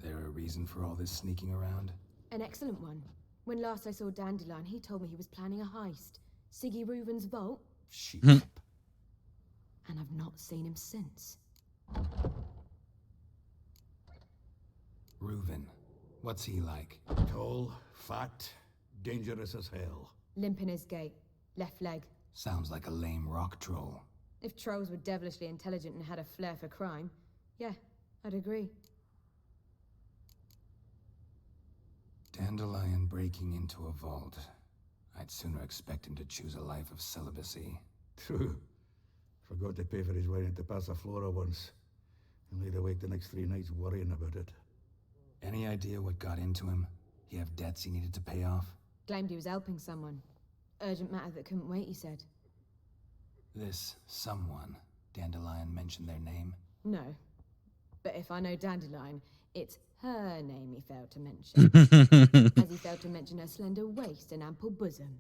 There a reason for all this sneaking around? An excellent one. When last I saw Dandelion, he told me he was planning a heist. Siggy Reuven's vault. Sheep. And I've not seen him since. Reuven. What's he like? tall, fat, dangerous as hell. Limp in his gait. Left leg. Sounds like a lame rock troll. If trolls were devilishly intelligent and had a flair for crime, yeah, I'd agree. Dandelion breaking into a vault. I'd sooner expect him to choose a life of celibacy. True. Forgot to pay for his wine at the Passaflora once. And laid awake the next 3 nights worrying about it. Any idea what got into him? He have debts he needed to pay off? Claimed he was helping someone. Urgent matter that couldn't wait, he said. This someone, Dandelion mentioned their name? No. But if I know Dandelion, it's her name he failed to mention. As he failed to mention her slender waist and ample bosom.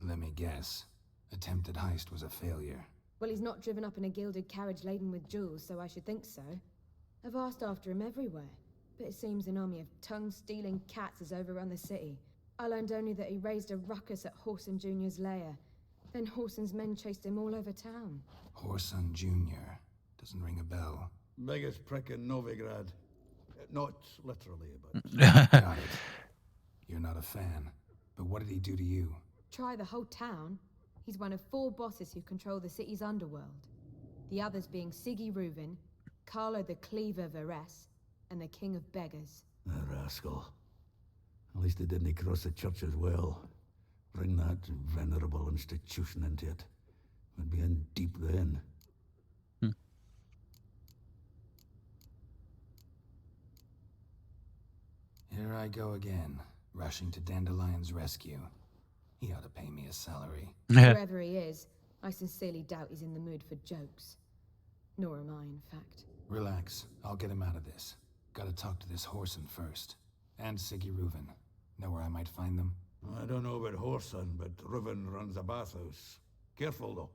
Let me guess. Attempted heist was a failure. Well, he's not driven up in a gilded carriage laden with jewels, so I should think so. I've asked after him everywhere, but it seems an army of tongue-stealing cats has overrun the city. I learned only that he raised a ruckus at Whoreson Jr.'s lair. Then Whoreson's men chased him all over town. Whoreson Jr. Doesn't ring a bell. Biggest prick in Novigrad. Not literally, but... Got it. You're not a fan. But what did he do to you? Try the whole town. He's one of 4 bosses who control the city's underworld. The others being Siggy Reuven, Carlo the Cleaver Varese, and the King of Beggars. A rascal. At least they didn't cross the church as well. Bring that venerable institution into it. We'd be in deep then. Here I go again, rushing to Dandelion's rescue. He ought to pay me a salary. Whoever he is, I sincerely doubt he's in the mood for jokes. Nor am I, in fact. Relax, I'll get him out of this. Gotta talk to this Whoreson first. And Siggy Reuven. Know where I might find them? I don't know about Whoreson, but Reuven runs a bathhouse. Careful, though.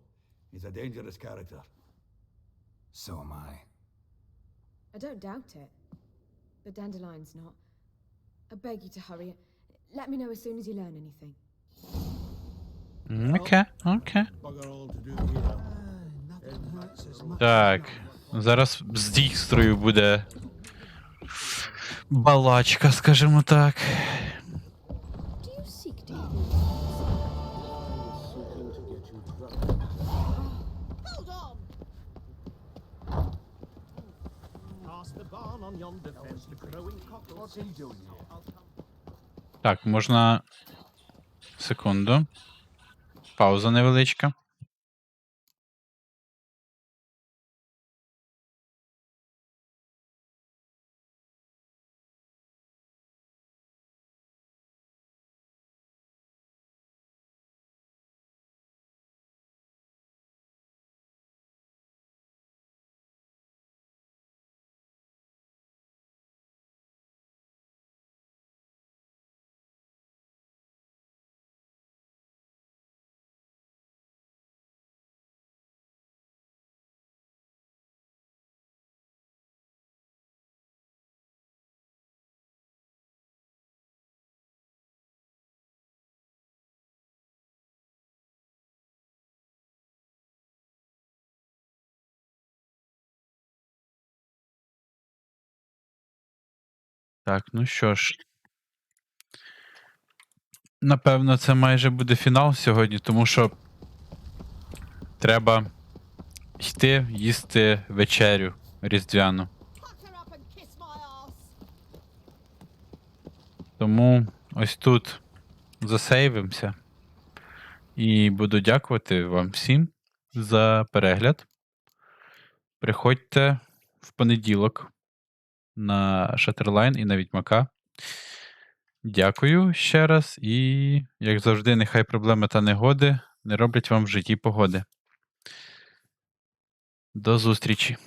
He's a dangerous character. So am I. I don't doubt it. But Dandelion's not. I beg you to hurry. Let me know as soon as you learn anything. Окей, окей. Так, зараз з Дікстрою буде балачка, скажімо так. Так, можна... Секунду. Пауза невеличка. Так, ну що ж. Напевно, це майже буде фінал сьогодні, тому що треба йти їсти вечерю різдвяну. Тому ось тут засейвимося. І буду дякувати вам всім за перегляд. Приходьте в понеділок на Шатерлайн і на Відьмака. Дякую ще раз і, як завжди, нехай проблеми та негоди не роблять вам в житті погоди. До зустрічі!